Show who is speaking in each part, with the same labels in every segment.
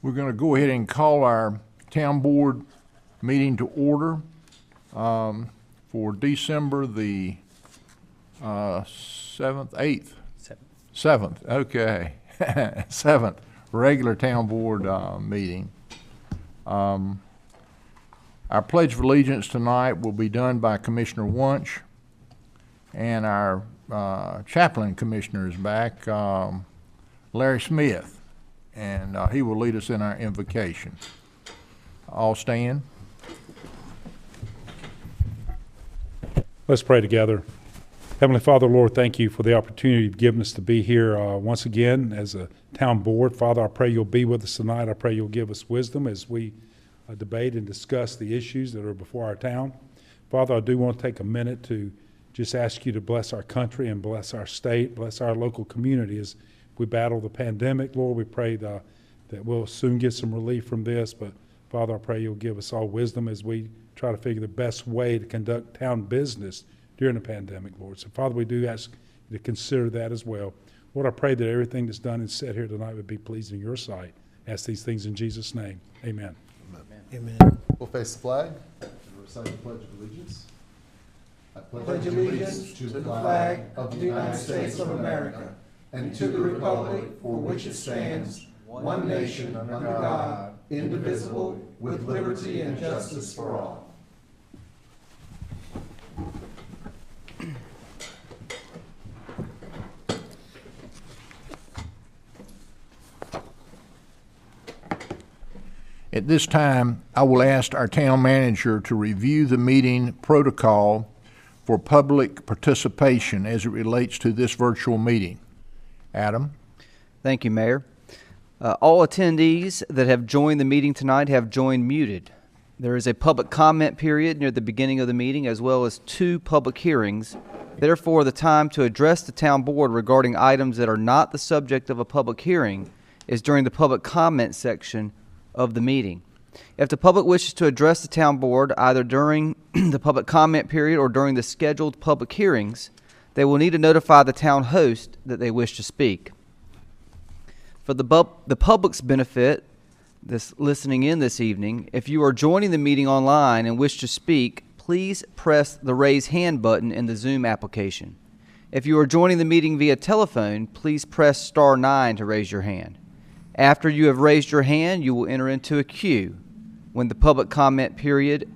Speaker 1: We're going to go ahead and call our town board meeting to order for December the 7th, 8th? 7th, okay. 7th, regular town board meeting. Our Pledge of Allegiance tonight will be done by Commissioner Wunsch, and our chaplain commissioner is back, Larry Smith, and he will lead us in our invocation. All stand.
Speaker 2: Let's pray together. Heavenly Father, Lord, thank you for the opportunity you've given us to be here once again as a town board. Father, I pray you'll be with us tonight. I pray you'll give us wisdom as we debate and discuss the issues that are before our town. Father, I do want to take a minute to just ask you to bless our country and bless our state, bless our local community as we battle the pandemic. Lord, we pray that we'll soon get some relief from this, but Father, I pray you'll give us all wisdom as we try to figure the best way to conduct town business during the pandemic, Lord. So, Father, we do ask you to consider that as well. Lord, I pray that everything that's done and said here tonight would be pleasing in your sight. I ask these things in Jesus' name. Amen.
Speaker 3: Amen.
Speaker 4: We'll face the flag and recite the Pledge of Allegiance. I
Speaker 3: Pledge allegiance to the flag of the United States of America and to the republic for which it stands, one nation under God, indivisible, with liberty and justice for all.
Speaker 1: At this time, I will ask our town manager to review the meeting protocol for public participation as it relates to this virtual meeting. Adam?
Speaker 5: Thank you, Mayor. All attendees that have joined the meeting tonight have joined muted. There is a public comment period near the beginning of the meeting, as well as 2 public hearings. Therefore, the time to address the town board regarding items that are not the subject of a public hearing is during the public comment section of the meeting. If the public wishes to address the town board either during the public comment period or during the scheduled public hearings, they will need to notify the town host that they wish to speak. For the public's benefit, listening in this evening, if you are joining the meeting online and wish to speak, please press the raise hand button in the Zoom application. If you are joining the meeting via telephone, please press *9 to raise your hand. After you have raised your hand, you will enter into a queue. When the public comment period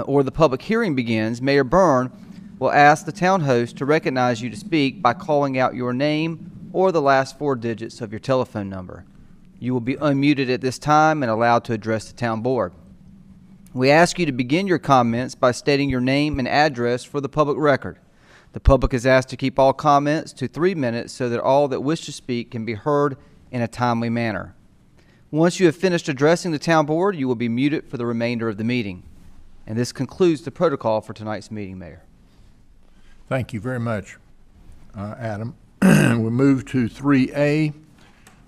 Speaker 5: or the public hearing begins, Mayor Byrne will ask the town host to recognize you to speak by calling out your name or the last 4 digits of your telephone number. You will be unmuted at this time and allowed to address the town board. We ask you to begin your comments by stating your name and address for the public record. The public is asked to keep all comments to 3 minutes so that all that wish to speak can be heard in a timely manner. Once you have finished addressing the town board, you will be muted for the remainder of the meeting. And this concludes the protocol for tonight's meeting, Mayor.
Speaker 1: Thank you very much, Adam. We'll move to 3A,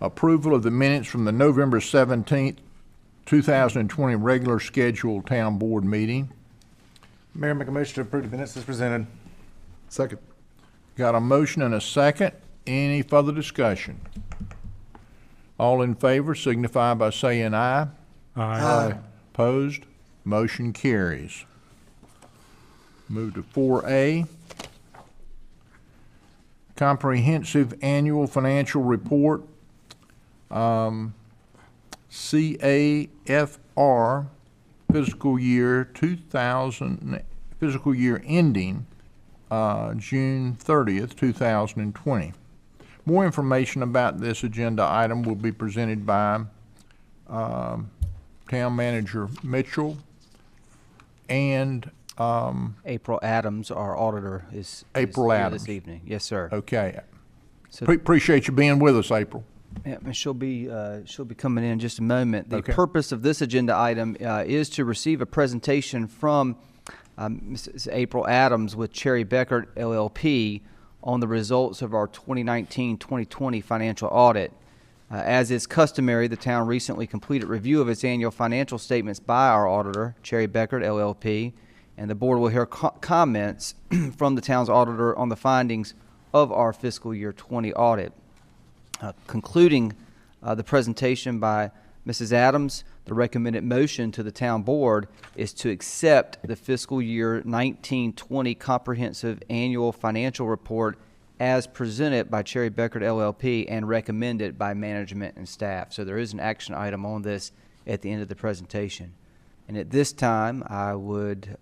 Speaker 1: approval of the minutes from the November 17th, 2020 regular scheduled town board meeting.
Speaker 4: Mayor, make a motion to approve the minutes as presented. Second.
Speaker 1: Got a motion and a second. Any further discussion? All in favor signify by saying aye.
Speaker 2: Aye.
Speaker 1: Opposed? Motion carries. Move to 4A. Comprehensive Annual Financial Report, CAFR, fiscal year ending June 30th, 2020. More information about this agenda item will be presented by Town Manager Mitchell and
Speaker 5: April Adams, our auditor, is
Speaker 1: April
Speaker 5: here
Speaker 1: Adams
Speaker 5: this evening. Yes, sir.
Speaker 1: Okay.
Speaker 5: So,
Speaker 1: Appreciate you being with us, April.
Speaker 5: yeah, and she'll be coming in just a moment. The
Speaker 1: Okay.
Speaker 5: purpose of this agenda item is to receive a presentation from Mrs. April Adams with Cherry Beckert LLP on the results of our 2019-2020 financial audit. As is customary, the town recently completed review of its annual financial statements by our auditor, Cherry Beckert LLP, and the board will hear comments from the town's auditor on the findings of our fiscal year 20 audit. Concluding the presentation by Mrs. Adams, the recommended motion to the town board is to accept the fiscal year 1920 comprehensive annual financial report as presented by Cherry Beckert LLP and recommended by management and staff. So there is an action item on this at the end of the presentation. And at this time, I would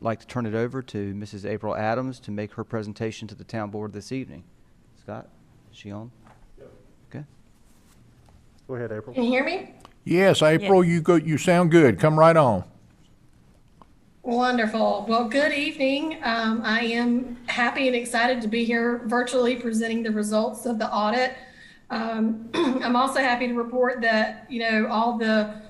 Speaker 5: like to turn it over to Mrs. April Adams to make her presentation to the town board this evening. Scott, is she on? Yep. Okay.
Speaker 4: Go ahead, April.
Speaker 6: Can you hear me?
Speaker 1: Yes, April, you sound good. Come right on.
Speaker 6: Wonderful. Well, good evening. I am happy and excited to be here virtually presenting the results of the audit. I'm also happy to report that, all the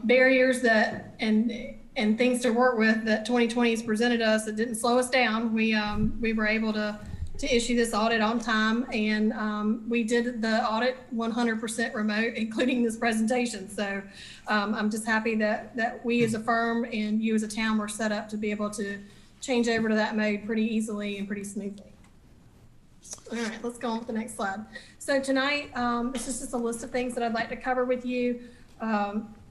Speaker 6: barriers that and things to work with that 2020 has presented us, that didn't slow us down. We were able to issue this audit on time, and we did the audit 100% remote, including this presentation. So I'm just happy that we as a firm and you as a town were set up to be able to change over to that mode pretty easily and pretty smoothly. All right, let's go on to the next slide. So tonight, this is just a list of things that I'd like to cover with you.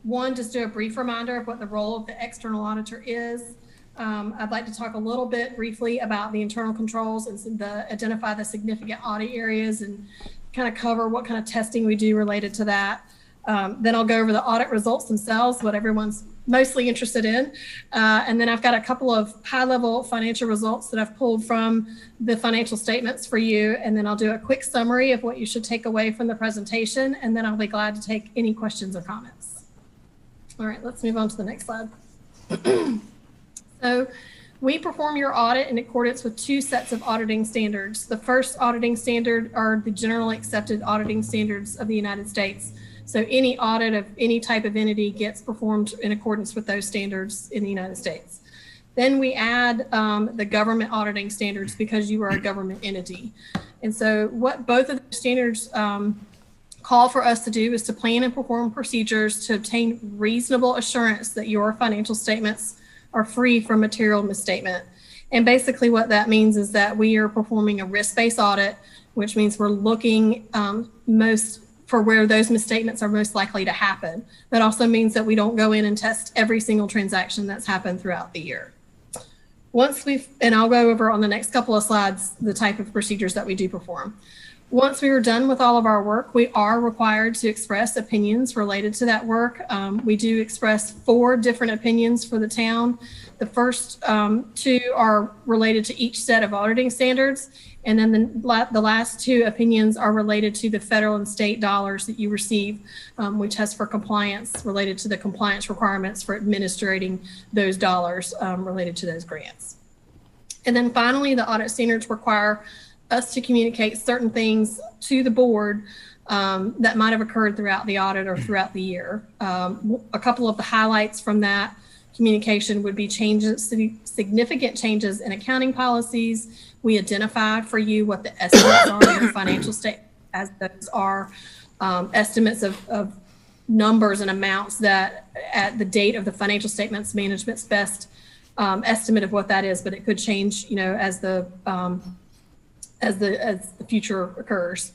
Speaker 6: One, just do a brief reminder of what the role of the external auditor is. I'd like to talk a little bit briefly about the internal controls and identify the significant audit areas and kind of cover what kind of testing we do related to that. Then I'll go over the audit results themselves, what everyone's mostly interested in. And then I've got a couple of high-level financial results that I've pulled from the financial statements for you. And then I'll do a quick summary of what you should take away from the presentation. And then I'll be glad to take any questions or comments. All right, let's move on to the next slide. So we perform your audit in accordance with two sets of auditing standards. The first auditing standard are the generally accepted auditing standards of the United States. So any audit of any type of entity gets performed in accordance with those standards in the United States. Then we add the government auditing standards because you are a government entity. And so what both of the standards call for us to do is to plan and perform procedures to obtain reasonable assurance that your financial statements are free from material misstatement. And basically what that means is that we are performing a risk-based audit, which means we're looking most for where those misstatements are most likely to happen. That also means that we don't go in and test every single transaction that's happened throughout the year. And I'll go over on the next couple of slides the type of procedures that we do perform. Once we are done with all of our work, we are required to express opinions related to that work. We do express 4 different opinions for the town. The first 2 are related to each set of auditing standards. And then the last 2 opinions are related to the federal and state dollars that you receive, which has for compliance related to the compliance requirements for administrating those dollars related to those grants. And then finally, the audit standards require us to communicate certain things to the board that might have occurred throughout the audit or throughout the year. A couple of the highlights from that communication would be significant changes in accounting policies. We identify for you what the estimates are in your financial statement, as those are estimates of numbers and amounts that at the date of the financial statements, management's best estimate of what that is, but it could change, as the future occurs.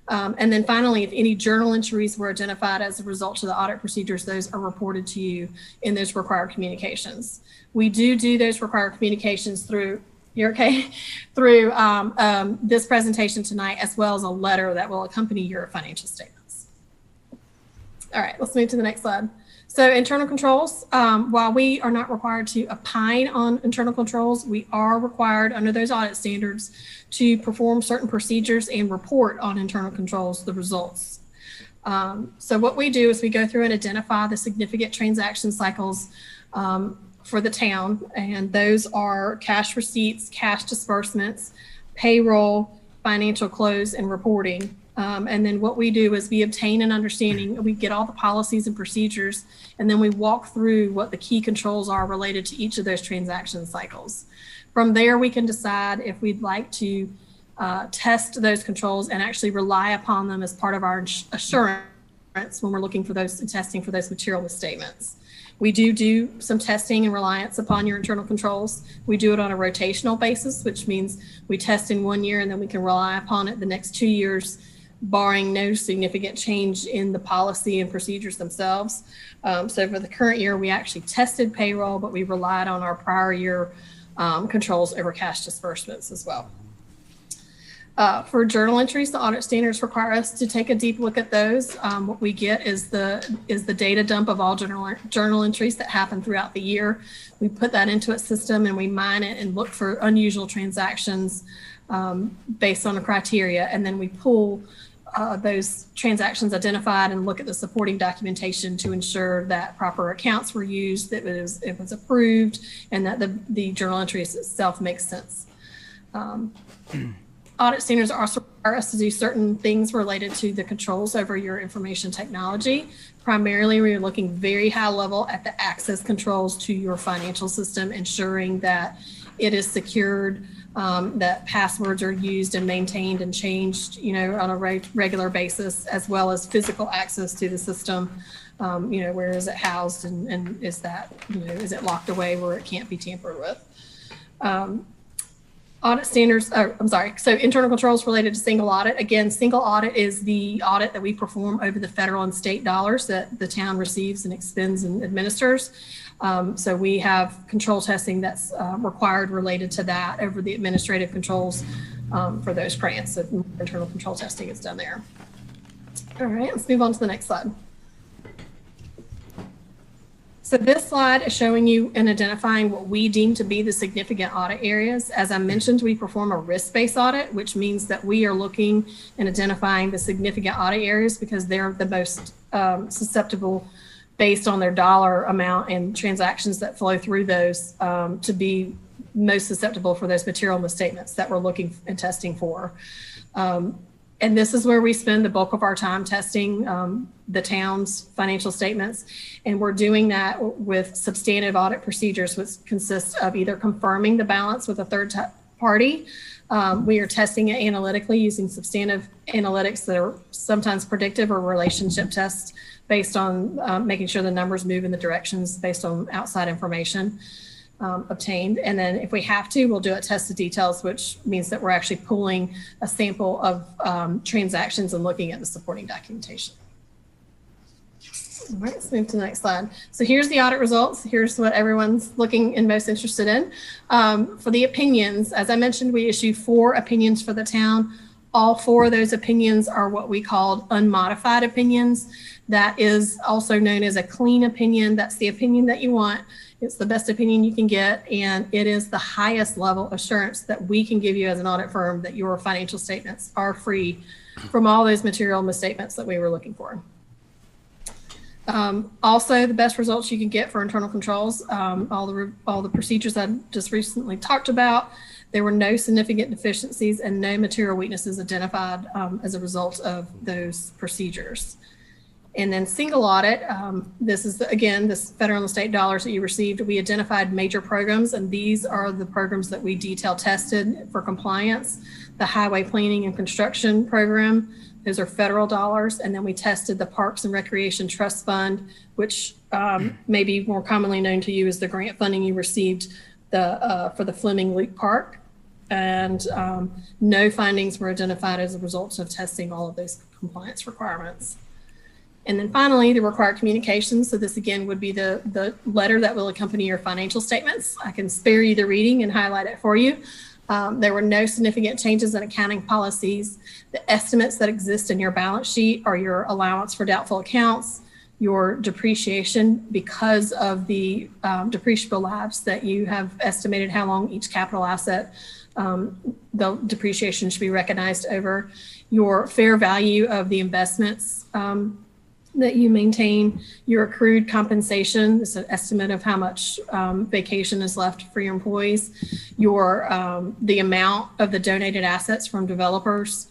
Speaker 6: And then finally, if any journal entries were identified as a result of the audit procedures, those are reported to you in those required communications. We do those required communications through this presentation tonight, as well as a letter that will accompany your financial statements. All right, let's move to the next slide. So internal controls, while we are not required to opine on internal controls, we are required under those audit standards to perform certain procedures and report on internal controls, the results. So what we do is we go through and identify the significant transaction cycles for the town, and those are cash receipts, cash disbursements, payroll, financial close, and reporting. And then what we do is we obtain an understanding, we get all the policies and procedures, and then we walk through what the key controls are related to each of those transaction cycles. From there, we can decide if we'd like to test those controls and actually rely upon them as part of our assurance when we're looking for those and testing for those material misstatements. We do some testing and reliance upon your internal controls. We do it on a rotational basis, which means we test in 1 year and then we can rely upon it the next 2 years barring no significant change in the policy and procedures themselves. So for the current year, we actually tested payroll, but we relied on our prior year controls over cash disbursements as well. For journal entries, the audit standards require us to take a deep look at those. What we get is the data dump of all journal entries that happen throughout the year. We put that into a system and we mine it and look for unusual transactions based on a criteria, and then we pull those transactions identified and look at the supporting documentation to ensure that proper accounts were used, that it was approved, and that the journal entries itself makes sense. Audit standards also require us to do certain things related to the controls over your information technology. Primarily, we're looking very high level at the access controls to your financial system, ensuring that it is secured, that passwords are used and maintained and changed, on a regular basis, as well as physical access to the system. Where is it housed, and is that, is it locked away where it can't be tampered with? Audit standards, so internal controls related to single audit. Again, single audit is the audit that we perform over the federal and state dollars that the town receives and expends and administers. So we have control testing that's required related to that over the administrative controls for those grants. So internal control testing is done there. All right, let's move on to the next slide. So this slide is showing you and identifying what we deem to be the significant audit areas. As I mentioned, we perform a risk-based audit, which means that we are looking and identifying the significant audit areas because they're the most susceptible based on their dollar amount and transactions that flow through those to be most susceptible for those material misstatements that we're looking and testing for. And this is where we spend the bulk of our time testing the town's financial statements. And we're doing that with substantive audit procedures, which consists of either confirming the balance with a third party. We are testing it analytically using substantive analytics that are sometimes predictive or relationship tests based on making sure the numbers move in the directions based on outside information obtained. And then if we have to, we'll do a test of details, which means that we're actually pulling a sample of transactions and looking at the supporting documentation. All right, let's move to the next slide. So here's the audit results. Here's what everyone's looking and most interested in. For the opinions, as I mentioned, we issue 4 opinions for the town. All 4 of those opinions are what we call unmodified opinions. That is also known as a clean opinion. That's the opinion that you want. It's the best opinion you can get, and it is the highest level assurance that we can give you as an audit firm that your financial statements are free from all those material misstatements that we were looking for. Also, the best results you can get for internal controls, all the procedures I just recently talked about, there were no significant deficiencies and no material weaknesses identified as a result of those procedures. And then single audit, this is, again, this federal and state dollars that you received. We identified major programs, and these are the programs that we detail tested for compliance. The highway planning and construction program, those are federal dollars. And then we tested the Parks and Recreation Trust Fund, which may be more commonly known to you as the grant funding you received for the Fleming Loop Park. And no findings were identified as a result of testing all of those compliance requirements. And then finally, the required communications. So this again would be the letter that will accompany your financial statements. I can spare you the reading and highlight it for you. There were no significant changes in accounting policies. The estimates that exist in your balance sheet are your allowance for doubtful accounts, your depreciation because of the depreciable lives that you have estimated how long each capital asset, the depreciation should be recognized over, your fair value of the investments that you maintain, your accrued compensation, it's an estimate of how much vacation is left for your employees, the amount of the donated assets from developers,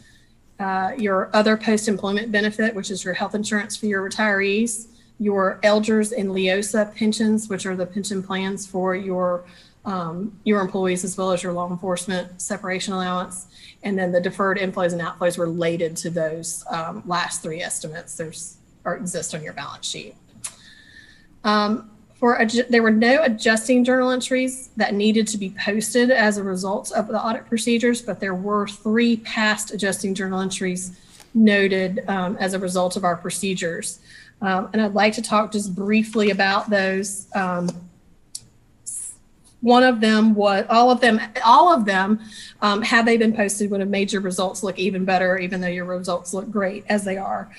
Speaker 6: your other post-employment benefit, which is your health insurance for your retirees, your Elders and Leosa pensions, which are the pension plans for your employees as well as your law enforcement separation allowance, and then the deferred inflows and outflows related to those last 3 estimates exist on your balance sheet. There were no adjusting journal entries that needed to be posted as a result of the audit procedures, but there were 3 past adjusting journal entries noted as a result of our procedures. And I'd like to talk just briefly about those. One of them was, all of them, had they been posted, would have made your results look even better, even though your results look great as they are.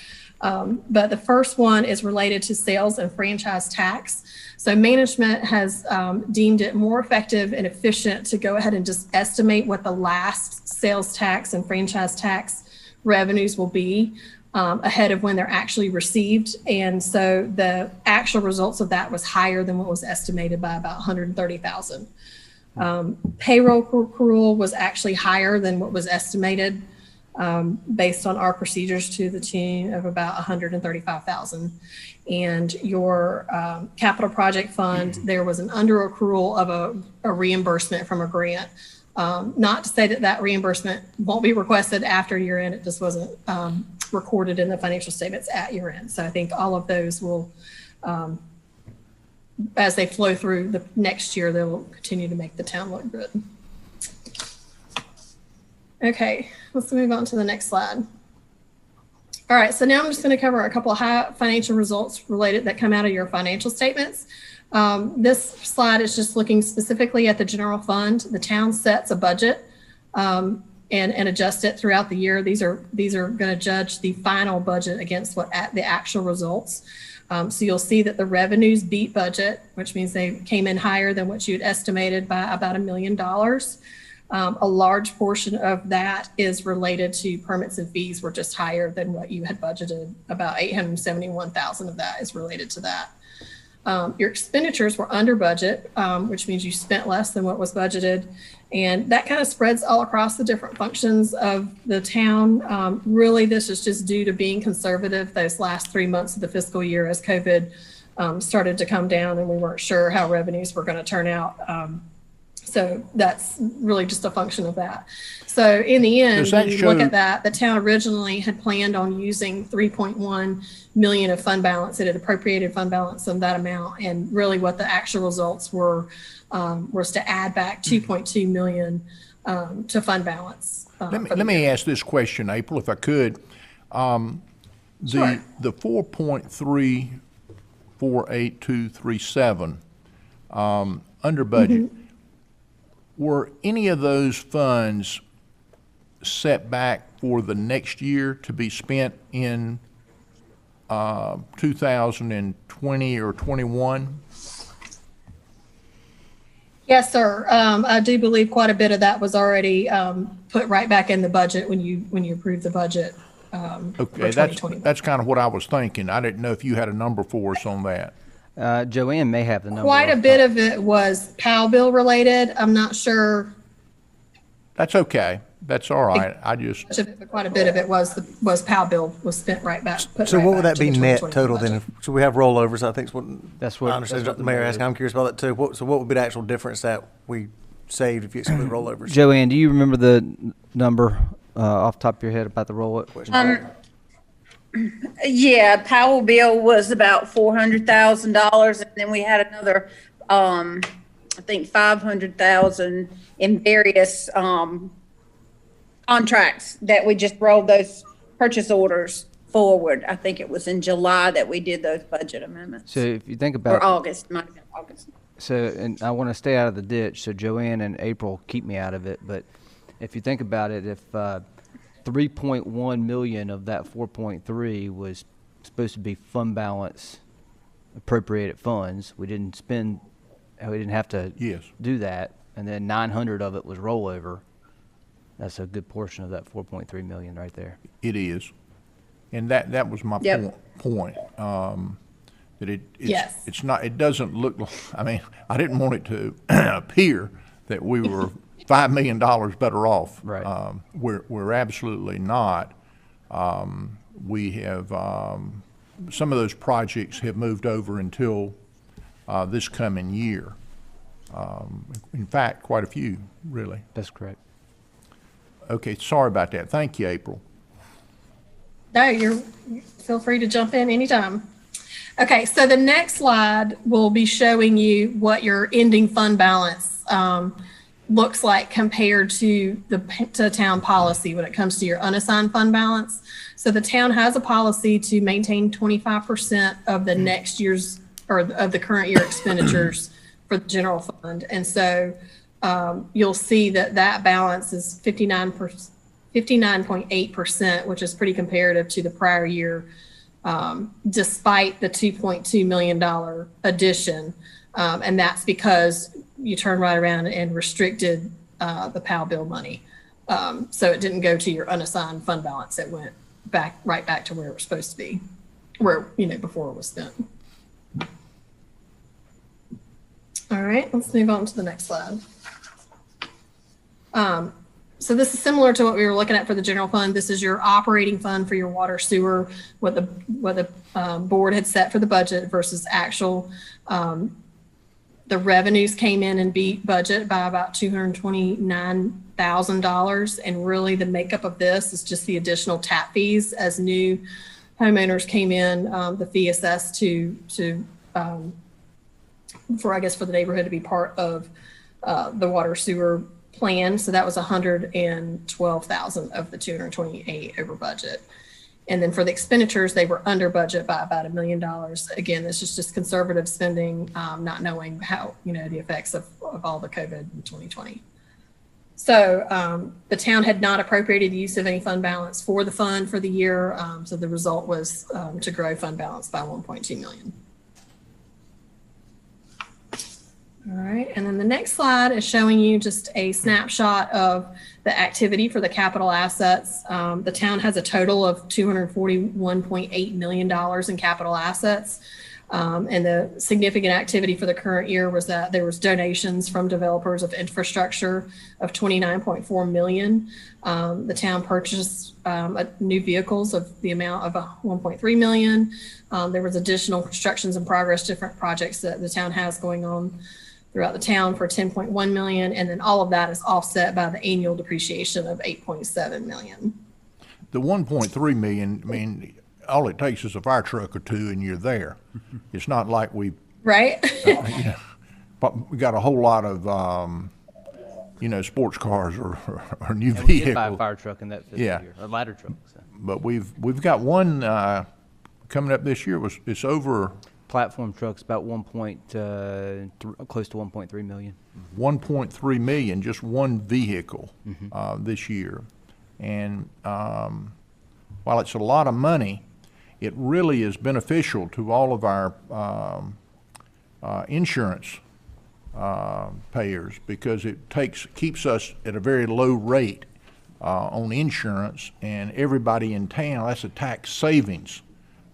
Speaker 6: But the first one is related to sales and franchise tax. So management has deemed it more effective and efficient to go ahead and just estimate what the last sales tax and franchise tax revenues will be ahead of when they're actually received. And so the actual results of that was higher than what was estimated by about 130,000. Payroll accrual was actually higher than what was estimated based on our procedures, to the tune of about 135,000. And your capital project fund, there was an under accrual of a reimbursement from a grant. Not to say that that reimbursement won't be requested after year end, it just wasn't recorded in the financial statements at year end. So I think all of those will, as they flow through the next year, they will continue to make the town look good. Okay, let's move on to the next slide. All right, so now I'm just going to cover a couple of high financial results related that come out of your financial statements. This slide is just looking specifically at the general fund. The town sets a budget and adjust it throughout the year. These are going to judge the final budget against the actual results. So you'll see that the revenues beat budget, which means they came in higher than what you had estimated by about $1 million. A large portion of that is related to permits and fees were just higher than what you had budgeted. About 871,000 of that is related to that. Your expenditures were under budget, which means you spent less than what was budgeted. And that kind of spreads all across the different functions of the town. Really, this is just due to being conservative those last 3 months of the fiscal year as COVID started to come down and we weren't sure how revenues were going to turn out. So that's really just a function of that. So in the end, when you look at that, the town originally had planned on using 3.1 million of fund balance. It had appropriated fund balance of that amount. And really what the actual results were was to add back 2.2 million to fund balance.
Speaker 1: Let me ask this question, April, if I could.
Speaker 6: Sure.
Speaker 1: The 4.348237 under budget,
Speaker 6: Mm-hmm.
Speaker 1: were any of those funds set back for the next year to be spent in 2020 or 21?
Speaker 6: Yes, sir. I do believe quite a bit of that was already put right back in the budget when you approved the budget.
Speaker 1: Okay, that's kind of what I was thinking. I didn't know if you had a number for us on that.
Speaker 5: Joanne may have the number.
Speaker 6: Quite a bit of it was POW bill related. I'm not sure.
Speaker 1: That's okay. That's all right. I just.
Speaker 6: Quite a bit of it was POW bill was spent right back.
Speaker 7: So what would that be net total then? So we have rollovers, I think is what.
Speaker 5: That's what
Speaker 7: I understand the mayor asking. I'm curious about that too. So what would be the actual difference that we saved if you exclude rollovers?
Speaker 5: Joanne, do you remember the number off the top of your head about the rollover?
Speaker 8: Yeah, Powell bill was about $400,000, and then we had another, I think 500,000 in various contracts that we just rolled those purchase orders forward. I think it was in July that we did those budget amendments.
Speaker 5: So if you think about
Speaker 8: or August, might have been August.
Speaker 5: So, and I want to stay out of the ditch, so Joanne and April keep me out of it. But if you think about it, if 3.1 million of that 4.3 was supposed to be fund balance appropriated funds, we didn't have to do that, and then 900 of it was rollover. That's a good portion of that 4.3 million right there.
Speaker 1: It is, and that was my point. That it's not. It doesn't look. I mean, I didn't want it to appear that we were $5 million better off.
Speaker 5: Right.
Speaker 1: We're absolutely not. We have some of those projects have moved over until this coming year. In fact, quite a few, really.
Speaker 5: That's correct.
Speaker 1: Okay, sorry about that. Thank you, April.
Speaker 6: No, feel free to jump in anytime. Okay, so the next slide will be showing you what your ending fund balance looks like compared to to town policy when it comes to your unassigned fund balance. So the town has a policy to maintain 25% of the next year's or of the current year expenditures for the general fund. And so you'll see that that balance is 59.8%, which is pretty comparative to the prior year, despite the $2.2 million addition. And that's because you turned right around and restricted the PAL bill money. So it didn't go to your unassigned fund balance. It went right back to where it was supposed to be, where, before it was spent. All right, let's move on to the next slide. So this is similar to what we were looking at for the general fund. This is your operating fund for your water sewer, what the board had set for the budget versus actual. The revenues came in and beat budget by about $229,000. And really the makeup of this is just the additional tap fees as new homeowners came in, the fee assessed for the neighborhood to be part of the water sewer plan. So that was 112,000 of the 228 over budget. And then for the expenditures, they were under budget by about $1 million. Again, this is just conservative spending, not knowing how, the effects of all the COVID in 2020. So the town had not appropriated the use of any fund balance for the fund for the year. So the result was to grow fund balance by $1.2 million. All right, and then the next slide is showing you just a snapshot of the activity for the capital assets. The town has a total of $241.8 million in capital assets. And the significant activity for the current year was that there was donations from developers of infrastructure of $29.4 million. The town purchased new vehicles of the amount of $1.3 million. There was additional constructions in progress, different projects that the town has going on throughout the town for $10.1 million. And then all of that is offset by the annual depreciation of $8.7 million.
Speaker 1: The 1.3 million, I mean, all it takes is a fire truck or two and you're there. It's not like we,
Speaker 6: right?
Speaker 1: But we got a whole lot of, sports cars or new
Speaker 5: And we did
Speaker 1: vehicles.
Speaker 5: buy a fire truck in that fiscal year, a ladder truck. So.
Speaker 1: But we've got one coming up this year. It's over
Speaker 5: Platform trucks about close to 1.3 million.
Speaker 1: 1.3 million, just one vehicle this year. And while it's a lot of money, it really is beneficial to all of our insurance payers because it keeps us at a very low rate on insurance, and everybody in town, that's a tax savings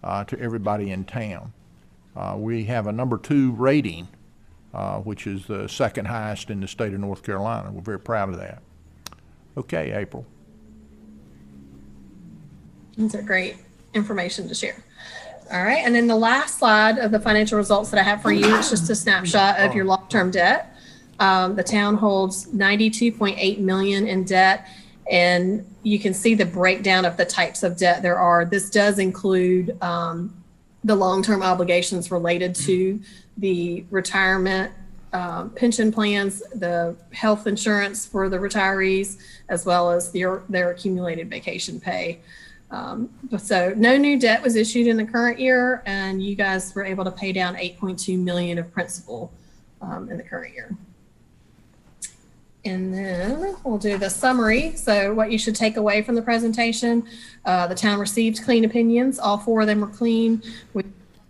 Speaker 1: to everybody in town. We have a number 2 rating, which is the second highest in the state of North Carolina. We're very proud of that. Okay, April.
Speaker 6: These are great information to share. All right, and then the last slide of the financial results that I have for you is just a snapshot of your long-term debt. The town holds $92.8 million in debt, and you can see the breakdown of the types of debt there are. This does include the long-term obligations related to the retirement pension plans, the health insurance for the retirees, as well as their accumulated vacation pay. So no new debt was issued in the current year, and you guys were able to pay down $8.2 million of principal in the current year. And then we'll do the summary. So what you should take away from the presentation, the town received clean opinions. All 4 of them were clean. We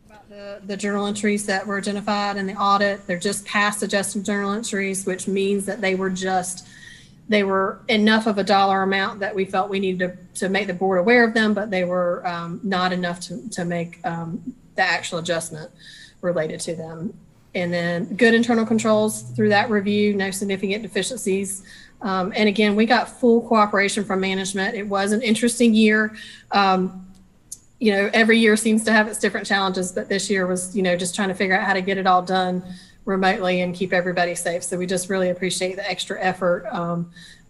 Speaker 6: talked about the journal entries that were identified in the audit. They're just past adjusted journal entries, which means that they were enough of a dollar amount that we felt we needed to make the board aware of them, but they were not enough to make the actual adjustment related to them. And then good internal controls through that review, no significant deficiencies. And again, we got full cooperation from management. It was an interesting year. Every year seems to have its different challenges, but this year was, just trying to figure out how to get it all done remotely and keep everybody safe. So we just really appreciate the extra effort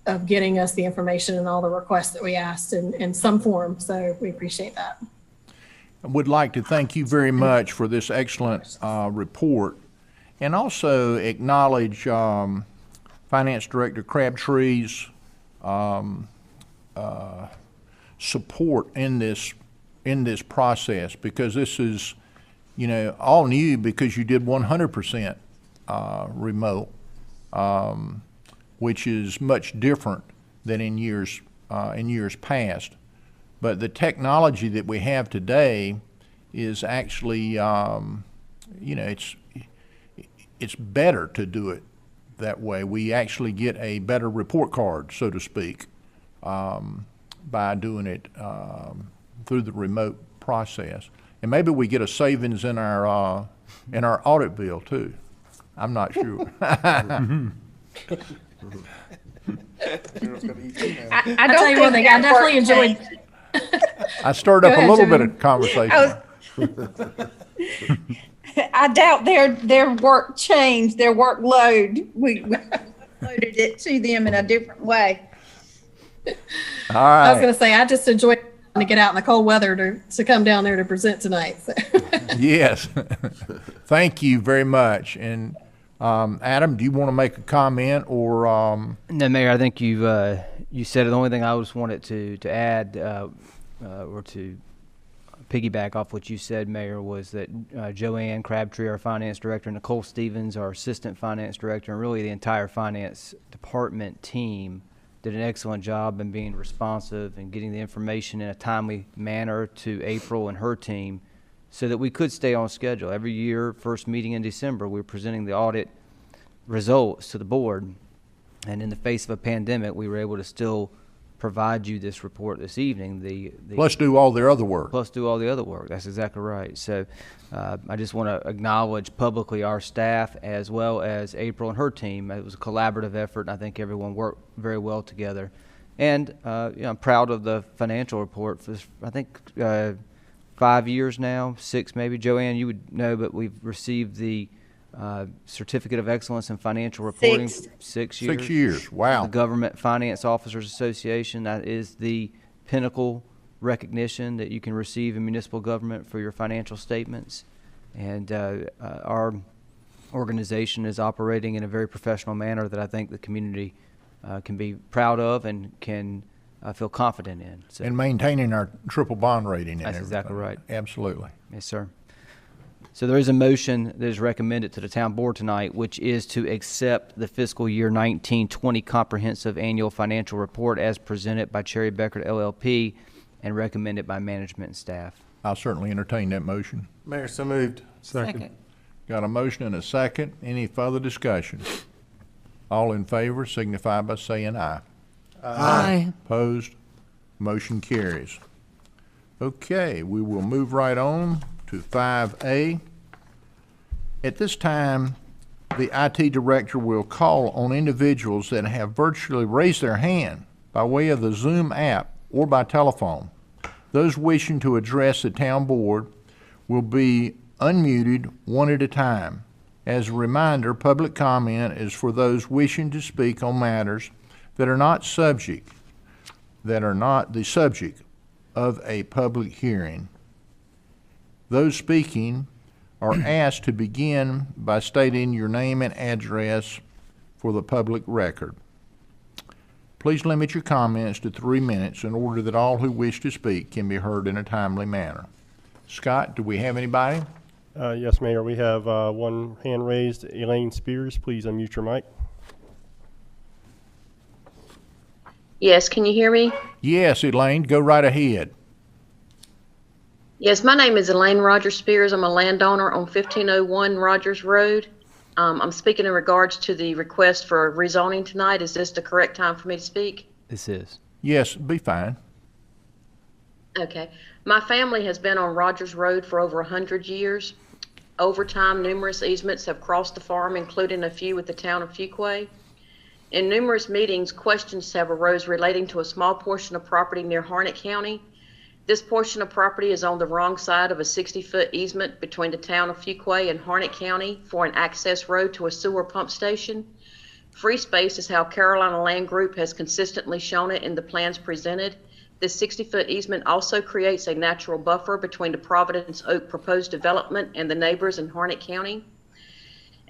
Speaker 6: of getting us the information and all the requests that we asked in some form. So we appreciate that.
Speaker 1: I would like to thank you very much for this excellent report, and also acknowledge Finance Finance Director Crabtree's support in this process, because this is, you know, all new because you did 100% remote, which is much different than in years past. But the technology that we have today is actually, you know, it's better to do it that way. We actually get a better report card, so to speak, by doing it through the remote process. And maybe we get a savings in our audit bill too. I'm not sure.
Speaker 8: I
Speaker 6: I tell you one thing, I definitely enjoyed.
Speaker 1: I stirred up
Speaker 6: Go
Speaker 1: a
Speaker 6: ahead,
Speaker 1: little bit
Speaker 6: Jimmy.
Speaker 1: of conversation.
Speaker 8: I doubt their work changed, their workload. We loaded it to them in a different way.
Speaker 1: All
Speaker 6: I was
Speaker 1: right.
Speaker 6: going to say, I just enjoyed to get out in the cold weather to come down there to present tonight. So.
Speaker 1: Yes. Thank you very much. And Adam, do you want to make a comment or?
Speaker 5: No, Mayor, I think you said it. The only thing I just wanted to add or to piggyback off what you said, Mayor, was that Joanne Crabtree, our finance director, Nicole Stevens, our assistant finance director, and really the entire finance department team did an excellent job in being responsive and getting the information in a timely manner to April and her team so that we could stay on schedule. Every year, first meeting in December, we're presenting the audit results to the board. And in the face of a pandemic, we were able to still provide you this report this evening.
Speaker 1: Plus do all their other work.
Speaker 5: Plus do all the other work. That's exactly right. So I just want to acknowledge publicly our staff as well as April and her team. It was a collaborative effort, and I think everyone worked very well together. And you know, I'm proud of the financial report. For I think 5 years now, 6 maybe. Joanne, you would know, but we've received the Certificate of Excellence in Financial Reporting. 6 years.
Speaker 1: 6 years. Wow.
Speaker 5: The Government Finance Officers Association. That is the pinnacle recognition that you can receive in municipal government for your financial statements. And our organization is operating in a very professional manner that I think the community can be proud of and can feel confident in. So,
Speaker 1: And maintaining our triple bond rating and
Speaker 5: that's
Speaker 1: everything.
Speaker 5: exactly right.
Speaker 1: Absolutely.
Speaker 5: Yes, sir. So there is a motion that is recommended to the town board tonight, which is to accept the fiscal year 1920 comprehensive annual financial report as presented by Cherry Beckert LLP and recommended by management and staff.
Speaker 1: I'll certainly entertain that motion.
Speaker 7: Mayor, so moved.
Speaker 2: Second.
Speaker 1: Got a motion and a second. Any further discussion? All in favor signify by saying aye.
Speaker 9: Aye.
Speaker 1: Opposed? Motion carries. Okay, we will move right on to 5A. At this time, the IT director will call on individuals that have virtually raised their hand by way of the Zoom app or by telephone. Those wishing to address the town board will be unmuted one at a time. As a reminder, public comment is for those wishing to speak on matters that are not the subject of a public hearing. Those speaking are asked to begin by stating your name and address for the public record. Please limit your comments to 3 minutes in order that all who wish to speak can be heard in a timely manner. Scott, do we have anybody?
Speaker 10: Yes, Mayor. We have one hand raised. Elaine Spears, please unmute your mic.
Speaker 9: Yes, can you hear me?
Speaker 1: Yes, Elaine, go right ahead.
Speaker 9: Yes, my name is Elaine Rogers Spears. I'm a landowner on 1501 Rogers Road. I'm speaking in regards to the request for rezoning tonight. Is this the correct time for me to speak?
Speaker 5: This is.
Speaker 1: Yes, be fine.
Speaker 9: Okay. My family has been on Rogers Road for over 100 years. Over time, numerous easements have crossed the farm, including a few with the town of Fuquay. In numerous meetings, questions have arose relating to a small portion of property near Harnett County. This portion of property is on the wrong side of a 60-foot easement between the town of Fuquay and Harnett County for an access road to a sewer pump station. Free space is how Carolina Land Group has consistently shown it in the plans presented. This 60-foot easement also creates a natural buffer between the Providence Oak proposed development and the neighbors in Harnett County.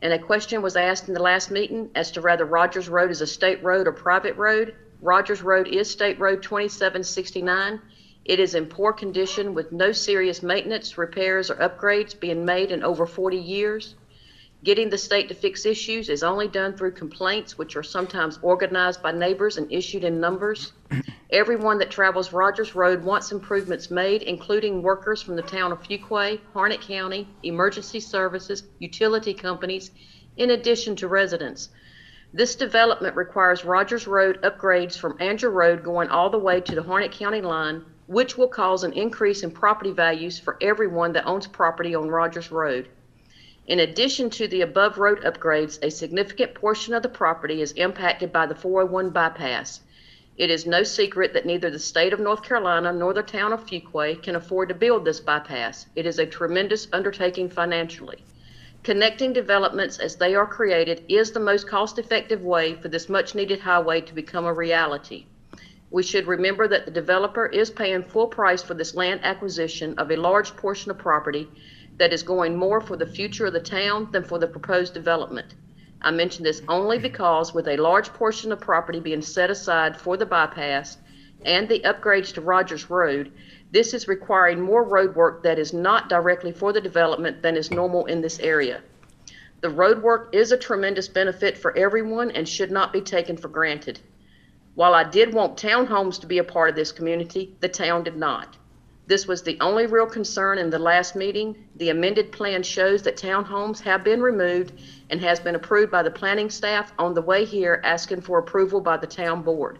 Speaker 9: And a question was asked in the last meeting as to whether Rogers Road is a state road or private road. Rogers Road is State Road 2769. It is in poor condition with no serious maintenance, repairs, or upgrades being made in over 40 years. Getting the state to fix issues is only done through complaints, which are sometimes organized by neighbors and issued in numbers. Everyone that travels Rogers Road wants improvements made, including workers from the town of Fuquay, Harnett County, emergency services, utility companies, in addition to residents. This development requires Rogers Road upgrades from Andrew Road going all the way to the Harnett County line, which will cause an increase in property values for everyone that owns property on Rogers Road. In addition to the above road upgrades, a significant portion of the property is impacted by the 401 bypass. It is no secret that neither the state of North Carolina nor the town of Fuquay can afford to build this bypass. It is a tremendous undertaking financially. Connecting developments as they are created is the most cost-effective way for this much-needed highway to become a reality. We should remember that the developer is paying full price for this land acquisition of a large portion of property that is going more for the future of the town than for the proposed development. I mention this only because with a large portion of property being set aside for the bypass and the upgrades to Rogers Road, this is requiring more road work that is not directly for the development than is normal in this area. The road work is a tremendous benefit for everyone and should not be taken for granted. While I did want townhomes to be a part of this community, the town did not. This was the only real concern in the last meeting. The amended plan shows that townhomes have been removed and has been approved by the planning staff on the way here, asking for approval by the town board.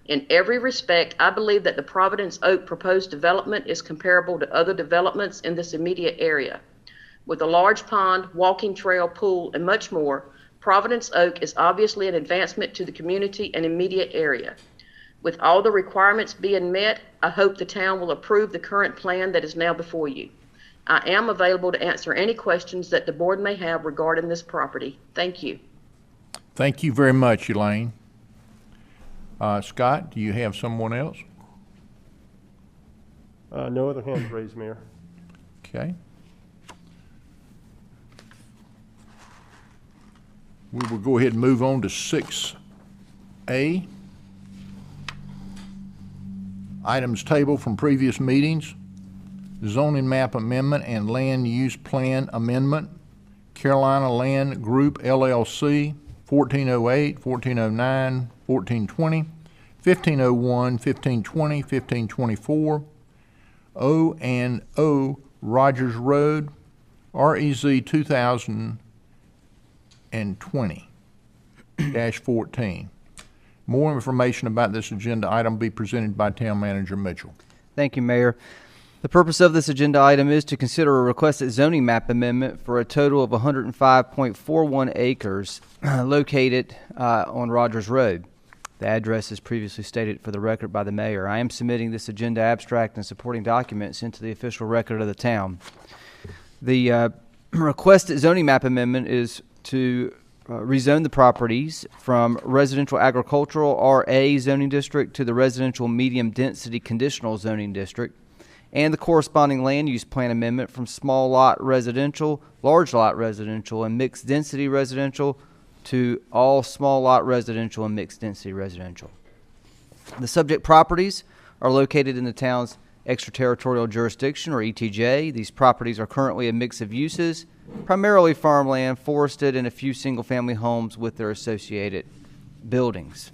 Speaker 9: In every respect, I believe that the Providence Oak proposed development is comparable to other developments in this immediate area. With a large pond, walking trail, pool, and much more, Providence Oak is obviously an advancement to the community and immediate area. With all the requirements being met, I hope the town will approve the current plan that is now before you. I am available to answer any questions that the board may have regarding this property. Thank you.
Speaker 1: Thank you very much, Elaine. Scott, do you have someone else?
Speaker 10: No other hands raised, Mayor.
Speaker 1: Okay. We will go ahead and move on to 6A. Items tabled from previous meetings. Zoning map amendment and land use plan amendment. Carolina Land Group LLC, 1408, 1409, 1420, 1501, 1520, 1524, O&O Rogers Road, REZ 2020-14. More information about this agenda item will be presented by Town Manager Mitchell.
Speaker 5: Thank you, Mayor. The purpose of this agenda item is to consider a requested zoning map amendment for a total of 105.41 acres located on Rogers Road. The address is previously stated for the record by the mayor. I am submitting this agenda abstract and supporting documents into the official record of the town. The requested zoning map amendment is to rezone the properties from residential agricultural RA zoning district to the residential medium density conditional zoning district, and the corresponding land use plan amendment from small lot residential, large lot residential, and mixed density residential to all small lot residential and mixed density residential. The subject properties are located in the town's extraterritorial jurisdiction, or ETJ. These properties are currently a mix of uses, primarily farmland, forested, and a few single-family homes with their associated buildings.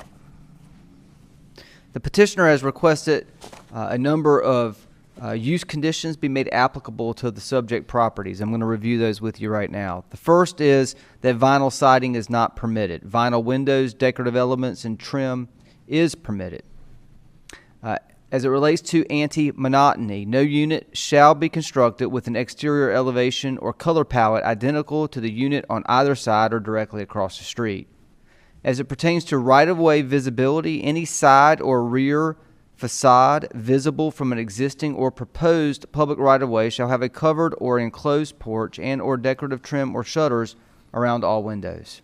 Speaker 5: The petitioner has requested a number of use conditions be made applicable to the subject properties. I'm going to review those with you right now. The first is that vinyl siding is not permitted. Vinyl windows, decorative elements, and trim is permitted. As it relates to anti-monotony, no unit shall be constructed with an exterior elevation or color palette identical to the unit on either side or directly across the street. As it pertains to right-of-way visibility, any side or rear facade visible from an existing or proposed public right-of-way shall have a covered or enclosed porch and or decorative trim or shutters around all windows.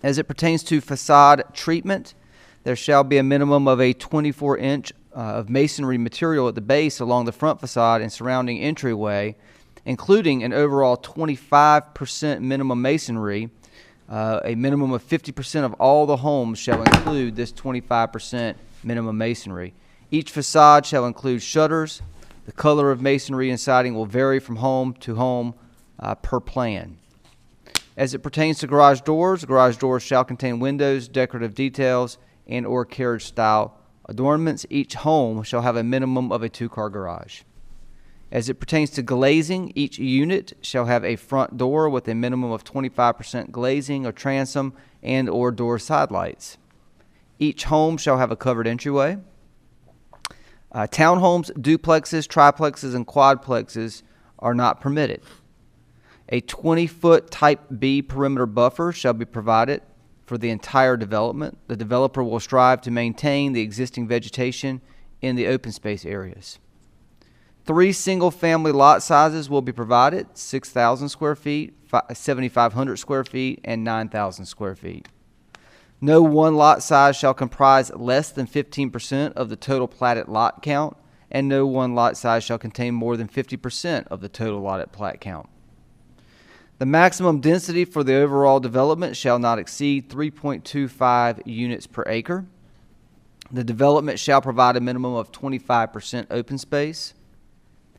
Speaker 5: As it pertains to facade treatment, there shall be a minimum of a 24-inch of masonry material at the base along the front facade and surrounding entryway, including an overall 25% minimum masonry. A minimum of 50% of all the homes shall include this 25% minimum masonry. Each facade shall include shutters. The color of masonry and siding will vary from home to home per plan. As it pertains to garage doors shall contain windows, decorative details, and or carriage style adornments. Each home shall have a minimum of a 2-car garage. As it pertains to glazing, each unit shall have a front door with a minimum of 25% glazing or transom and or door side lights. Each home shall have a covered entryway. Townhomes, duplexes, triplexes, and quadplexes are not permitted. A 20-foot Type B perimeter buffer shall be provided for the entire development. The developer will strive to maintain the existing vegetation in the open space areas. 3 single-family lot sizes will be provided: 6,000 square feet, 7,500 square feet, and 9,000 square feet. No one lot size shall comprise less than 15% of the total platted lot count, and no one lot size shall contain more than 50% of the total lot plat count. The maximum density for the overall development shall not exceed 3.25 units per acre. The development shall provide a minimum of 25% open space.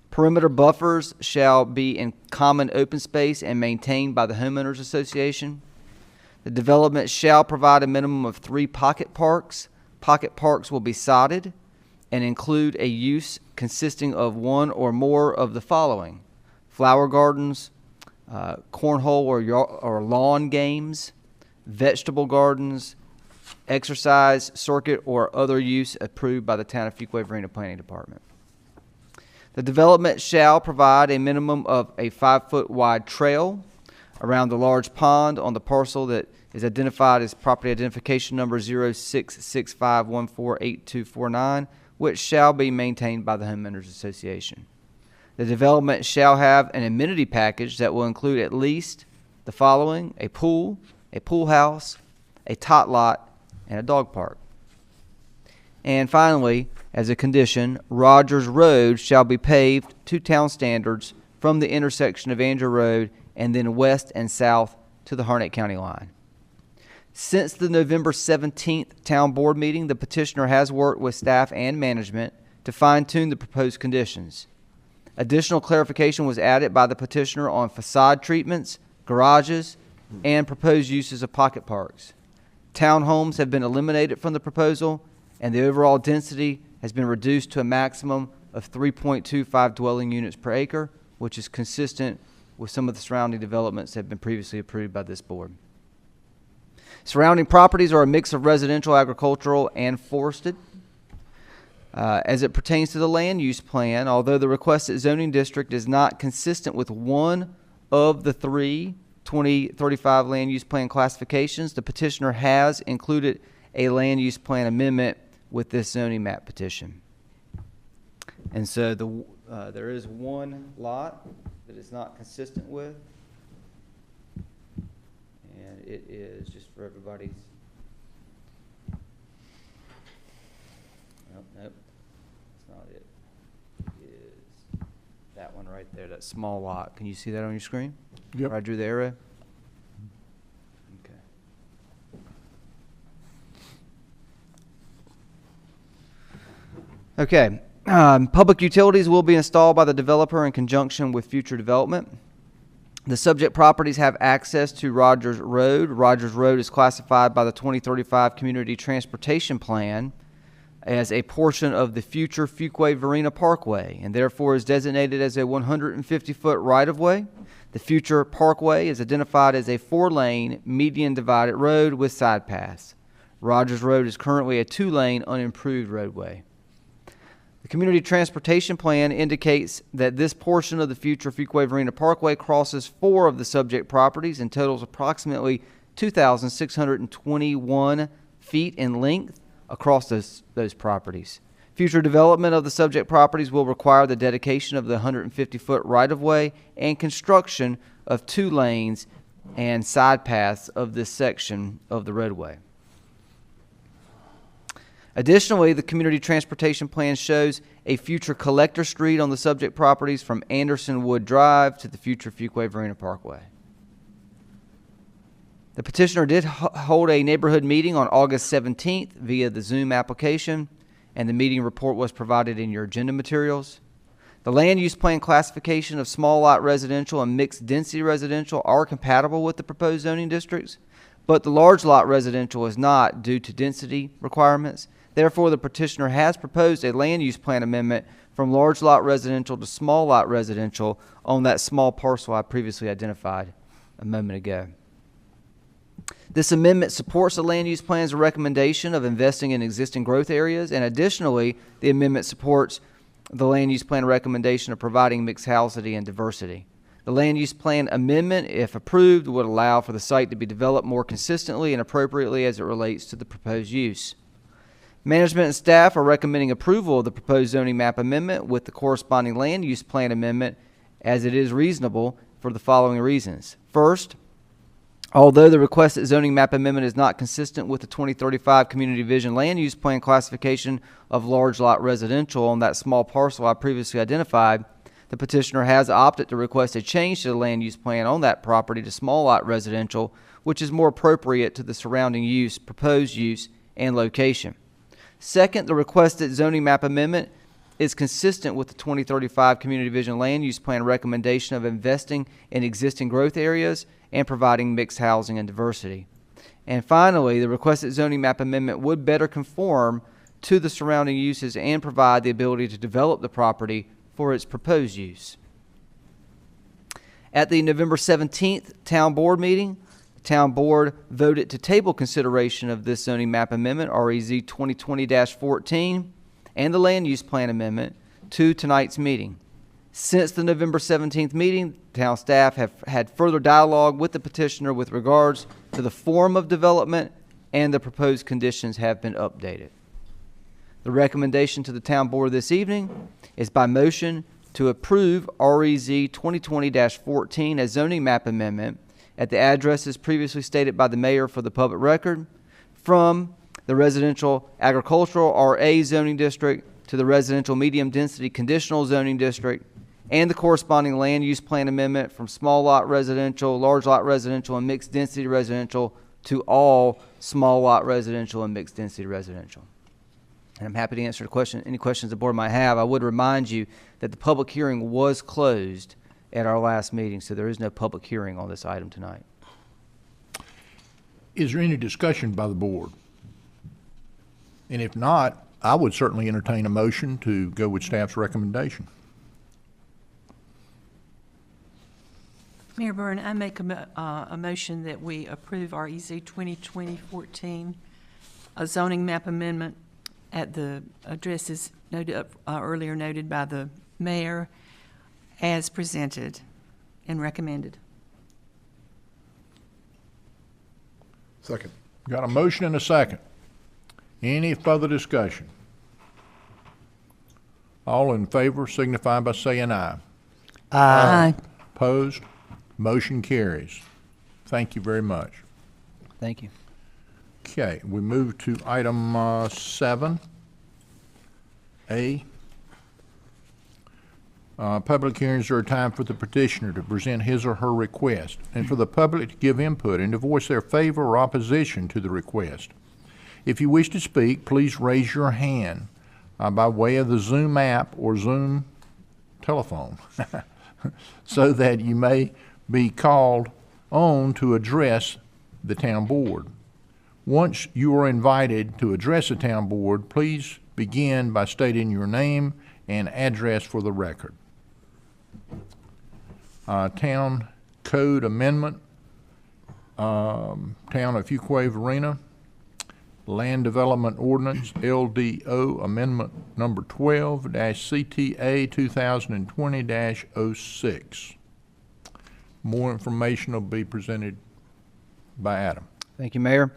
Speaker 5: Perimeter buffers shall be in common open space and maintained by the homeowners association. The development shall provide a minimum of 3 pocket parks. Pocket parks will be sodded and include a use consisting of one or more of the following: flower gardens, cornhole or lawn games, vegetable gardens, exercise, circuit, or other use approved by the Town of Fuquay-Varina Planning Department. The development shall provide a minimum of a 5-foot wide trail around the large pond on the parcel that is identified as property identification number 0665148249, which shall be maintained by the homeowners association. The development shall have an amenity package that will include at least the following: a pool house, a tot lot, and a dog park. And finally, as a condition, Rogers Road shall be paved to town standards from the intersection of Andrew Road and then west and south to the Harnett County line. Since the November 17th town board meeting, the petitioner has worked with staff and management to fine-tune the proposed conditions. Additional clarification was added by the petitioner on facade treatments, garages, and proposed uses of pocket parks. Townhomes have been eliminated from the proposal, and the overall density has been reduced to a maximum of 3.25 dwelling units per acre, which is consistent with some of the surrounding developments that have been previously approved by this board. Surrounding properties are a mix of residential, agricultural, and forested. As it pertains to the land use plan, although the requested zoning district is not consistent with one of the 3 2035 land use plan classifications, the petitioner has included a land use plan amendment with this zoning map petition. And so there is one lot that is not consistent with, and it is, just for everybody's, nope, that's not it. It is that one right there, that small lot. Can you see that on your screen?
Speaker 1: Yep.
Speaker 5: Where I drew the arrow? Okay. Public utilities will be installed by the developer in conjunction with future development. The subject properties have access to Rogers Road. Rogers Road is classified by the 2035 Community Transportation Plan as a portion of the future Fuquay-Varina Parkway, and therefore is designated as a 150-foot right-of-way. The future parkway is identified as a 4-lane median divided road with side paths. Rogers Road is currently a 2-lane unimproved roadway. The Community Transportation Plan indicates that this portion of the future Fuquay-Varina Parkway crosses 4 of the subject properties and totals approximately 2,621 feet in length across those properties. Future development of the subject properties will require the dedication of the 150-foot right-of-way and construction of 2 lanes and side paths of this section of the roadway. Additionally, the community transportation plan shows a future collector street on the subject properties from Anderson Wood Drive to the future Fuquay-Varina Parkway. The petitioner did hold a neighborhood meeting on August 17th via the Zoom application, and the meeting report was provided in your agenda materials. The land use plan classification of small lot residential and mixed density residential are compatible with the proposed zoning districts, but the large lot residential is not due to density requirements. Therefore, the petitioner has proposed a land use plan amendment from large lot residential to small lot residential on that small parcel I previously identified a moment ago. This amendment supports the land use plan's recommendation of investing in existing growth areas, and additionally, the amendment supports the land use plan recommendation of providing mixed housing and diversity. The land use plan amendment, if approved, would allow for the site to be developed more consistently and appropriately as it relates to the proposed use. Management and staff are recommending approval of the proposed zoning map amendment with the corresponding land use plan amendment as it is reasonable for the following reasons. First, although the requested zoning map amendment is not consistent with the 2035 Community Vision Land Use Plan classification of large lot residential on that small parcel I previously identified, the petitioner has opted to request a change to the land use plan on that property to small lot residential, which is more appropriate to the surrounding use, proposed use, and location. Second, the requested zoning map amendment is consistent with the 2035 Community Vision Land Use Plan recommendation of investing in existing growth areas and providing mixed housing and diversity. And finally, the requested zoning map amendment would better conform to the surrounding uses and provide the ability to develop the property for its proposed use. At the November 17th Town Board meeting, the Town Board voted to table consideration of this zoning map amendment, REZ 2020-14, and the land use plan amendment to tonight's meeting. Since the November 17th meeting, town staff have had further dialogue with the petitioner with regards to the form of development, and the proposed conditions have been updated. The recommendation to the town board this evening is by motion to approve REZ 2020-14 as zoning map amendment at the addresses previously stated by the mayor for the public record, from the residential agricultural RA zoning district to the residential medium density conditional zoning district, and the corresponding land use plan amendment from small lot residential, large lot residential, and mixed density residential to all small lot residential and mixed density residential. And I'm happy to answer any questions the board might have. I would remind you that the public hearing was closed at our last meeting, so there is no public hearing on this item tonight.
Speaker 1: Is there any discussion by the board? And if not, I would certainly entertain a motion to go with staff's recommendation.
Speaker 11: Mayor Byrne, I make a motion that we approve our EZ 2020-14 zoning map amendment at the addresses noted, earlier noted by the mayor as presented and recommended.
Speaker 4: Second.
Speaker 1: Got a motion and a second. Any further discussion? All in favor signify by saying aye.
Speaker 11: Aye.
Speaker 1: Opposed? Motion carries. Thank you very much.
Speaker 5: Thank you.
Speaker 1: Okay, we move to item 7A. Public hearings are a time for the petitioner to present his or her request and for the public to give input and to voice their favor or opposition to the request. If you wish to speak, please raise your hand by way of the Zoom app or Zoom telephone so that you may be called on to address the town board. Once you are invited to address the town board, please begin by stating your name and address for the record. Town Code Amendment, Town of Fuquay-Varina, Land Development Ordinance, LDO Amendment Number 12-CTA 2020-06. More information will be presented by Adam.
Speaker 5: Thank you, Mayor.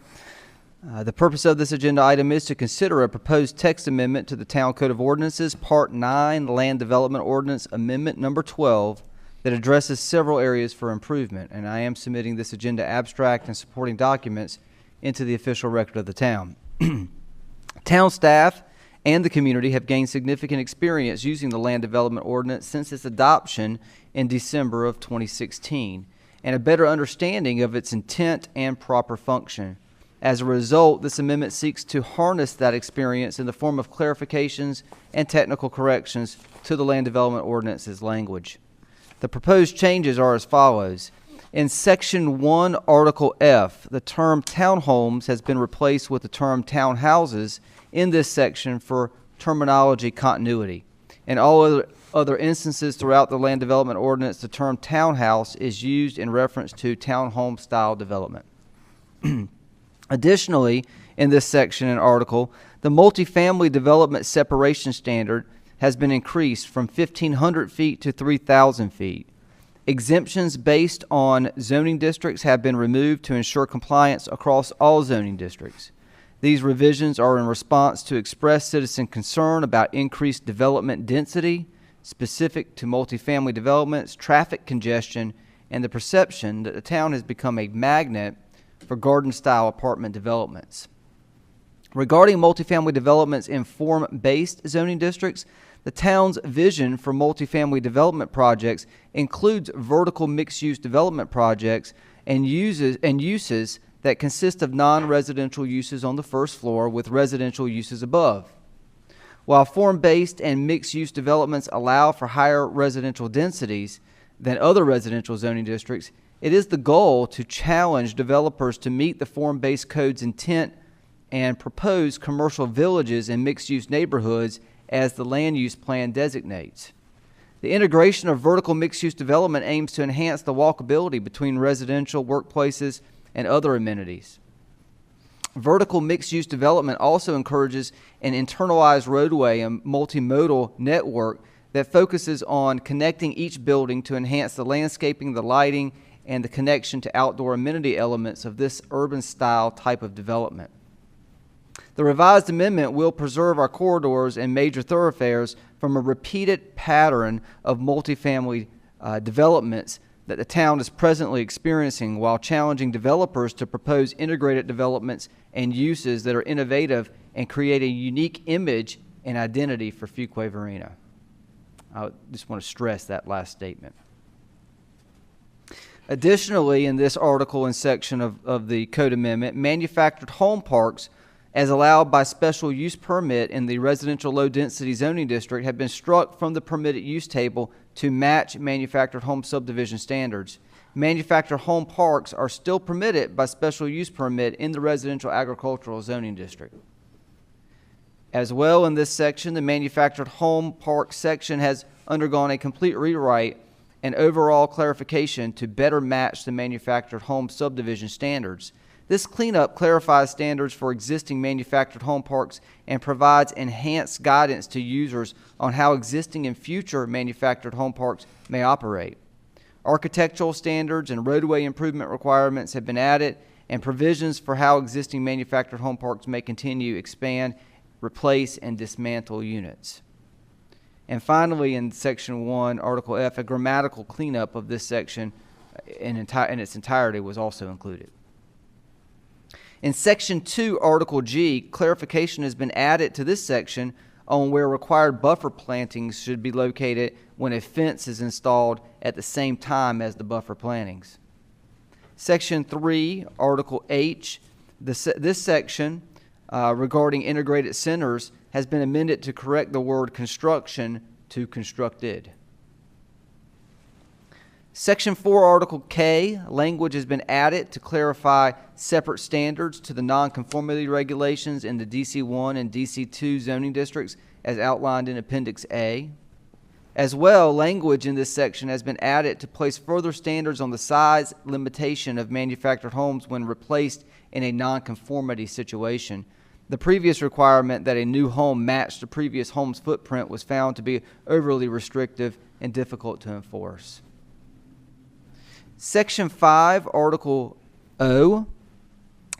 Speaker 5: The purpose of this agenda item is to consider a proposed text amendment to the Town Code of Ordinances, Part 9, Land Development Ordinance, Amendment Number 12, that addresses several areas for improvement, and I am submitting this agenda abstract and supporting documents into the official record of the town. Town staff and the community have gained significant experience using the Land Development Ordinance since its adoption in December of 2016, and a better understanding of its intent and proper function. As a result, this amendment seeks to harness that experience in the form of clarifications and technical corrections to the Land Development Ordinance's language. The proposed changes are as follows. In Section 1, Article F, the term townhomes has been replaced with the term townhouses in this section for terminology continuity. In all other instances throughout the Land Development Ordinance, the term townhouse is used in reference to townhome-style development. Additionally, in this section and article, the multifamily development separation standard has been increased from 1,500 feet to 3,000 feet. Exemptions based on zoning districts have been removed to ensure compliance across all zoning districts. These revisions are in response to expressed citizen concern about increased development density, specific to multifamily developments, traffic congestion, and the perception that the town has become a magnet for garden-style apartment developments. Regarding multifamily developments in form-based zoning districts, the town's vision for multifamily development projects includes vertical mixed-use development projects and uses that consist of non-residential uses on the first floor with residential uses above. While form-based and mixed-use developments allow for higher residential densities than other residential zoning districts, it is the goal to challenge developers to meet the form-based code's intent and propose commercial villages and mixed-use neighborhoods as the land use plan designates. The integration of vertical mixed-use development aims to enhance the walkability between residential, workplaces, and other amenities. Vertical mixed-use development also encourages an internalized roadway and multimodal network that focuses on connecting each building to enhance the landscaping, the lighting, and the connection to outdoor amenity elements of this urban-style type of development. The revised amendment will preserve our corridors and major thoroughfares from a repeated pattern of multifamily developments that the town is presently experiencing, while challenging developers to propose integrated developments and uses that are innovative and create a unique image and identity for Fuquay-Varina. I just want to stress that last statement. Additionally, in this article and section of the Code Amendment, manufactured home parks, as allowed by special use permit in the residential low-density zoning district, have been struck from the permitted use table to match manufactured home subdivision standards. Manufactured home parks are still permitted by special use permit in the residential agricultural zoning district. As well, in this section, the manufactured home park section has undergone a complete rewrite and overall clarification to better match the manufactured home subdivision standards. This cleanup clarifies standards for existing manufactured home parks and provides enhanced guidance to users on how existing and future manufactured home parks may operate. Architectural standards and roadway improvement requirements have been added, and provisions for how existing manufactured home parks may continue, expand, replace, and dismantle units. And finally, in Section 1, Article F, a grammatical cleanup of this section in its entirety was also included. In Section 2, Article G, clarification has been added to this section on where required buffer plantings should be located when a fence is installed at the same time as the buffer plantings. Section 3, Article H, this section regarding integrated centers has been amended to correct the word construction to constructed. Section 4, Article K, language has been added to clarify separate standards to the nonconformity regulations in the DC1 and DC2 zoning districts as outlined in Appendix A. As well, language in this section has been added to place further standards on the size limitation of manufactured homes when replaced in a nonconformity situation. The previous requirement that a new home match the previous home's footprint was found to be overly restrictive and difficult to enforce. Section 5, Article O.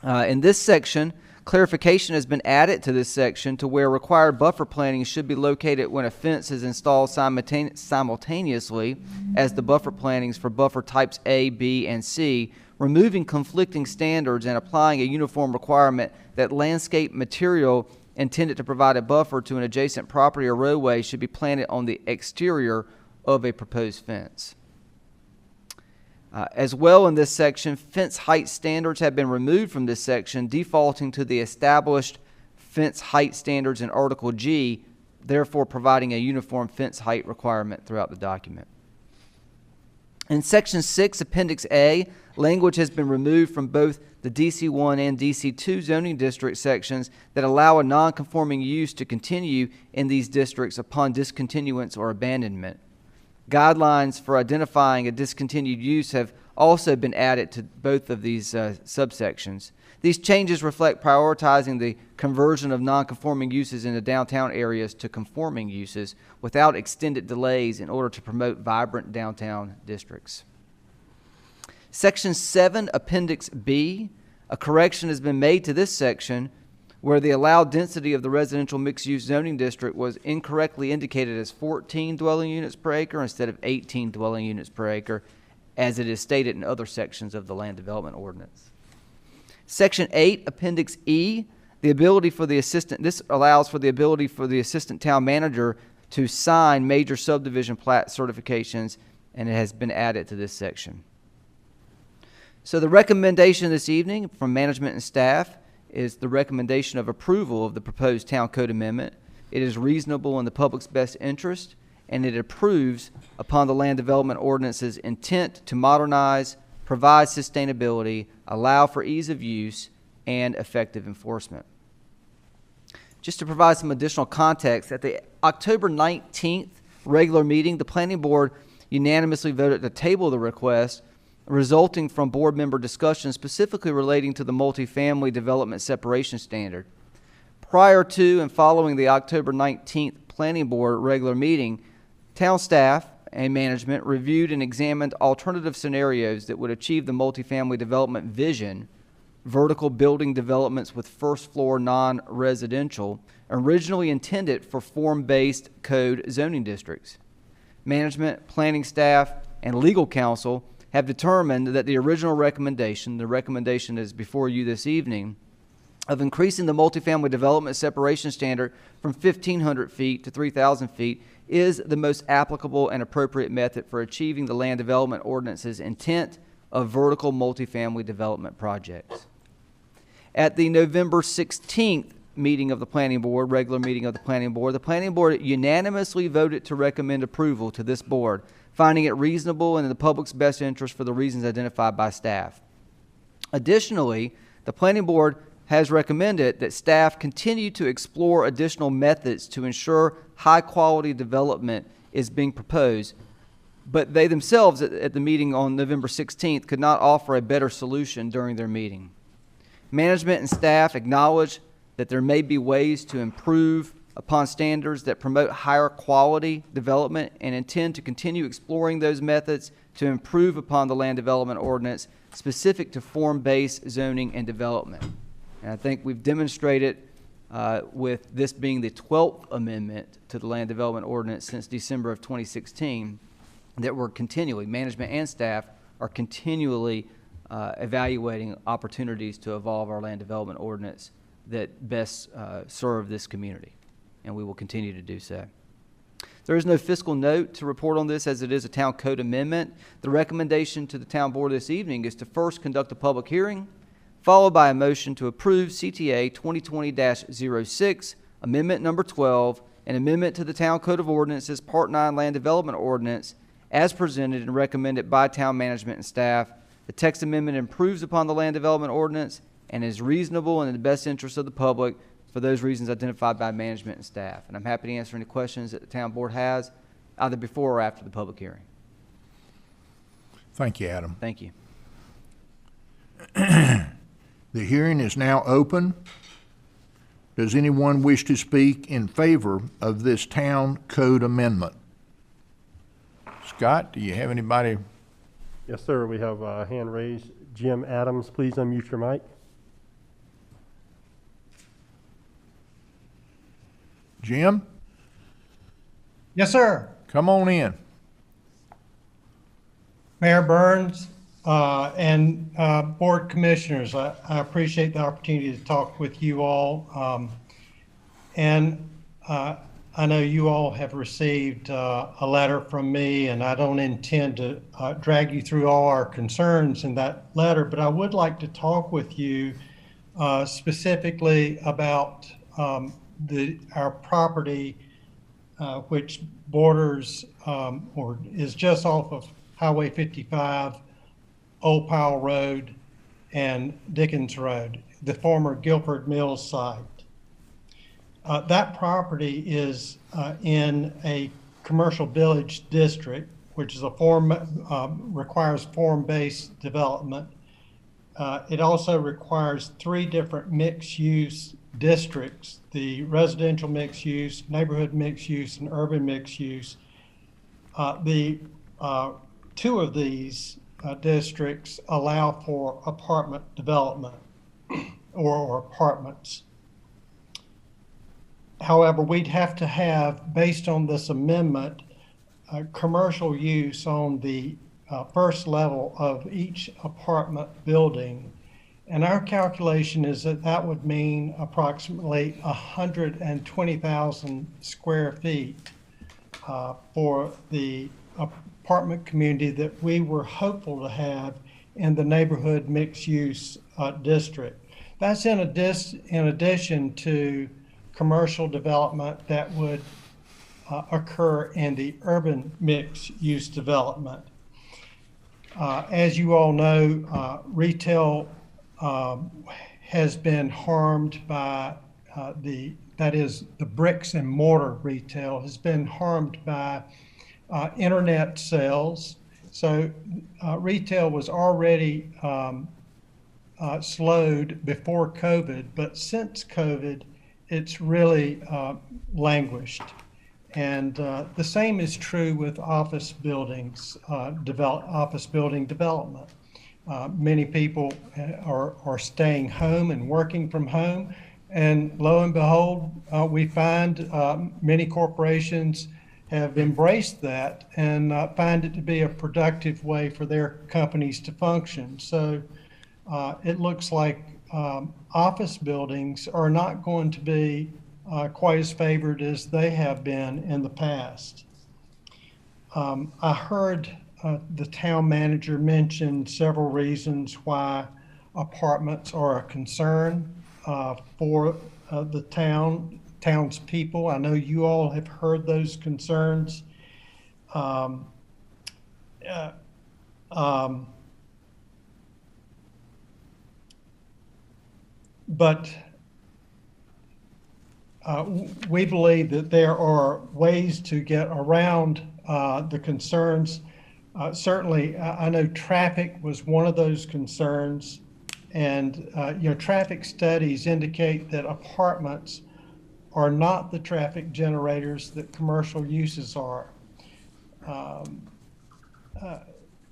Speaker 5: In this section, clarification has been added to this section to where required buffer planting should be located when a fence is installed simultaneously as the buffer plantings for buffer types A, B, and C, removing conflicting standards and applying a uniform requirement that landscape material intended to provide a buffer to an adjacent property or roadway should be planted on the exterior of a proposed fence. As well in this section, fence height standards have been removed from this section, defaulting to the established fence height standards in Article G, therefore providing a uniform fence height requirement throughout the document. In Section 6, Appendix A, language has been removed from both the DC1 and DC2 zoning district sections that allow a non-conforming use to continue in these districts upon discontinuance or abandonment. Guidelines for identifying a discontinued use have also been added to both of these subsections. These changes reflect prioritizing the conversion of non-conforming uses in the downtown areas to conforming uses without extended delays in order to promote vibrant downtown districts. Section 7, Appendix B, a correction has been made to this section where the allowed density of the residential mixed-use zoning district was incorrectly indicated as 14 dwelling units per acre instead of 18 dwelling units per acre, as it is stated in other sections of the Land Development Ordinance. Section 8, Appendix E, the ability for the assistant, this allows for the ability for the assistant town manager to sign major subdivision plat certifications, and it has been added to this section. So the recommendation this evening from management and staff is the recommendation of approval of the proposed Town Code Amendment. It is reasonable in the public's best interest, and it approves upon the Land Development Ordinance's intent to modernize, provide sustainability, allow for ease of use, and effective enforcement. Just to provide some additional context, at the October 19th regular meeting, the Planning Board unanimously voted to table the request resulting from board member discussions specifically relating to the multifamily development separation standard. Prior to and following the October 19th Planning Board regular meeting, town staff and management reviewed and examined alternative scenarios that would achieve the multifamily development vision, vertical building developments with first floor non-residential, originally intended for form-based code zoning districts. Management, planning staff, and legal counsel have determined that the original recommendation, the recommendation is before you this evening, of increasing the multifamily development separation standard from 1,500 feet to 3,000 feet is the most applicable and appropriate method for achieving the Land Development Ordinance's intent of vertical multifamily development projects. At the November 16th meeting of the Planning Board, regular meeting of the Planning Board unanimously voted to recommend approval to this board, finding it reasonable and in the public's best interest for the reasons identified by staff. Additionally, the Planning Board has recommended that staff continue to explore additional methods to ensure high-quality development is being proposed, but they themselves at the meeting on November 16th could not offer a better solution during their meeting. Management and staff acknowledge that there may be ways to improve upon standards that promote higher quality development and intend to continue exploring those methods to improve upon the Land Development Ordinance specific to form-based zoning and development. And I think we've demonstrated with this being the 12th amendment to the Land Development Ordinance since December of 2016 that we're continually, management and staff are continually evaluating opportunities to evolve our Land Development Ordinance that best serve this community. And we will continue to do so. There is no fiscal note to report on this as it is a town code amendment. The recommendation to the town board this evening is to first conduct a public hearing, followed by a motion to approve CTA 2020-06, Amendment Number 12, an amendment to the Town Code of Ordinances, Part 9 Land Development Ordinance, as presented and recommended by town management and staff. The text amendment improves upon the Land Development Ordinance and is reasonable and in the best interest of the public for those reasons identified by management and staff. And I'm happy to answer any questions that the town board has, either before or after the public hearing.
Speaker 1: Thank you, Adam.
Speaker 5: Thank you.
Speaker 1: The hearing is now open. Does anyone wish to speak in favor of this town code amendment? Scott, do you have anybody?
Speaker 10: Yes, sir. We have a hand raised. Jim Adams, please unmute your mic.
Speaker 1: Jim?
Speaker 12: Yes, sir.
Speaker 1: Come on in.
Speaker 12: Mayor Burns and board commissioners, I appreciate the opportunity to talk with you all. And I know you all have received a letter from me, and I don't intend to drag you through all our concerns in that letter, but I would like to talk with you specifically about our property, which borders or is just off of Highway 55, Old Powell Road, and Dickens Road, the former Guilford Mills site. That property is in a commercial village district, which is requires form-based development. It also requires 3 different mixed-use districts: the residential mixed use, neighborhood mixed use, and urban mixed use. The 2 of these districts allow for apartment development or apartments. However, we'd have to have, based on this amendment, commercial use on the first level of each apartment building. And our calculation is that that would mean approximately 120,000 square feet for the apartment community that we were hopeful to have in the neighborhood mixed-use district. That's in addition to commercial development that would occur in the urban mixed-use development. As you all know, retail has been harmed by the bricks and mortar retail has been harmed by internet sales. So retail was already slowed before COVID, but since COVID, it's really languished. And the same is true with office buildings, office building development. Many people are staying home and working from home, and lo and behold, we find many corporations have embraced that and find it to be a productive way for their companies to function. So it looks like office buildings are not going to be quite as favored as they have been in the past. I heard the town manager mention several reasons why apartments are a concern for the townspeople. I know you all have heard those concerns. But we believe that there are ways to get around the concerns. Certainly, I know traffic was one of those concerns, and traffic studies indicate that apartments are not the traffic generators that commercial uses are.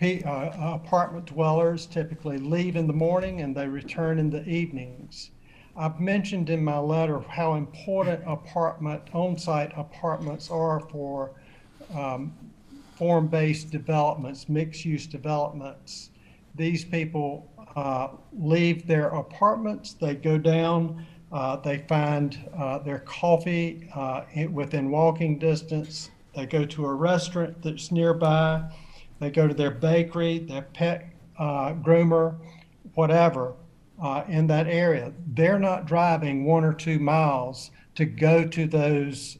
Speaker 12: Apartment dwellers typically leave in the morning and they return in the evenings. I've mentioned in my letter how important on-site apartments are for form-based developments, mixed-use developments. These people leave their apartments, they go down, they find their coffee within walking distance, they go to a restaurant that's nearby, they go to their bakery, their pet groomer, whatever, in that area. They're not driving 1 or 2 miles to go to those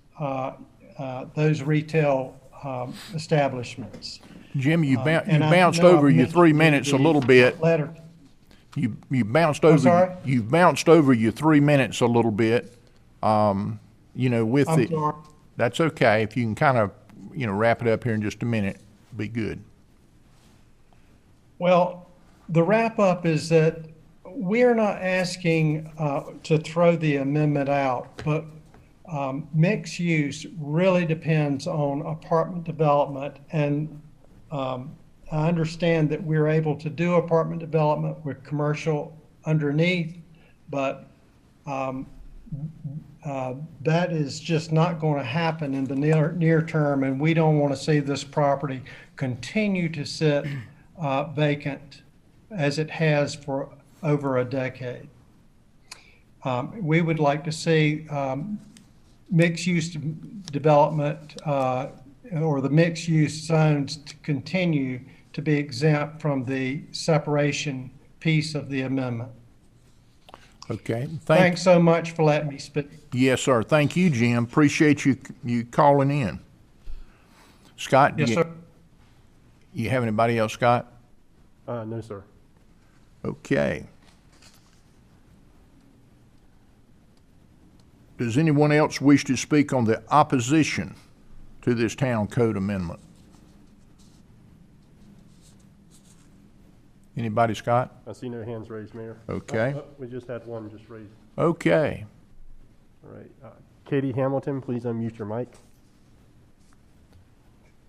Speaker 12: retail establishments.
Speaker 1: Jim, you bounced over your 3 minutes a little bit. You bounced over.
Speaker 12: Sorry?
Speaker 1: You bounced over your 3 minutes a little bit. With
Speaker 12: I'm
Speaker 1: the.
Speaker 12: sorry.
Speaker 1: That's okay. If you can kind of, wrap it up here in just a minute, be good.
Speaker 12: Well, the wrap up is that we're not asking to throw the amendment out, but mixed use really depends on apartment development. And I understand that we're able to do apartment development with commercial underneath, but that is just not going to happen in the near term, and we don't want to see this property continue to sit vacant as it has for over a decade. We would like to see mixed-use development or the mixed-use zones to continue to be exempt from the separation piece of the amendment.
Speaker 1: Okay.
Speaker 12: Thanks so much for letting me speak.
Speaker 1: Yes, sir. Thank you, Jim. Appreciate you calling in. Scott,
Speaker 12: Yes, sir.
Speaker 1: you have anybody else, Scott?
Speaker 10: No, sir.
Speaker 1: Okay. Does anyone else wish to speak on the opposition to this town code amendment? Anybody, Scott?
Speaker 10: I see no hands raised, Mayor.
Speaker 1: Okay.
Speaker 10: We just had one just raised.
Speaker 1: Okay.
Speaker 10: All right. Katie Hamilton, please unmute your mic.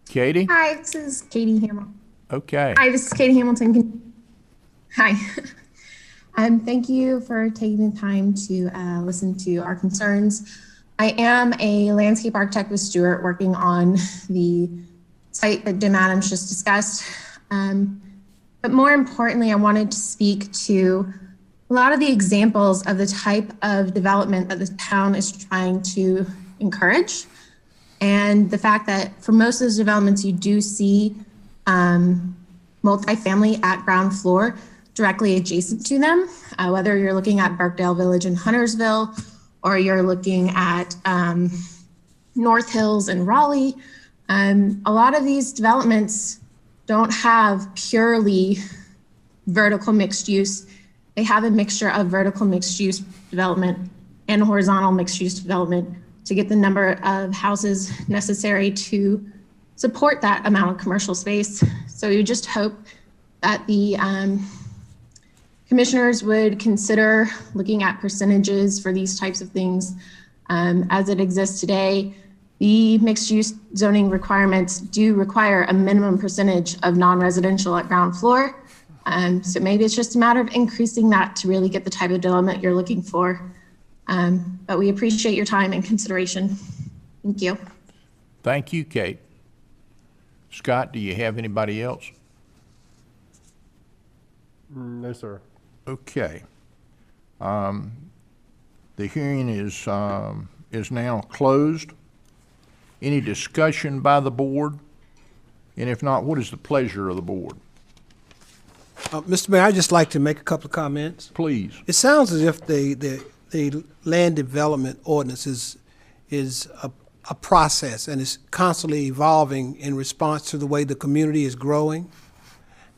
Speaker 1: Katie?
Speaker 13: Hi, this is Katie Hamilton.
Speaker 1: Okay.
Speaker 13: Hi, this is Katie Hamilton. Hi. Thank you for taking the time to listen to our concerns. I am a landscape architect with Stewart working on the site that Jim Adams just discussed. But more importantly, I wanted to speak to a lot of the examples of the type of development that the town is trying to encourage. And the fact that for most of those developments, you do see multifamily at ground floor directly adjacent to them, whether you're looking at Burkdale Village in Huntersville, or you're looking at North Hills in Raleigh. A lot of these developments don't have purely vertical mixed use. They have a mixture of vertical mixed use development and horizontal mixed use development to get the number of houses necessary to support that amount of commercial space. So we just hope that the commissioners would consider looking at percentages for these types of things. As it exists today, the mixed use zoning requirements do require a minimum percentage of non-residential at ground floor. So maybe it's just a matter of increasing that to really get the type of development you're looking for. But we appreciate your time and consideration. Thank you.
Speaker 1: Thank you, Kate. Scott, do you have anybody else?
Speaker 10: No, sir.
Speaker 1: Okay. The hearing is now closed. Any discussion by the board? And if not, what is the pleasure of the board?
Speaker 14: Mr. Mayor, I'd just like to make a couple of comments.
Speaker 1: Please.
Speaker 14: It sounds as if the land development ordinance is a process and is constantly evolving in response to the way the community is growing.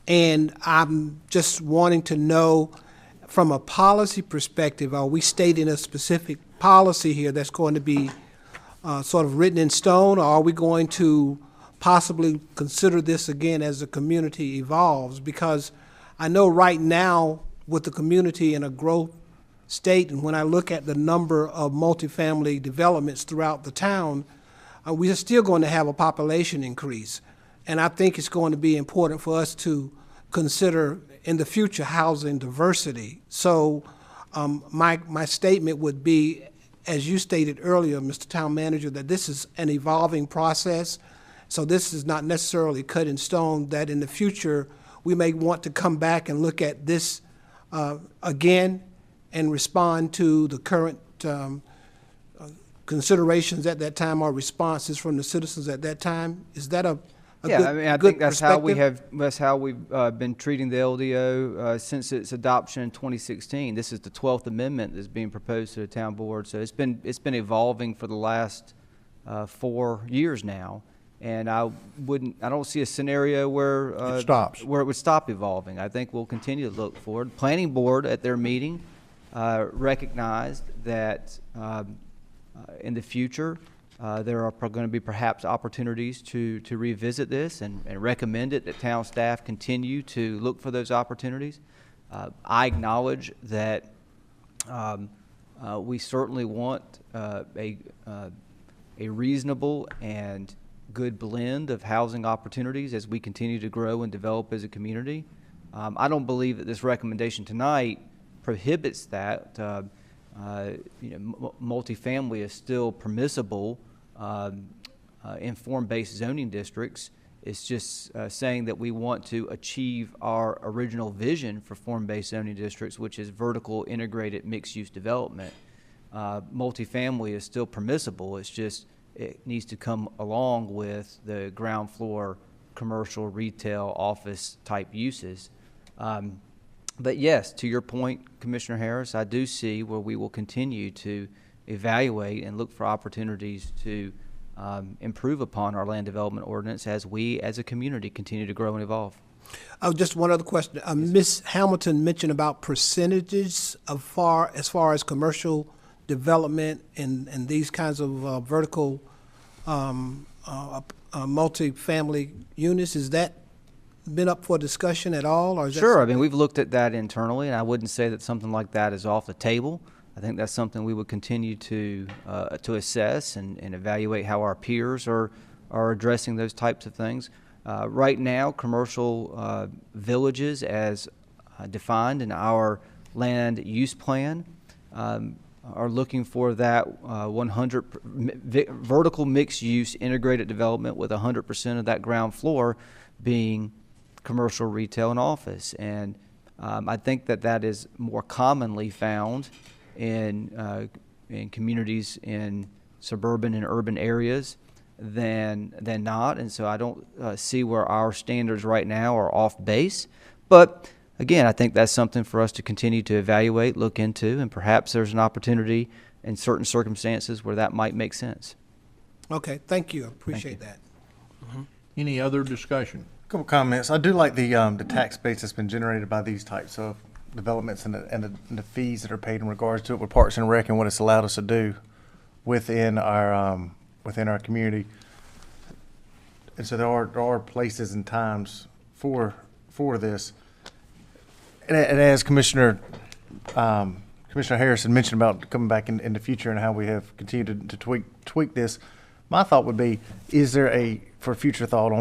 Speaker 14: And I'm just wanting to know, from a policy perspective, are we stating a specific policy here that's going to be sort of written in stone, or are we going to possibly consider this again as the community evolves? Because I know right now with the community in a growth state, and when I look at the number of multifamily developments throughout the town, we are still going to have a population increase. And I think it's going to be important for us to consider in the future housing diversity. So my statement would be, as you stated earlier, Mr. Town Manager, that this is an evolving process. So this is not necessarily cut in stone, that in the future we may want to come back and look at this again and respond to the current considerations at that time or responses from the citizens at that time. Is that a
Speaker 5: yeah,
Speaker 14: good,
Speaker 5: I mean, I think that's how we've been treating the LDO since its adoption in 2016. This is the 12th amendment that's being proposed to the town board. So it's been evolving for the last 4 years now, and I don't see a scenario where it stops, where it would stop evolving. I think we'll continue to look forward. Planning board at their meeting recognized that in the future. There are going to be perhaps opportunities to revisit this and recommend it that town staff continue to look for those opportunities. I acknowledge that we certainly want a reasonable and good blend of housing opportunities as we continue to grow and develop as a community. I don't believe that this recommendation tonight prohibits that. Multifamily is still permissible in form-based zoning districts. It's just saying that we want to achieve our original vision for form-based zoning districts, which is vertical integrated mixed-use development. multifamily is still permissible. It's just, it needs to come along with the ground floor commercial, retail, office type uses. But yes, to your point, Commissioner Harris, I do see where we will continue to evaluate and look for opportunities to improve upon our land development ordinance as we as a community continue to grow and evolve.
Speaker 14: Oh, just one other question. Ms. Hamilton mentioned about percentages as far as commercial development and these kinds of vertical multifamily units. Has that been up for discussion at all? Or is
Speaker 5: Sure.
Speaker 14: that
Speaker 5: I mean, we've looked at that internally, and I wouldn't say that something like that is off the table. I think that's something we would continue to assess and evaluate how our peers are addressing those types of things. Right now, commercial villages as defined in our land use plan are looking for that 100 vertical mixed use integrated development with 100% of that ground floor being commercial, retail, and office. And I think that is more commonly found in communities in suburban and urban areas than not, and so I don't see where our standards right now are off base. But again, I think that's something for us to continue to evaluate, look into, and perhaps there's an opportunity in certain circumstances where that might make sense.
Speaker 14: Okay, thank you. I appreciate that.
Speaker 1: Any other discussion?
Speaker 7: A couple comments. I do like the tax base that's been generated by these types of developments and the fees that are paid in regards to it with Parks and Rec and what it's allowed us to do within our community. And so there are places and times for this. And as Commissioner Harrison mentioned about coming back in the future and how we have continued to tweak this, my thought would be, is there for future thought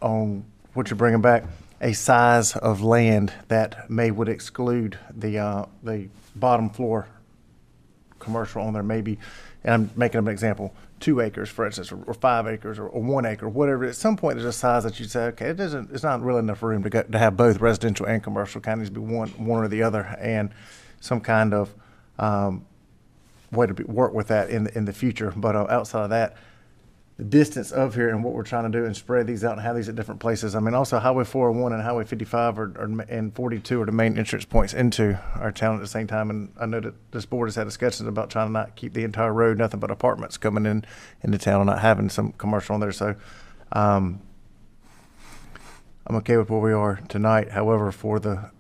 Speaker 7: on what you're bringing back, a size of land that would exclude the bottom floor commercial on there, maybe, and I'm making up an example, 2 acres, for instance, or 5 acres, or 1 acre, whatever. At some point, there's a size that you'd say, okay, it's not really enough room to have both residential and commercial. Kind of needs to be one or the other, and some kind of way to work with that in the future. But outside of that, the distance of here and what we're trying to do and spread these out and have these at different places. I mean, also Highway 401 and Highway 55 and 42 are the main entrance points into our town at the same time. And I know that this board has had discussions about trying to not keep the entire road nothing but apartments coming into town and not having some commercial on there. So I'm okay with where we are tonight. However, for the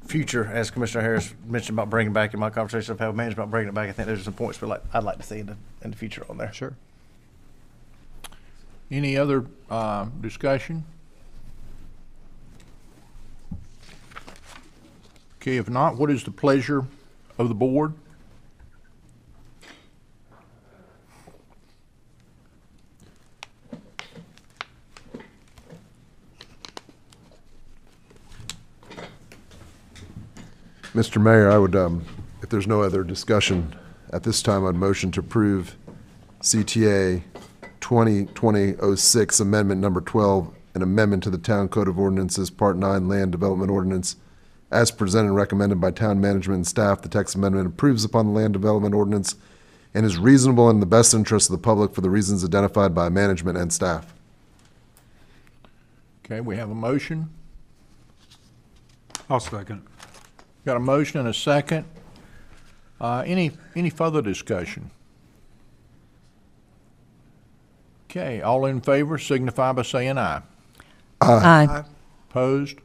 Speaker 7: future, as Commissioner Harris mentioned about bringing back in my conversation of how management about bringing it back, I think there's some points I'd like to see in the future on there.
Speaker 5: Sure.
Speaker 1: Any other discussion? Okay, if not, what is the pleasure of the board?
Speaker 4: Mr. Mayor, I would, if there's no other discussion at this time, I'd motion to approve CTA 2020-06 Amendment Number 12, an amendment to the Town Code of Ordinances, Part 9 Land Development Ordinance. As presented and recommended by town management and staff, the text amendment improves upon the Land Development Ordinance and is reasonable and in the best interest of the public for the reasons identified by management and staff.
Speaker 1: Okay, we have a motion.
Speaker 2: I'll second.
Speaker 1: Got a motion and a second. Any further discussion? Okay, all in favor signify by saying aye.
Speaker 11: Aye.
Speaker 1: Opposed?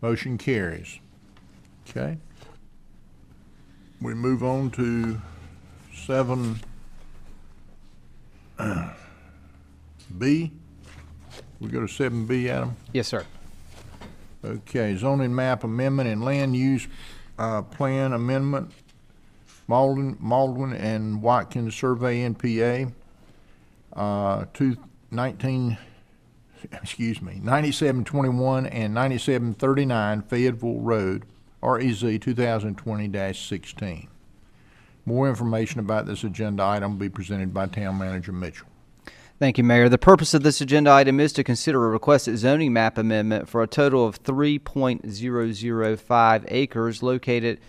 Speaker 1: Motion carries. Okay. We move on to 7B. We go to 7B, Adam?
Speaker 5: Yes, sir.
Speaker 1: Okay, zoning map amendment and land use plan amendment, Maldwin and Watkins Survey NPA, 9721 and 9739 Fayetteville Road, REZ 2020-16. More information about this agenda item will be presented by Town Manager Mitchell.
Speaker 5: Thank you, Mayor. The purpose of this agenda item is to consider a requested zoning map amendment for a total of 3.005 acres located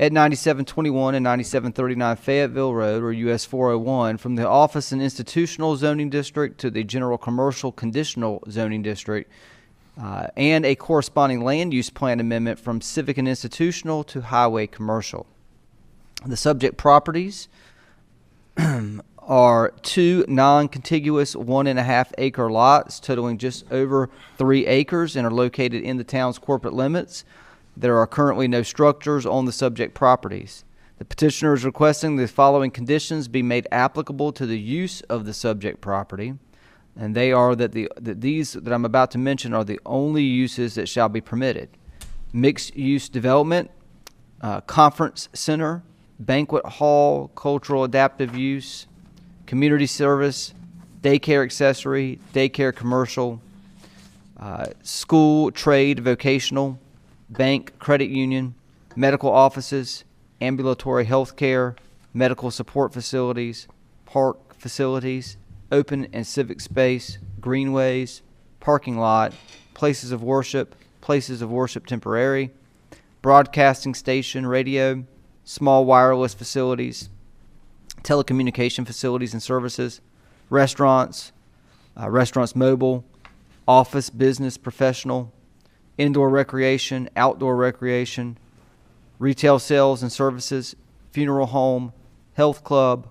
Speaker 5: at 9721 and 9739 Fayetteville Road, or US 401, from the Office and Institutional Zoning District to the General Commercial Conditional Zoning District, and a corresponding land use plan amendment from Civic and Institutional to Highway Commercial. The subject properties are two non-contiguous 1.5 acre lots totaling just over 3 acres and are located in the town's corporate limits. There are currently no structures on the subject properties. The petitioner is requesting the following conditions be made applicable to the use of the subject property, and they are that these that I'm about to mention are the only uses that shall be permitted: mixed-use development, conference center, banquet hall, cultural adaptive use, community service, daycare accessory, daycare commercial, school, trade, vocational, bank, credit union, medical offices, ambulatory health care, medical support facilities, park facilities, open and civic space, greenways, parking lot, places of worship temporary, broadcasting station, radio, small wireless facilities, telecommunication facilities and services, restaurants, restaurants mobile, office, business, professional, indoor recreation, outdoor recreation, retail sales and services, funeral home, health club,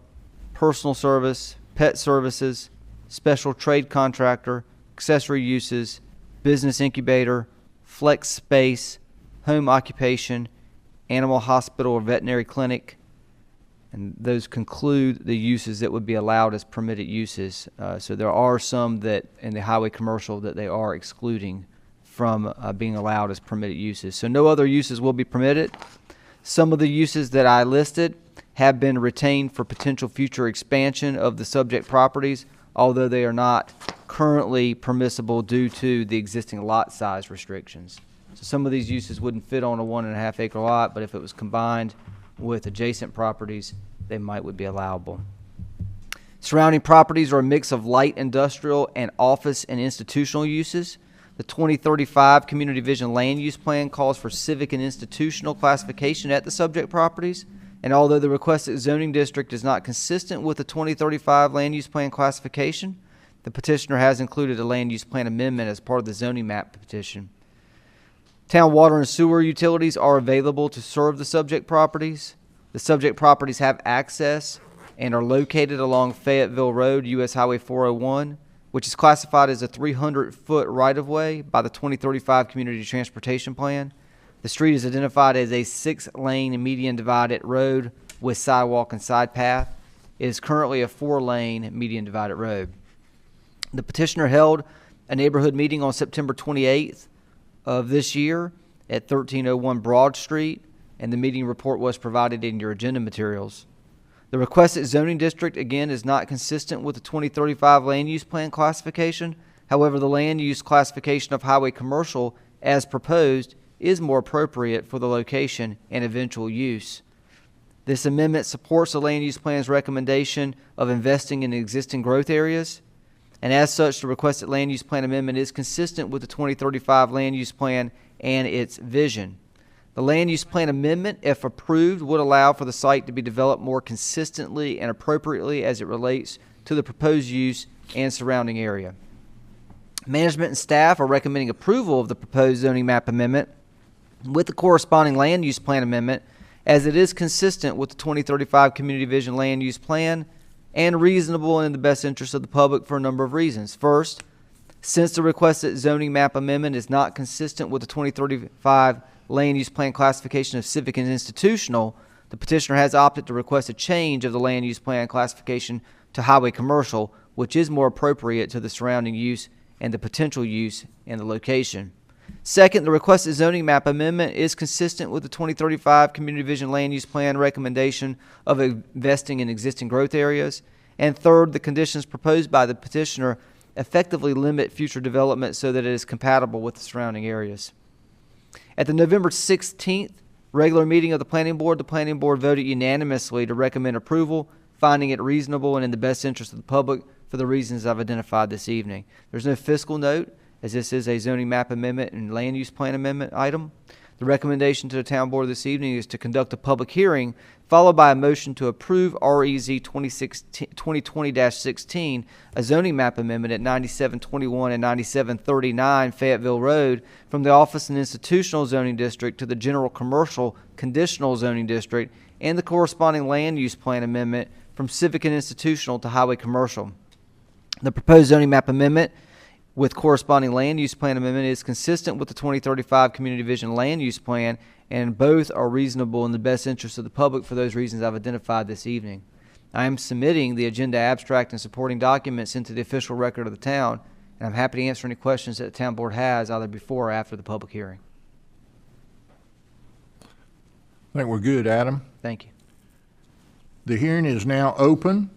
Speaker 5: personal service, pet services, special trade contractor, accessory uses, business incubator, flex space, home occupation, animal hospital or veterinary clinic. And those conclude the uses that would be allowed as permitted uses. So there are some that in the highway commercial that they are excluding from being allowed as permitted uses. So no other uses will be permitted. Some of the uses that I listed have been retained for potential future expansion of the subject properties, although they are not currently permissible due to the existing lot size restrictions. So some of these uses wouldn't fit on a 1.5 acre lot, but if it was combined with adjacent properties, they would be allowable. Surrounding properties are a mix of light industrial and office and institutional uses. The 2035 Community Vision Land Use Plan calls for civic and institutional classification at the subject properties, and although the requested zoning district is not consistent with the 2035 Land Use Plan classification, the petitioner has included a land use plan amendment as part of the zoning map petition. Town water and sewer utilities are available to serve the subject properties. The subject properties have access and are located along Fayetteville Road, US Highway 401, which is classified as a 300-foot right-of-way by the 2035 Community Transportation Plan. The street is identified as a 6-lane median divided road with sidewalk and side path. It is currently a 4-lane median divided road. The petitioner held a neighborhood meeting on September 28th of this year at 1301 Broad Street, and the meeting report was provided in your agenda materials. The requested zoning district, again, is not consistent with the 2035 land use plan classification. However, the land use classification of highway commercial, as proposed, is more appropriate for the location and eventual use. This amendment supports the land use plan's recommendation of investing in existing growth areas, and as such, the requested land use plan amendment is consistent with the 2035 land use plan and its vision. The land use plan amendment, if approved, would allow for the site to be developed more consistently and appropriately as it relates to the proposed use and surrounding area. Management and staff are recommending approval of the proposed zoning map amendment with the corresponding land use plan amendment, as it is consistent with the 2035 Community Vision Land Use Plan and reasonable and in the best interest of the public for a number of reasons. First, since the requested zoning map amendment is not consistent with the 2035 land use plan classification of civic and institutional, the petitioner has opted to request a change of the land use plan classification to highway commercial, which is more appropriate to the surrounding use and the potential use and the location. Second, the requested zoning map amendment is consistent with the 2035 Community Vision Land Use Plan recommendation of investing in existing growth areas. And third, the conditions proposed by the petitioner effectively limit future development so that it is compatible with the surrounding areas. At the November 16th regular meeting of the Planning Board voted unanimously to recommend approval, finding it reasonable and in the best interest of the public for the reasons I've identified this evening. There's no fiscal note, as this is a zoning map amendment and land use plan amendment item. The recommendation to the town board this evening is to conduct a public hearing, followed by a motion to approve REZ 2020-16, a zoning map amendment at 9721 and 9739 Fayetteville Road from the Office and Institutional Zoning District to the General Commercial Conditional Zoning District, and the corresponding land use plan amendment from Civic and Institutional to Highway Commercial. The proposed zoning map amendment with corresponding land use plan amendment is consistent with the 2035 Community Vision Land Use Plan, and both are reasonable in the best interest of the public for those reasons I've identified this evening. I am submitting the agenda abstract and supporting documents into the official record of the town, and I'm happy to answer any questions that the town board has either before or after the public hearing.
Speaker 1: I think we're good, Adam.
Speaker 5: Thank you.
Speaker 1: The hearing is now open.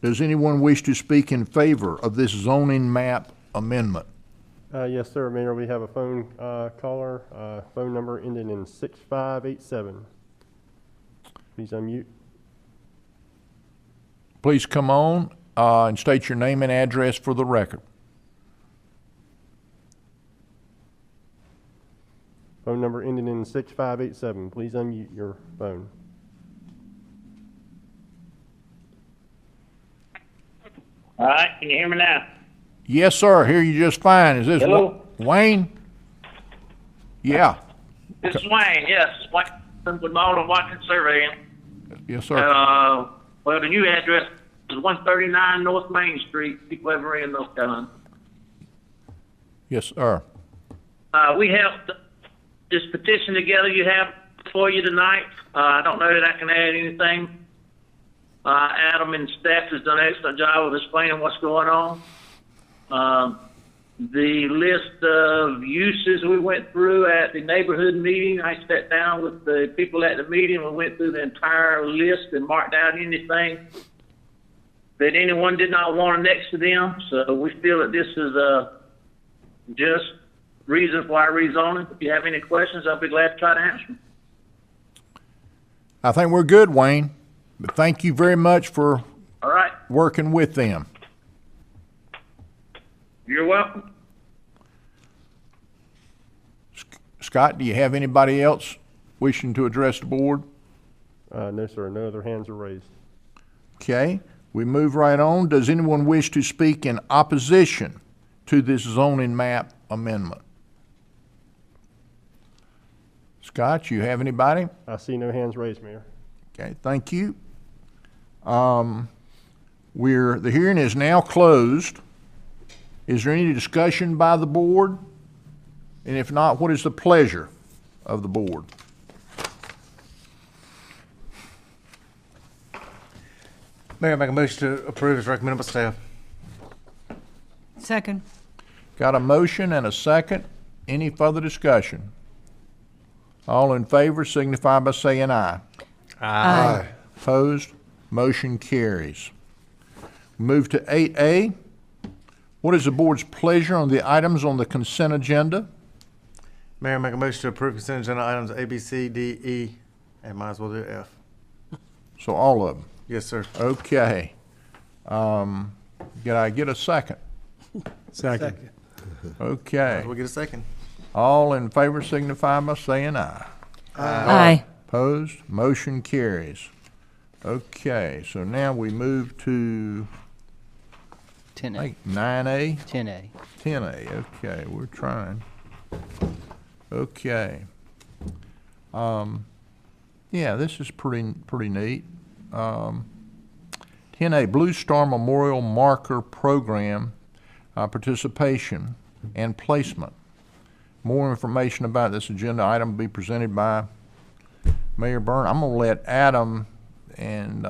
Speaker 1: Does anyone wish to speak in favor of this zoning map amendment?
Speaker 10: Yes, sir, Mayor. We have a phone caller, phone number ending in 6587. Please unmute.
Speaker 1: Please come on and state your name and address for the record.
Speaker 10: Phone number ending in 6587. Please unmute your phone.
Speaker 15: All right, can you hear me now?
Speaker 1: Yes, sir. Hear you just fine. Is this
Speaker 15: Hello?
Speaker 1: Wayne? Yeah.
Speaker 15: This is Wayne, yes. Wayne with Malden Watkins Surveying.
Speaker 1: Yes, sir.
Speaker 15: Well, the new address is 139 North Main Street, Fuquay-Varina, North Carolina.
Speaker 1: Yes, sir.
Speaker 15: We have this petition together you have for you tonight. I don't know that I can add anything. Adam and staff has done an excellent job of explaining what's going on. The list of uses we went through at the neighborhood meeting, I sat down with the people at the meeting. We went through the entire list and marked out anything that anyone did not want next to them. So we feel that this is just reason why rezoning. If you have any questions, I'll be glad to try to answer them.
Speaker 1: I think we're good, Wayne. But thank you very much for
Speaker 15: All right.
Speaker 1: working with them.
Speaker 15: You're welcome.
Speaker 1: Scott, do you have anybody else wishing to address the board?
Speaker 10: No, sir. No other hands are raised.
Speaker 1: Okay, we move right on. Does anyone wish to speak in opposition to this zoning map amendment? Scott, you have anybody?
Speaker 10: I see no hands raised, Mayor.
Speaker 1: Okay, thank you. The hearing is now closed. Is there any discussion by the board? And if not, what is the pleasure of the board?
Speaker 7: Mayor, make a motion to approve as recommended by staff.
Speaker 11: Second.
Speaker 1: Got a motion and a second. Any further discussion? All in favor signify by saying aye.
Speaker 11: Aye.
Speaker 1: Opposed? Motion carries. Move to 8A. What is the board's pleasure on the items on the consent agenda?
Speaker 7: Mayor, make a motion to approve consent agenda items A, B, C, D, E, and might as well do F.
Speaker 1: So all of them.
Speaker 7: Yes, sir.
Speaker 1: Okay. Can I get a second?
Speaker 2: Second.
Speaker 1: Okay.
Speaker 7: We'll get a second.
Speaker 1: All in favor signify by saying aye.
Speaker 11: Aye.
Speaker 1: Opposed? Motion carries. Okay, so now we move to
Speaker 5: 10A.
Speaker 1: 9A?
Speaker 5: 10A.
Speaker 1: 10A, okay, we're trying. Okay. Yeah, this is pretty neat. 10A, Blue Star Memorial Marker Program participation and placement. More information about this agenda item will be presented by Mayor Byrne. I'm going to let Adam and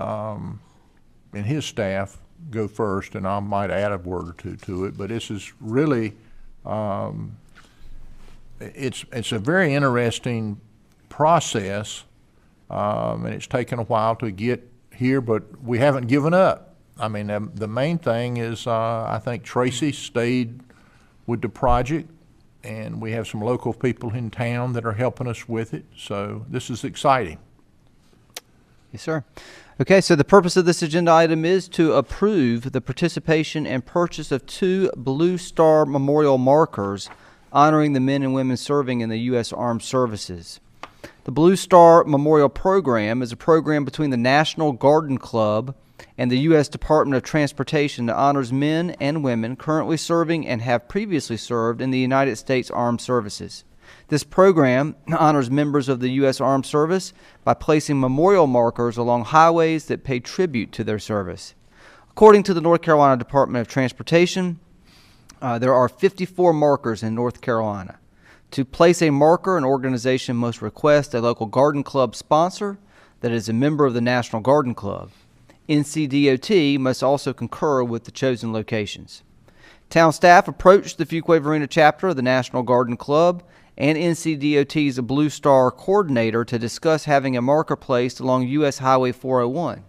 Speaker 1: his staff go first, and I might add a word or two to it. But this is really, it's a very interesting process, and it's taken a while to get here, but we haven't given up. I mean, the main thing is I think Tracy stayed with the project, and we have some local people in town that are helping us with it. So this is exciting.
Speaker 5: Yes, sir. Okay, so the purpose of this agenda item is to approve the participation and purchase of 2 Blue Star Memorial markers honoring the men and women serving in the U.S. Armed Services. The Blue Star Memorial Program is a program between the National Garden Club and the U.S. Department of Transportation that honors men and women currently serving and have previously served in the United States Armed Services. This program honors members of the U.S. Armed Service by placing memorial markers along highways that pay tribute to their service. According to the North Carolina Department of Transportation, there are 54 markers in North Carolina. To place a marker, an organization must request a local garden club sponsor that is a member of the National Garden Club. NCDOT must also concur with the chosen locations. Town staff approached the Fuquay-Varina chapter of the National Garden Club and NCDOT's Blue Star coordinator to discuss having a marker placed along U.S. Highway 401.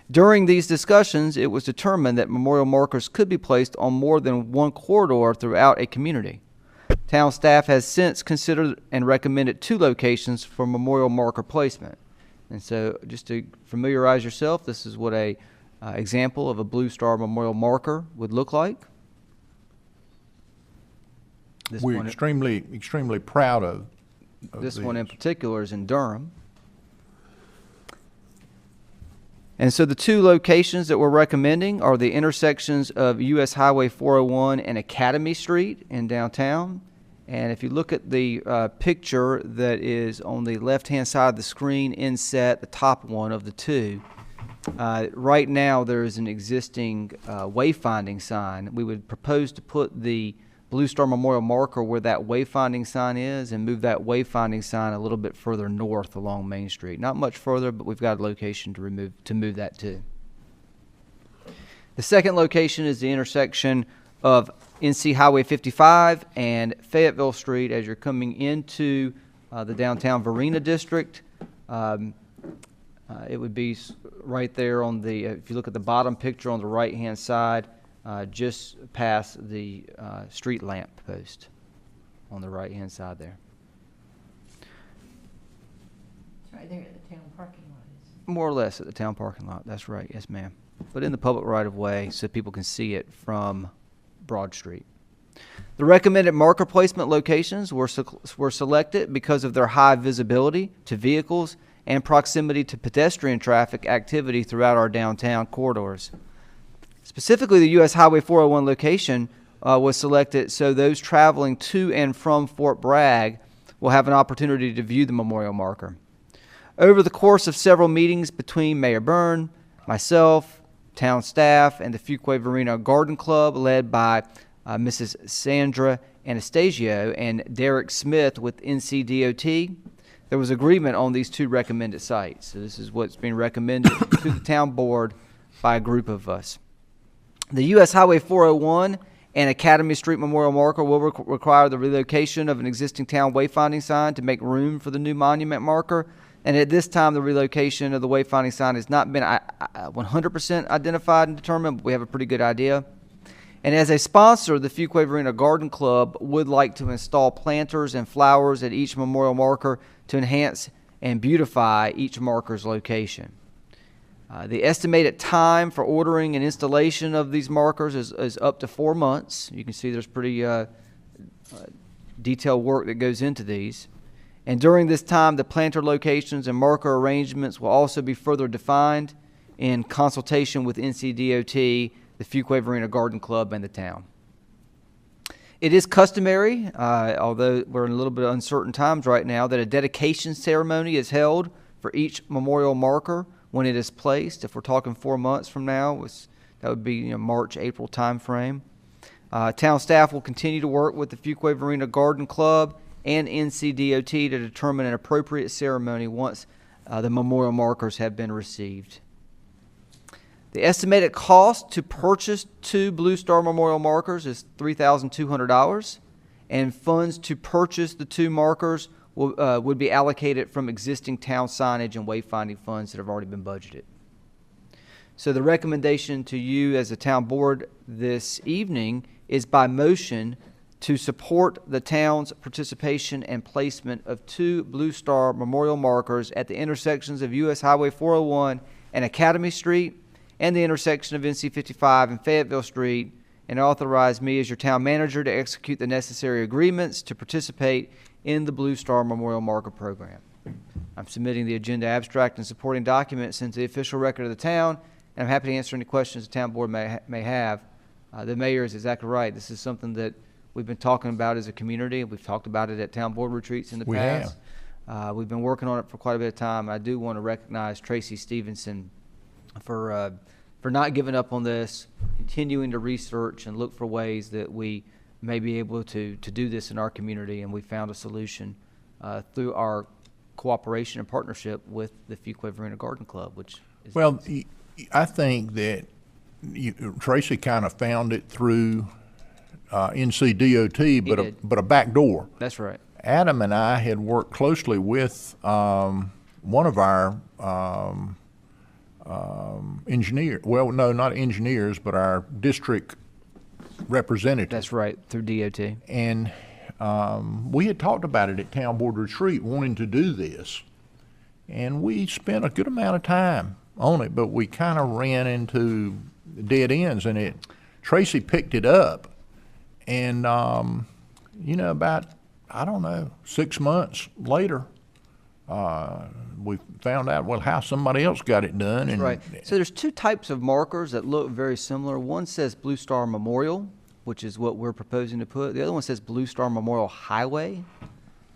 Speaker 5: During these discussions, it was determined that memorial markers could be placed on more than one corridor throughout a community. Town staff has since considered and recommended 2 locations for memorial marker placement. And so just to familiarize yourself, this is what a example of a Blue Star memorial marker would look like.
Speaker 1: We're extremely proud of
Speaker 5: this
Speaker 1: these.
Speaker 5: one in particular is in Durham. And so the 2 locations that we're recommending are the intersections of U.S. Highway 401 and Academy Street in downtown. And if you look at the picture that is on the left-hand side of the screen, inset, the top one of the 2, right now there is an existing wayfinding sign. We would propose to put the Blue Star Memorial marker where that wayfinding sign is and move that wayfinding sign a little bit further north along Main Street. Not much further, but we've got a location to move that to. The second location is the intersection of NC Highway 55 and Fayetteville Street as you're coming into the downtown Varina district. It would be right there on the, if you look at the bottom picture on the right-hand side, just past the street lamp post on the right-hand side there.
Speaker 11: It's right there at the town parking lot.
Speaker 5: More or less at the town parking lot. That's right. Yes, ma'am. But in the public right-of-way so people can see it from Broad Street. The recommended marker placement locations were selected because of their high visibility to vehicles and proximity to pedestrian traffic activity throughout our downtown corridors. Specifically, the U.S. Highway 401 location was selected so those traveling to and from Fort Bragg will have an opportunity to view the memorial marker. Over the course of several meetings between Mayor Byrne, myself, town staff, and the Fuquay-Varina Garden Club led by Mrs. Sandra Anastasio and Derek Smith with NCDOT, there was agreement on these 2 recommended sites. So this is what's being recommended to the town board by a group of us. The U.S. Highway 401 and Academy Street Memorial Marker will require the relocation of an existing town wayfinding sign to make room for the new monument marker. And at this time, the relocation of the wayfinding sign has not been 100% identified and determined, but we have a pretty good idea. And as a sponsor, the Fuquay-Varina Garden Club would like to install planters and flowers at each memorial marker to enhance and beautify each marker's location. The estimated time for ordering and installation of these markers is up to 4 months. You can see there's pretty detailed work that goes into these. And during this time, the planter locations and marker arrangements will also be further defined in consultation with NCDOT, the Fuquay-Varina Garden Club, and the town. It is customary, although we're in a little bit of uncertain times right now, that a dedication ceremony is held for each memorial marker when it is placed. If we're talking 4 months from now, that would be March, April time frame. Town staff will continue to work with the Fuquay-Varina Garden Club and NCDOT to determine an appropriate ceremony once the memorial markers have been received. The estimated cost to purchase 2 Blue Star memorial markers is $3,200, and funds to purchase the 2 markers would be allocated from existing town signage and wayfinding funds that have already been budgeted. So the recommendation to you as a town board this evening is by motion to support the town's participation and placement of 2 Blue Star memorial markers at the intersections of U.S. Highway 401 and Academy Street and the intersection of NC 55 and Fayetteville Street and authorize me as your town manager to execute the necessary agreements to participate in the Blue Star Memorial Marker Program. I'm submitting the agenda abstract and supporting documents into the official record of the town, and I'm happy to answer any questions the town board may have. The mayor is exactly right. This is something that we've been talking about as a community. We've talked about it at town board retreats in the past. We've been working on it for quite a bit of time. I do want to recognize Tracy Stevenson for not giving up on this, continuing to research and look for ways that we may be able to do this in our community, and we found a solution through our cooperation and partnership with the Fuquay-Varina Garden Club, which is
Speaker 1: well, I think that Tracy kind of found it through NCDOT, but a back door.
Speaker 5: That's right.
Speaker 1: Adam and I had worked closely with one of our engineer. Well, no, not engineers, but our district representative.
Speaker 5: That's right, through DOT.
Speaker 1: And we had talked about it at town board retreat, wanting to do this, and we spent a good amount of time on it, but we kind of ran into dead ends, and Tracy picked it up, and you know, about, I don't know, 6 months later, we found out, well, how somebody else got it done. And
Speaker 5: right. So there's two types of markers that look very similar. One says Blue Star Memorial, which is what we're proposing to put. The other one says Blue Star Memorial Highway.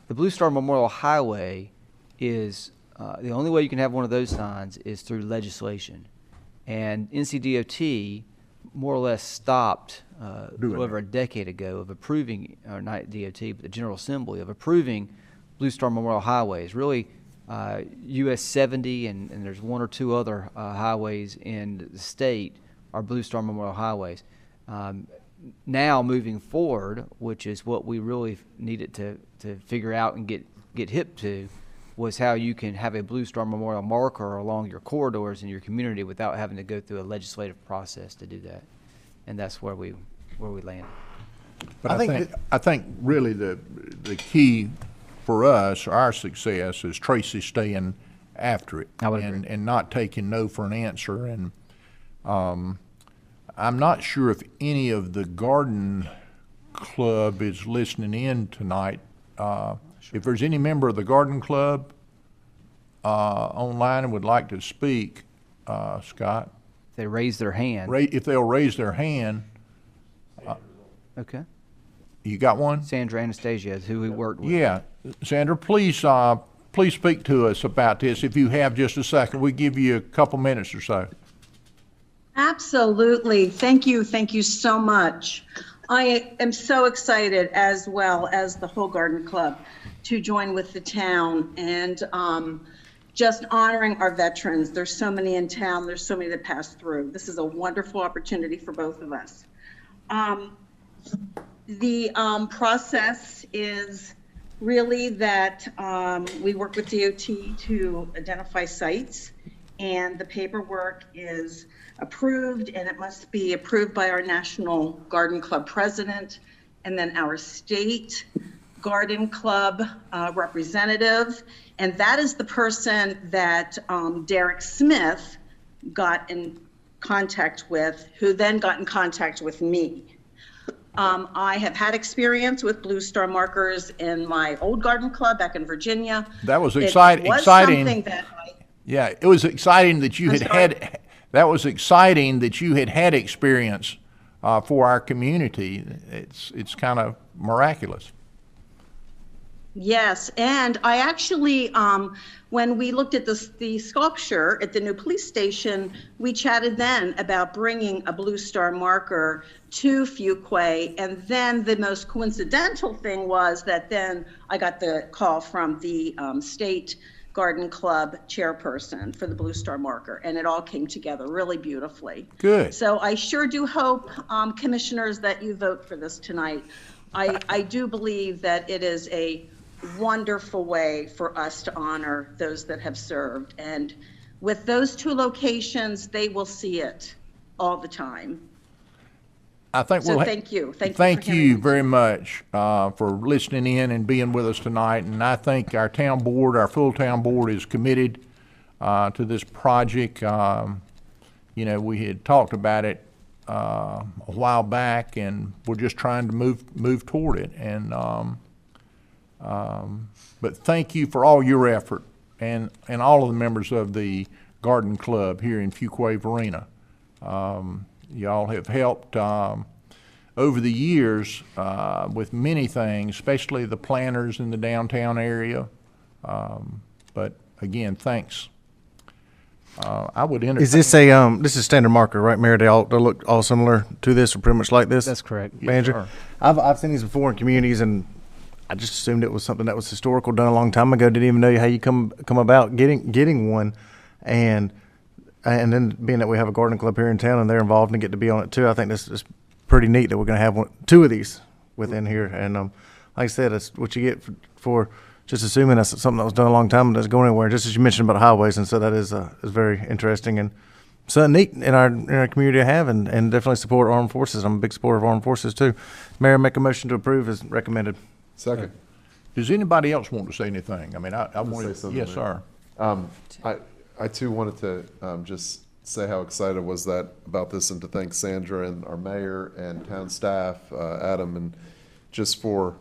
Speaker 5: The Blue Star Memorial Highway is the only way you can have one of those signs is through legislation. And NCDOT more or less stopped over a decade ago of approving, or not DOT, but the General Assembly, of approving Blue Star Memorial Highways. Really, US 70 and there's one or two other highways in the state are Blue Star Memorial Highways. Now moving forward, which is what we really needed to figure out and get hip to, was how you can have a Blue Star Memorial marker along your corridors in your community without having to go through a legislative process to do that. And that's where we land.
Speaker 1: But I think really the key for us, our success, is Tracy staying after it and not taking no for an answer. And I'm not sure if any of the garden club is listening in tonight. If there's any member of the garden club online and would like to speak, Scott.
Speaker 5: If they raise their hand.
Speaker 1: If they'll raise their hand.
Speaker 5: Okay.
Speaker 1: You got one?
Speaker 5: Sandra Anastasia is who we worked with.
Speaker 1: Yeah. Sandra, please speak to us about this if you have just a second. We give you a couple minutes or so.
Speaker 16: Absolutely. Thank you so much. I am so excited, as well as the whole garden club, to join with the town and just honoring our veterans. There's so many in town. There's so many that pass through. This is a wonderful opportunity for both of us. The process is really that we work with DOT to identify sites, and the paperwork is approved, and it must be approved by our National Garden Club president, and then our state garden club representative. And that is the person that Derek Smith got in contact with, who then got in contact with me. I have had experience with Blue Star markers in my old garden club back in Virginia.
Speaker 1: That was exciting. Yeah, it was exciting that you that was exciting that you had experience for our community. It's kind of miraculous.
Speaker 16: Yes, and I actually, when we looked at the sculpture at the new police station, we chatted then about bringing a Blue Star marker to Fuquay, and then the most coincidental thing was that then I got the call from the state garden club chairperson for the Blue Star marker, and it all came together really beautifully.
Speaker 1: Good.
Speaker 16: So I sure do hope, commissioners, that you vote for this tonight. I do believe that it is a wonderful way for us to honor those that have served. And with those two locations, they will see it all the time.
Speaker 1: I think
Speaker 16: so thank you.
Speaker 1: Thank you very much for listening in and being with us tonight. And I think our town board, our full town board, is committed to this project. You know, we had talked about it a while back, and we're just trying to move toward it. And but thank you for all your effort, and all of the members of the Garden Club here in Fuquay-Varina. Y'all have helped over the years with many things, especially the planners in the downtown area. But again, thanks. I would entertain.
Speaker 7: Is this a this is standard marker, right, Mayor? They look all similar to this, or pretty much like this.
Speaker 5: That's correct.
Speaker 7: Manager.
Speaker 1: Yes,
Speaker 7: I've seen these before in communities, and I just assumed it was something that was historical, done a long time ago. Didn't even know how you come about getting one, and then being that we have a garden club here in town and they're involved and get to be on it too. I think this is pretty neat that we're going to have two of these within here. And like I said, that's what you get for just assuming that's something that was done a long time and doesn't go anywhere. Just as you mentioned about highways, and so that is very interesting and something neat in our community to have, and definitely support armed forces. I'm a big supporter of armed forces too. Mayor, make a motion to approve as recommended.
Speaker 4: Second.
Speaker 1: Does anybody else want to say anything? I mean, I want to
Speaker 4: say something.
Speaker 1: Yes, sir.
Speaker 4: I too wanted to just say how excited I was about this, and to thank Sandra and our mayor and town staff, Adam, and just for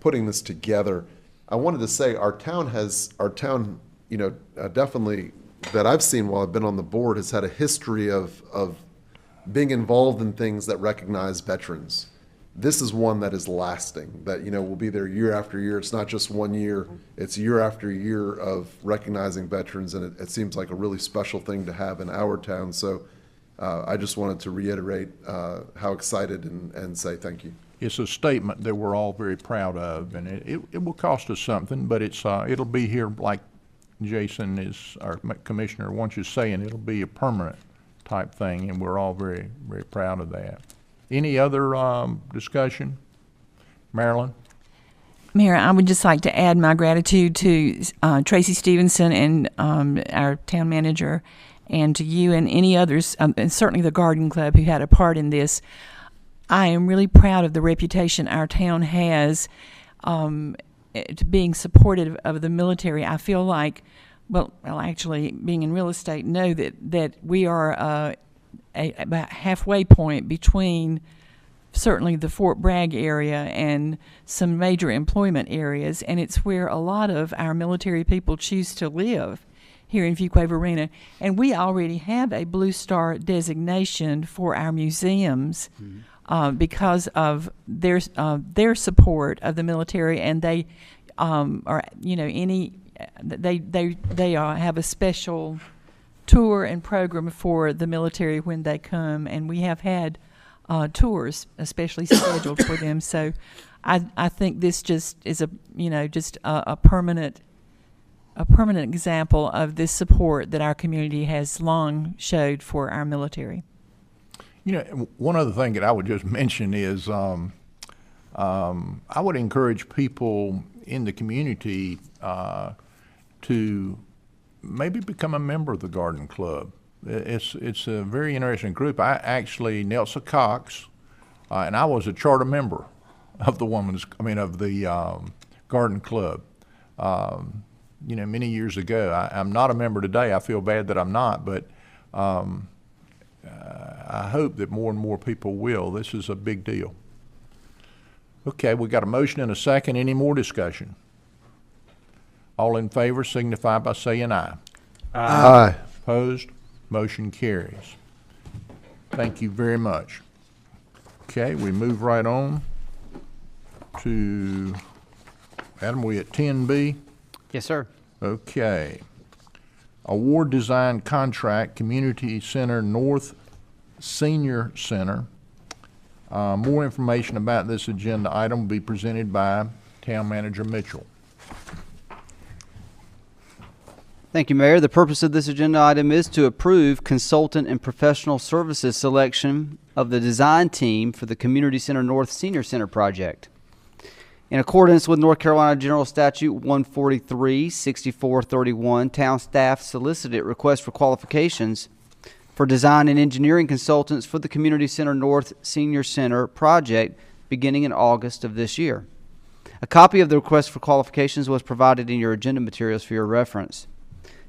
Speaker 4: putting this together. I wanted to say our town, definitely that I've seen while I've been on the board, has had a history of being involved in things that recognize veterans. This is one that is lasting, that, will be there year after year. It's not just 1 year, it's year after year of recognizing veterans, and it seems like a really special thing to have in our town. So I just wanted to reiterate how excited and say thank you.
Speaker 1: It's a statement that we're all very proud of, and it will cost us something, but it'll be here, like Jason, is our commissioner, wants you saying, it'll be a permanent type thing, and we're all very, very proud of that. Any other discussion? Marilyn?
Speaker 11: Mayor, I would just like to add my gratitude to Tracy Stevenson and our town manager, and to you and any others, and certainly the Garden Club who had a part in this. I am really proud of the reputation our town has to being supportive of the military. I feel like, well, actually, being in real estate, know that we are about halfway point between certainly the Fort Bragg area and some major employment areas, and it's where a lot of our military people choose to live here in Fuquay-Varina. And we already have a Blue Star designation for our museums because of their support of the military, and they have a special tour and program for the military when they come, and we have had tours especially scheduled for them. So I think this just is a permanent example of this support that our community has long showed for our military.
Speaker 1: One other thing that I would just mention is I would encourage people in the community to maybe become a member of the Garden Club. It's a very interesting group. Nelson Cox, and I was a charter member of the Garden Club. Many years ago. I'm not a member today. I feel bad that I'm not, but I hope that more and more people will. This is a big deal. Okay, we got a motion and a second. Any more discussion? All in favor signify by saying aye.
Speaker 4: Aye.
Speaker 1: Opposed? Motion carries. Thank you very much. Okay, we move right on to, Adam, we at 10B?
Speaker 5: Yes, sir.
Speaker 1: Okay. Award Design Contract, Community Center North Senior Center. More information about this agenda item will be presented by Town Manager Mitchell.
Speaker 5: Thank you, Mayor. The purpose of this agenda item is to approve consultant and professional services selection of the design team for the Community Center North Senior Center project. In accordance with North Carolina General Statute 143-6431, town staff solicited requests for qualifications for design and engineering consultants for the Community Center North Senior Center project beginning in August of this year. A copy of the request for qualifications was provided in your agenda materials for your reference.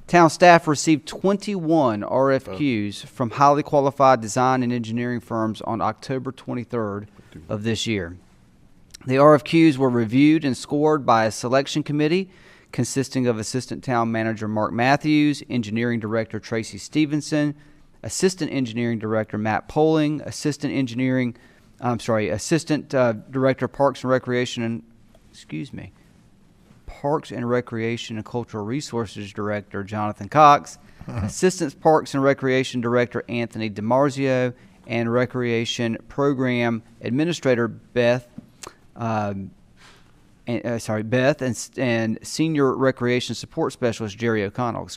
Speaker 5: Town staff received 21 RFQs from highly qualified design and engineering firms on October 23rd of this year. The RFQs were reviewed and scored by a selection committee consisting of Assistant Town Manager Mark Matthews, Engineering Director Tracy Stevenson, Assistant Engineering Director Matt Poling, Assistant Director Parks and Recreation and Cultural Resources Director Jonathan Cox, Assistant Parks and Recreation Director Anthony DiMarzio, and Recreation Program Administrator Beth and Senior Recreation Support Specialist Jerry O'Connell.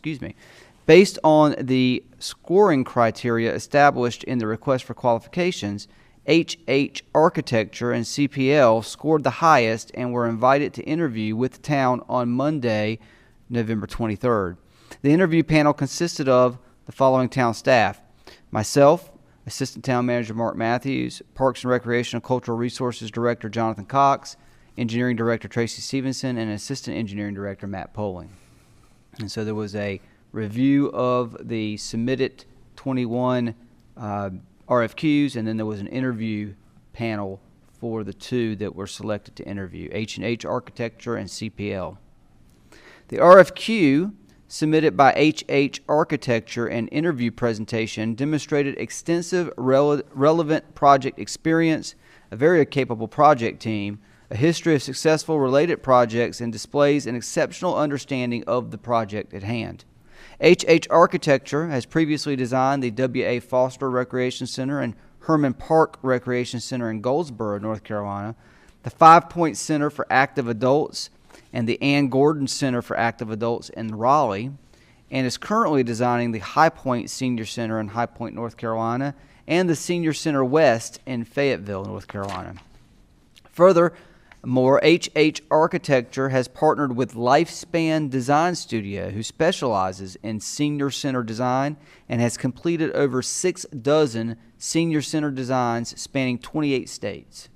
Speaker 5: Based on the scoring criteria established in the request for qualifications, HH Architecture and CPL scored the highest and were invited to interview with the town on Monday, November 23rd. The interview panel consisted of the following town staff: myself, Assistant Town Manager Mark Matthews, Parks and Recreation and Cultural Resources Director Jonathan Cox, Engineering Director Tracy Stevenson, and Assistant Engineering Director Matt Poling. And so there was a review of the submitted 21 RFQs, and then there was an interview panel for the two that were selected to interview, H&H Architecture and CPL. The RFQ submitted by H&H Architecture and interview presentation demonstrated extensive relevant project experience, a very capable project team, a history of successful related projects, and displays an exceptional understanding of the project at hand. H.H. Architecture has previously designed the W.A. Foster Recreation Center and Herman Park Recreation Center in Goldsboro, North Carolina, the 5 Point Center for Active Adults, and the Ann Gordon Center for Active Adults in Raleigh, and is currently designing the High Point Senior Center in High Point, North Carolina, and the Senior Center West in Fayetteville, North Carolina. Furthermore, H.H. Architecture has partnered with Lifespan Design Studio, who specializes in senior center design and has completed over 6 dozen senior center designs spanning 28 states.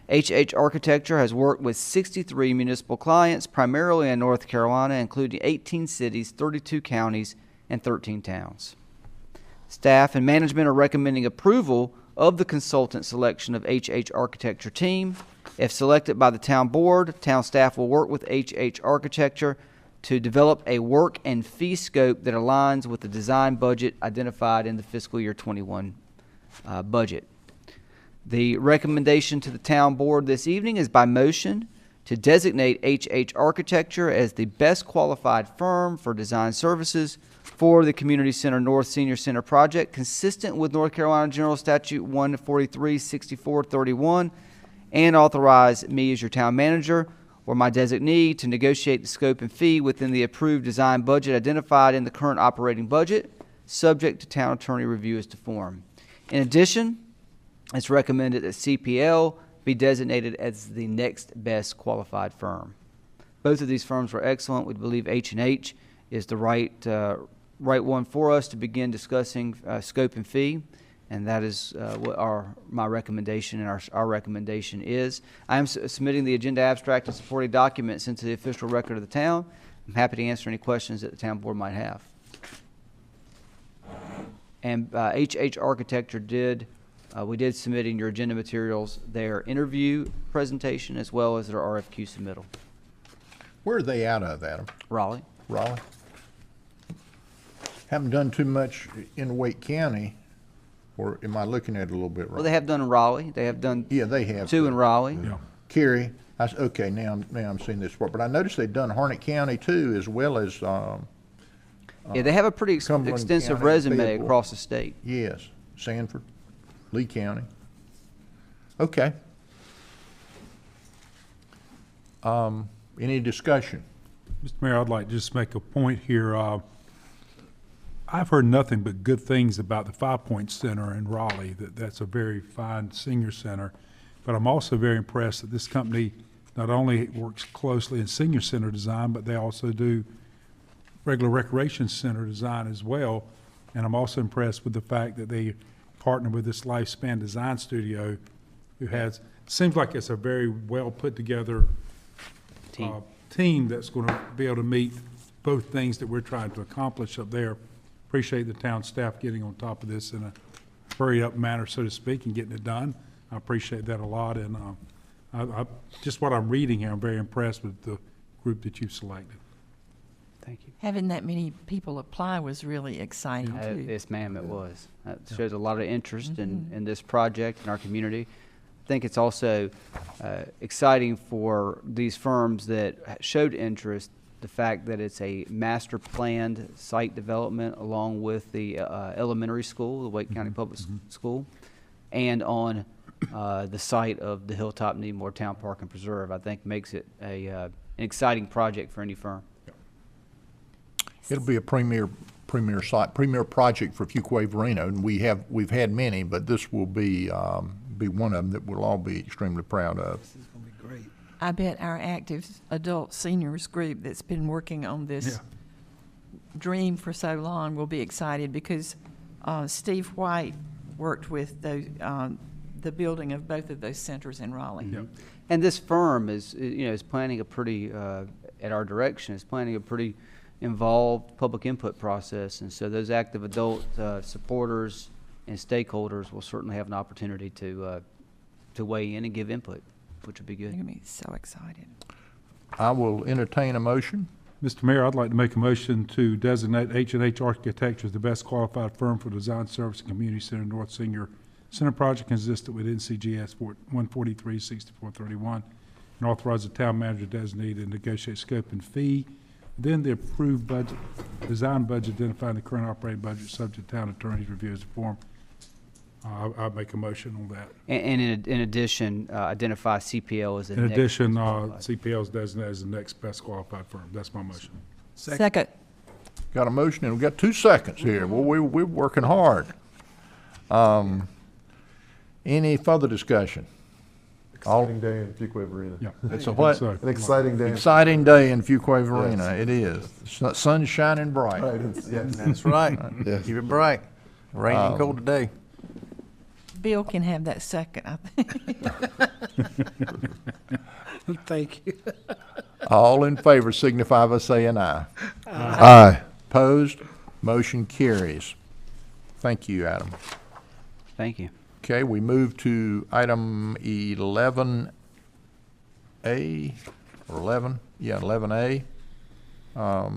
Speaker 5: H.H. Architecture has worked with 63 municipal clients, primarily in North Carolina, including 18 cities, 32 counties, and 13 towns. Staff and management are recommending approval of the consultant selection of H.H. Architecture team. If selected by the town board, town staff will work with H.H. Architecture to develop a work and fee scope that aligns with the design budget identified in the fiscal year 21 budget. The recommendation to the town board this evening is by motion to designate H.H. Architecture as the best qualified firm for design services for the Community Center North Senior Center project, consistent with North Carolina General Statute 143-6431, and authorize me as your town manager or my designee to negotiate the scope and fee within the approved design budget identified in the current operating budget, subject to town attorney review as to form. In addition, it's recommended that CPL be designated as the next best qualified firm. Both of these firms were excellent. We believe H&H is the right one for us to begin discussing scope and fee, and that is what my recommendation and our recommendation is. I am submitting the agenda abstract and supporting documents into the official record of the town. I'm happy to answer any questions that the town board might have. And H.H. Architecture we did submit in your agenda materials their interview presentation as well as their RFQ submittal.
Speaker 1: Where are they out of, Adam?
Speaker 5: Raleigh.
Speaker 1: Raleigh? Haven't done too much in Wake County, or am I looking at it a little bit wrong?
Speaker 5: Well, they have done in Raleigh. They have done
Speaker 1: they have
Speaker 5: 2 in Raleigh.
Speaker 1: Yeah. Cary. Okay, now I'm seeing this part. But I noticed they've done Harnett County too, as well as
Speaker 5: yeah, they have a pretty extensive
Speaker 1: County,
Speaker 5: resume
Speaker 1: Fayetteville.
Speaker 5: across the state.
Speaker 1: Yes, Sanford, Lee County. Okay. Any discussion?
Speaker 2: Mr. Mayor, I'd like to just make a point here. I've heard nothing but good things about the 5 Point Center in Raleigh, that's a very fine senior center. But I'm also very impressed that this company not only works closely in senior center design, but they also do regular recreation center design as well. And I'm also impressed with the fact that they partner with this Lifespan Design Studio, who seems like it's a very well put together team that's going to be able to meet both things that we're trying to accomplish up there. Appreciate the town staff getting on top of this in a hurry up manner, so to speak, and getting it done. I appreciate that a lot, and just what I'm reading here, I'm very impressed with the group that you've selected.
Speaker 5: Thank you.
Speaker 11: Having that many people apply was really exciting, too.
Speaker 5: Yes, ma'am, it was. It shows a lot of interest in this project in our community. I think it's also exciting for these firms that showed interest, the fact that it's a master planned site development along with the elementary school, the Wake County Public School, and on the site of the Hilltop Needmore Town Park and Preserve. I think makes it an exciting project for any firm.
Speaker 1: It'll be a premier site, premier project for Fuquay-Varina, and we've had many, but this will be one of them that we'll all be extremely proud of.
Speaker 14: This is going to be great.
Speaker 11: I bet our active adult seniors group that's been working on this dream for so long will be excited, because Steve White worked with the building of both of those centers in Raleigh.
Speaker 5: Mm-hmm. And this firm is planning a pretty, at our direction, is planning a pretty involved public input process, and so those active adult supporters and stakeholders will certainly have an opportunity to weigh in and give input, which would be good.
Speaker 11: They're going to be so excited.
Speaker 1: I will entertain a motion.
Speaker 2: Mr. Mayor, I'd like to make a motion to designate H&H Architecture as the best qualified firm for design service and community center North Senior Center project consistent with NCGS 143-6431, and authorize the town manager designate and negotiate scope and fee. Then the approved budget, design budget identifying the current operating budget subject to town attorney's review as a form. I'll make a motion on that.
Speaker 5: And in addition, identify CPL as the
Speaker 2: In
Speaker 5: next
Speaker 2: addition,
Speaker 5: best qualified.
Speaker 2: CPL is designated as the next best qualified firm. That's my motion.
Speaker 11: Second.
Speaker 1: Got a motion, and we've got 2 seconds here. Well, we're working hard. Any further discussion?
Speaker 4: Exciting day in Fuquay-Varina.
Speaker 2: Yeah.
Speaker 1: It's a what?
Speaker 2: So,
Speaker 4: An exciting day.
Speaker 1: Exciting day in Fuquay-Varina.
Speaker 4: Yes.
Speaker 1: It is. Sun's shining bright.
Speaker 4: Right, yes.
Speaker 7: That's right.
Speaker 4: Yes.
Speaker 7: Keep it bright. Rainy and cold today.
Speaker 11: Bill can have that second, I think.
Speaker 14: Thank you.
Speaker 1: All in favor signify by saying aye.
Speaker 4: Aye.
Speaker 1: Opposed? Motion carries. Thank you, Adam.
Speaker 5: Thank you.
Speaker 1: Okay, we move to item 11A, or 11, yeah, 11A. I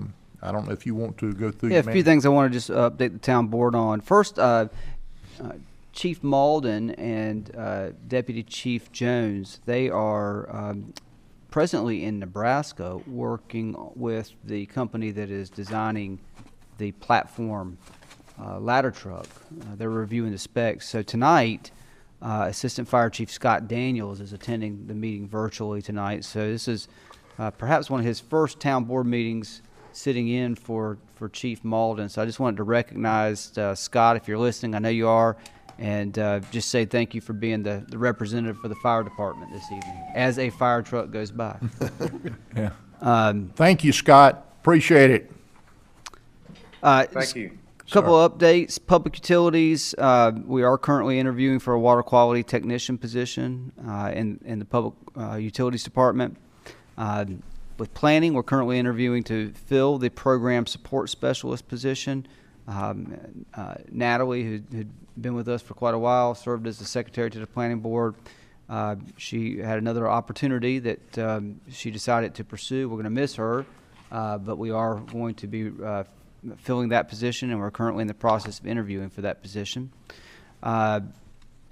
Speaker 1: don't know if you want to go through.
Speaker 5: Yeah, a few things I want to just update the town board on. First, Chief Malden and Deputy Chief Jones, they are presently in Nebraska working with the company that is designing the platform ladder truck. They're reviewing the specs. So tonight, Assistant Fire Chief Scott Daniels is attending the meeting virtually tonight. So this is perhaps one of his first town board meetings sitting in for Chief Malden. So I just wanted to recognize Scott, if you're listening, I know you are, and just say thank you for being the representative for the fire department this evening as a fire truck goes by.
Speaker 1: Yeah. Thank you, Scott. Appreciate it.
Speaker 7: Thank you.
Speaker 5: Couple of updates. Public utilities, we are currently interviewing for a water quality technician position in the public utilities department. With planning, we're currently interviewing to fill the program support specialist position. Natalie, who'd been with us for quite a while, served as the secretary to the planning board. She had another opportunity that she decided to pursue. We're going to miss her, but we are going to be filling that position, and we're currently in the process of interviewing for that position.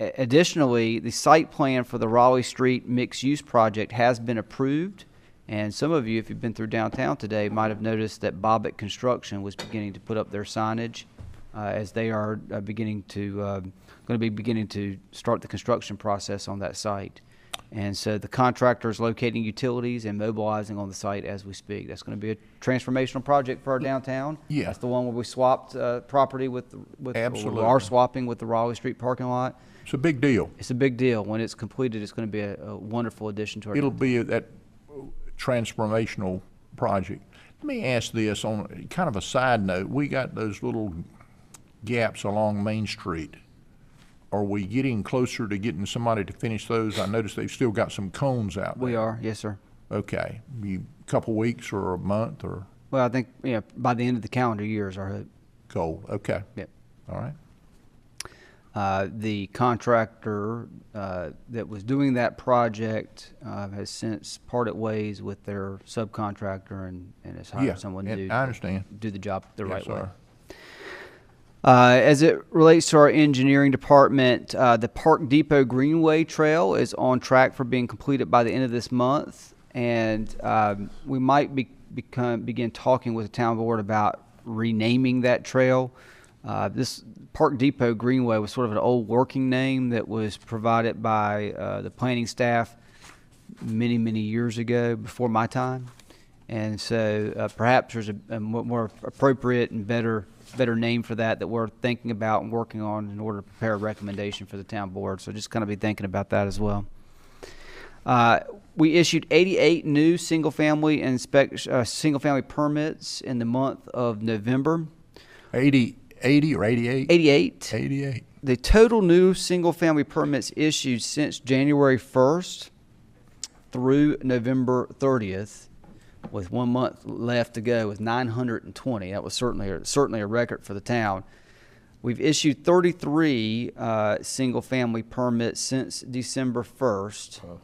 Speaker 5: Additionally, the site plan for the Raleigh Street mixed-use project has been approved, and some of you, if you've been through downtown today, might have noticed that Bobbitt Construction was beginning to put up their signage as they are going to be beginning to start the construction process on that site. And so the contractor is locating utilities and mobilizing on the site as we speak. That's going to be a transformational project for our downtown.
Speaker 1: Yeah.
Speaker 5: That's the one where we swapped property with
Speaker 1: Absolutely.
Speaker 5: we are swapping with the Raleigh Street parking lot.
Speaker 1: It's a big deal.
Speaker 5: It's a big deal. When it's completed, it's going to be a wonderful addition to our
Speaker 1: It'll
Speaker 5: downtown.
Speaker 1: be that transformational project. Let me ask this on kind of a side note. We got those little gaps along Main Street. Are we getting closer to getting somebody to finish those? I noticed they've still got some cones out there.
Speaker 5: We are, yes, sir.
Speaker 1: Okay. A couple weeks or a month or?
Speaker 5: Well, I think, by the end of the calendar year is our hope.
Speaker 1: Goal, okay.
Speaker 5: Yep.
Speaker 1: All right.
Speaker 5: The contractor that was doing that project has since parted ways with their subcontractor and has hired someone to
Speaker 1: I understand.
Speaker 5: do the job the right way.
Speaker 1: Sir.
Speaker 5: As it relates to our engineering department, the Park Depot Greenway Trail is on track for being completed by the end of this month, and we might begin talking with the town board about renaming that trail. This Park Depot Greenway was sort of an old working name that was provided by the planning staff many, many years ago, before my time. And so perhaps there's a more appropriate and better name for that we're thinking about and working on in order to prepare a recommendation for the town board. So just kind of be thinking about that as well. We issued 88 new single-family permits in the month of November.
Speaker 1: 80 or 88?
Speaker 5: 88.
Speaker 1: 88.
Speaker 5: The total new single-family permits issued since January 1st through November 30th, with 1 month left to go, was 920. That was certainly a record for the town. We've issued 33 single-family permits since December 1st.
Speaker 1: Oh.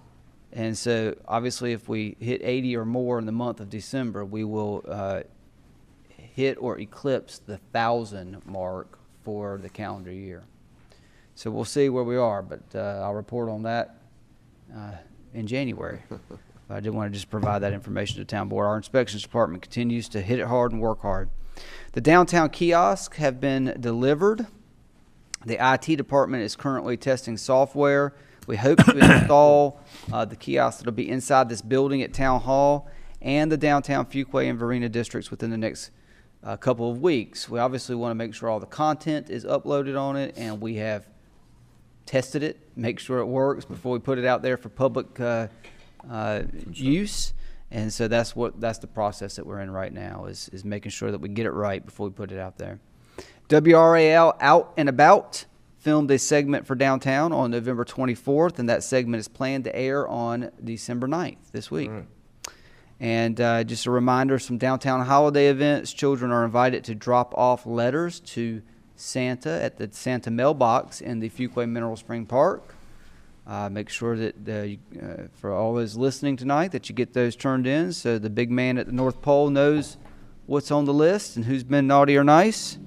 Speaker 5: And so, obviously, if we hit 80 or more in the month of December, we will hit or eclipse the 1,000 mark for the calendar year. So we'll see where we are, but I'll report on that in January. I did want to just provide that information to the town board. Our inspections department continues to hit it hard and work hard. The downtown kiosks have been delivered. The IT department is currently testing software. We hope to install the kiosks that will be inside this building at Town Hall and the downtown Fuquay and Varina districts within the next couple of weeks. We obviously want to make sure all the content is uploaded on it, and we have tested it, make sure it works before we put it out there for public use. And so that's the process that we're in right now, is making sure that we get it right before we put it out there. WRAL Out and About filmed a segment for downtown on November 24th, and that segment is planned to air on December 9th this week. Right. And just a reminder, some downtown holiday events. Children are invited to drop off letters to Santa at the Santa mailbox in the Fuquay Mineral Spring Park. Make sure that for all those listening tonight that you get those turned in so the big man at the North Pole knows what's on the list and who's been naughty or nice.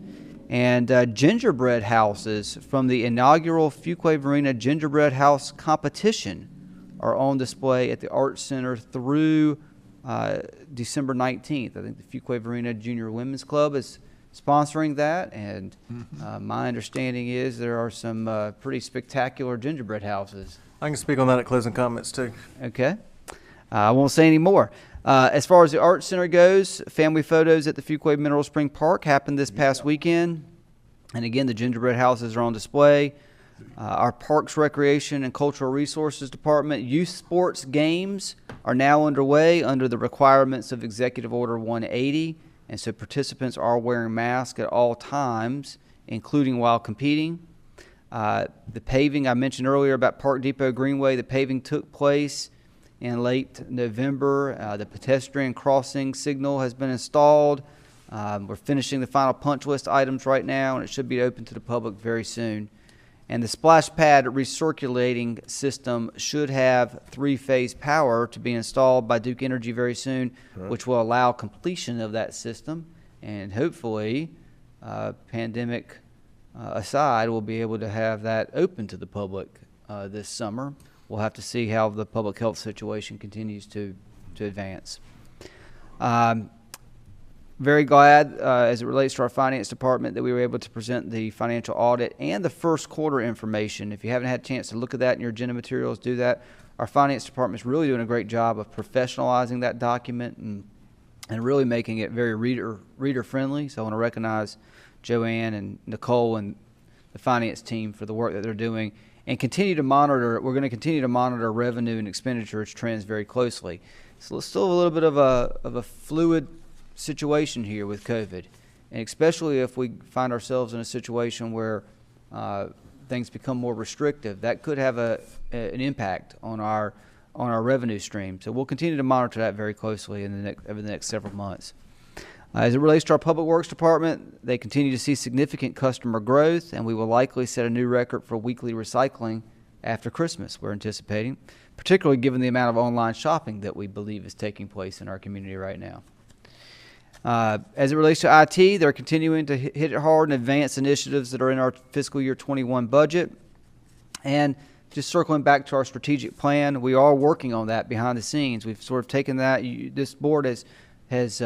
Speaker 5: And gingerbread houses from the inaugural Fuquay-Varina Gingerbread House competition are on display at the Arts Center through December 19th. I think the Fuquay-Varina Junior Women's Club is sponsoring that, and my understanding is there are some pretty spectacular gingerbread houses.
Speaker 7: I can speak on that at closing comments too.
Speaker 5: Okay. I won't say any more. As far as the Arts Center goes, family photos at the Fuquay Mineral Spring Park happened this past weekend. And again, the gingerbread houses are on display. Our Parks, Recreation, and Cultural Resources Department youth sports games are now underway under the requirements of Executive Order 180. And so participants are wearing masks at all times, including while competing. The paving, I mentioned earlier about Park Depot Greenway, the paving took place in late November. The pedestrian crossing signal has been installed. We're finishing the final punch list items right now, and it should be open to the public very soon. And the splash pad recirculating system should have 3-phase power to be installed by Duke Energy very soon, which will allow completion of that system. And hopefully, pandemic aside, we'll be able to have that open to the public this summer. We'll have to see how the public health situation continues to advance. Very glad, as it relates to our finance department, that we were able to present the financial audit and the first quarter information. If you haven't had a chance to look at that in your agenda materials, do that. Our finance department is really doing a great job of professionalizing that document and really making it very reader friendly. So I want to recognize Joanne and Nicole and the finance team for the work that they're doing, and continue to monitor. We're going to continue to monitor revenue and expenditures trends very closely. So it's still a little bit of a fluid situation here with COVID, and especially if we find ourselves in a situation where things become more restrictive, that could have an impact on our revenue stream. So we'll continue to monitor that very closely over the next several months. As it relates to our Public Works Department, they continue to see significant customer growth, and we will likely set a new record for weekly recycling after Christmas, we're anticipating, particularly given the amount of online shopping that we believe is taking place in our community right now. As it relates to IT, they're continuing to hit it hard and advance initiatives that are in our fiscal year 21 budget. And just circling back to our strategic plan, we are working on that behind the scenes. We've sort of taken that. This board has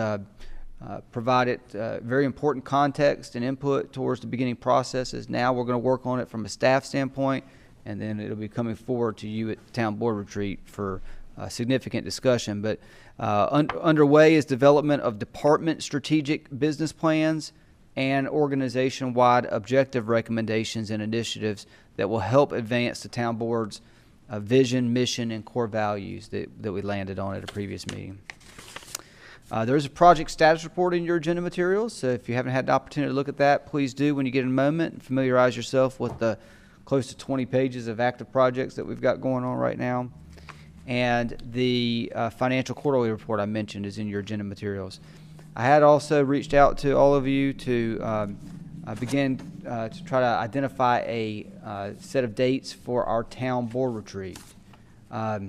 Speaker 5: provided very important context and input towards the beginning processes. Now we're going to work on it from a staff standpoint, and then it'll be coming forward to you at the town board retreat for significant discussion. But underway is development of department strategic business plans and organization-wide objective recommendations and initiatives that will help advance the town board's vision, mission, and core values that we landed on at a previous meeting. There's a project status report in your agenda materials, so if you haven't had the opportunity to look at that, please do when you get a moment and familiarize yourself with the close to 20 pages of active projects that we've got going on right now. And the financial quarterly report I mentioned is in your agenda materials. I had also reached out to all of you to begin to try to identify a set of dates for our town board retreat. I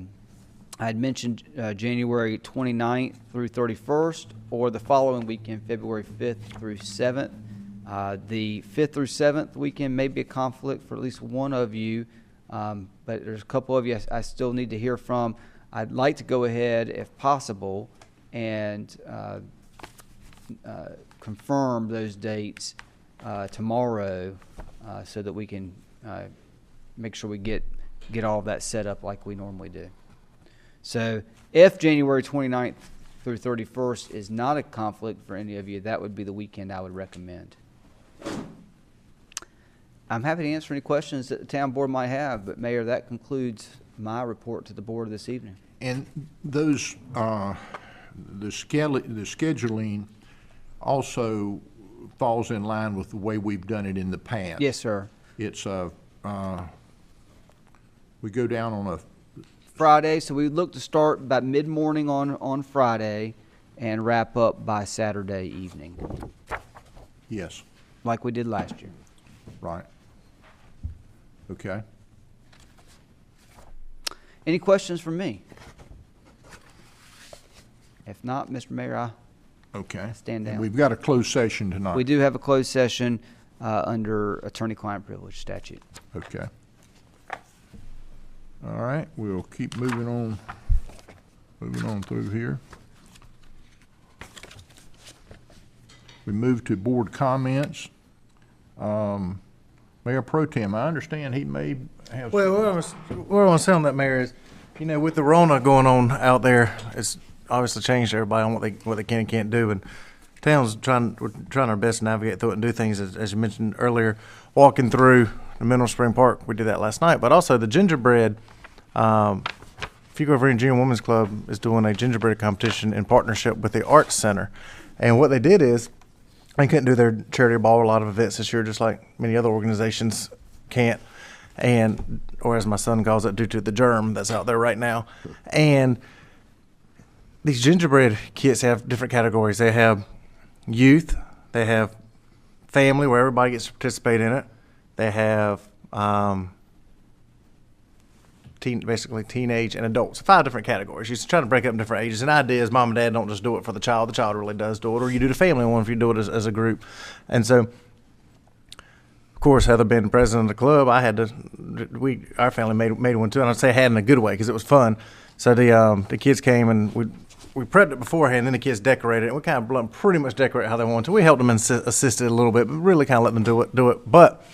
Speaker 5: had mentioned January 29th through 31st, or the following weekend, February 5th through 7th. The 5th through 7th weekend may be a conflict for at least one of you, but there's a couple of you I still need to hear from. I'd like to go ahead, if possible, and confirm those dates tomorrow so that we can make sure we get all of that set up like we normally do. So if January 29th through 31st is not a conflict for any of you, that would be the weekend I would recommend. I'm happy to answer any questions that the town board might have, but Mayor, that concludes my report to the board this evening.
Speaker 1: And those, the scheduling also falls in line with the way we've done it in the past.
Speaker 5: Yes, sir.
Speaker 1: It's we go down on a
Speaker 5: Friday, so we look to start about mid-morning on Friday and wrap up by Saturday evening.
Speaker 1: Yes.
Speaker 5: Like we did last year.
Speaker 1: Right. Okay.
Speaker 5: Any questions from me? If not, Mr. Mayor, I stand down.
Speaker 1: And we've got a closed session tonight.
Speaker 5: We do have a closed session under attorney-client privilege statute.
Speaker 1: Okay. All right, we'll keep moving on through here. We move to board comments. Mayor Pro Tem, I understand he may have.
Speaker 7: Well, what I want to say on that, Mayor, is, you know, with the Rona going on out there, it's obviously changed everybody on what they can and can't do, and we're trying our best to navigate through it and do things as you mentioned earlier, walking through the Mineral Spring Park. We did that last night, but also the gingerbread. Fuquay-Varina Junior Women's Club is doing a gingerbread competition in partnership with the Arts Center, and what they did is they couldn't do their charity ball or a lot of events this year, just like many other organizations can't, and or as my son calls it, due to the germ that's out there right now. And these gingerbread kits have different categories. They have youth, they have family where everybody gets to participate in it. They have basically teenage and adults, 5 different categories. You're trying to break up in different ages. And the idea is mom and dad don't just do it for the child really does do it, or you do the family one if you do it as a group. And so, of course, Heather being president of the club, our family made one too, and I'd say had in a good way because it was fun. So the kids came and we prepped it beforehand, then the kids decorated it, and we kind of let them pretty much decorate how they wanted to. We helped them and assisted a little bit, but really kind of let them do it. But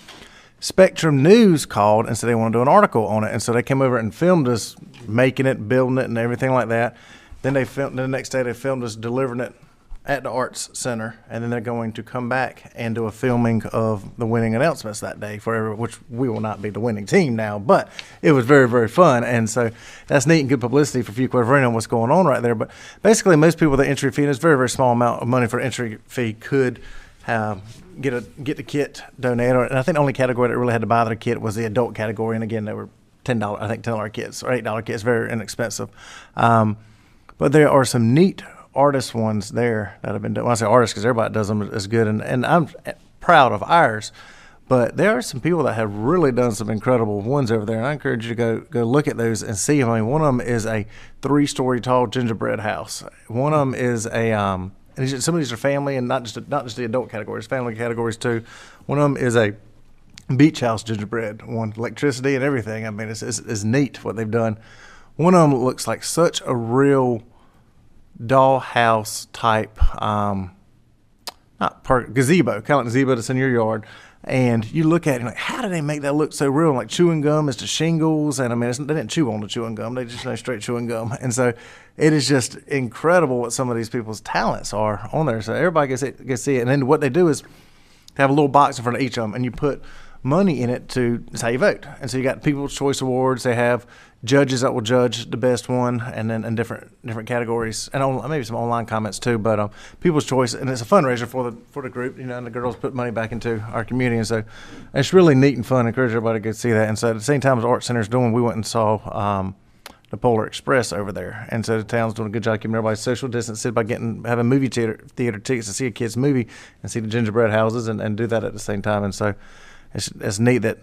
Speaker 7: Spectrum News called and said they want to do an article on it, and so they came over and filmed us making it, building it, and everything like that. Then the next day they filmed us delivering it at the Arts Center, and then they're going to come back and do a filming of the winning announcements that day which we will not be the winning team now, but it was very, very fun, and so that's neat and good publicity for Fuquay-Varina and what's going on right there. But basically, most people, the entry fee, and it's a very, very small amount of money for entry fee, could get the kit donated. And I think the only category that really had to buy the kit was the adult category, and again, they were $10 kits or $8 kits, very inexpensive. But there are some neat artist ones there that have been done. When I say artists, because everybody does them as good, and I'm proud of ours. But there are some people that have really done some incredible ones over there, and I encourage you to go look at those and see them. I mean, one of them is a 3-story tall gingerbread house. One of them is a and some of these are family and not just the adult categories, family categories too. One of them is a beach house gingerbread one, electricity and everything. I mean, it's neat what they've done. One of them looks like such a real dollhouse type, gazebo, kind of like gazebo that's in your yard. And you look at it and like, how do they make that look so real? Like chewing gum is to shingles. And I mean, they didn't chew on the chewing gum. They just straight chewing gum. And so it is just incredible what some of these people's talents are on there. So everybody gets see it. And then what they do is have a little box in front of each of them, and you put money in it that's how you vote. And so you got People's Choice Awards. They have judges that will judge the best one, and then in different categories, and maybe some online comments too. But People's Choice, and it's a fundraiser for the group, and the girls put money back into our community, and so it's really neat and fun. I encourage everybody to go see that. And so at the same time as Art Center's doing, we went and saw the Polar Express over there, and so the town's doing a good job keeping everybody social distance by having movie theater tickets to see a kid's movie and see the gingerbread houses and do that at the same time. And so it's neat that,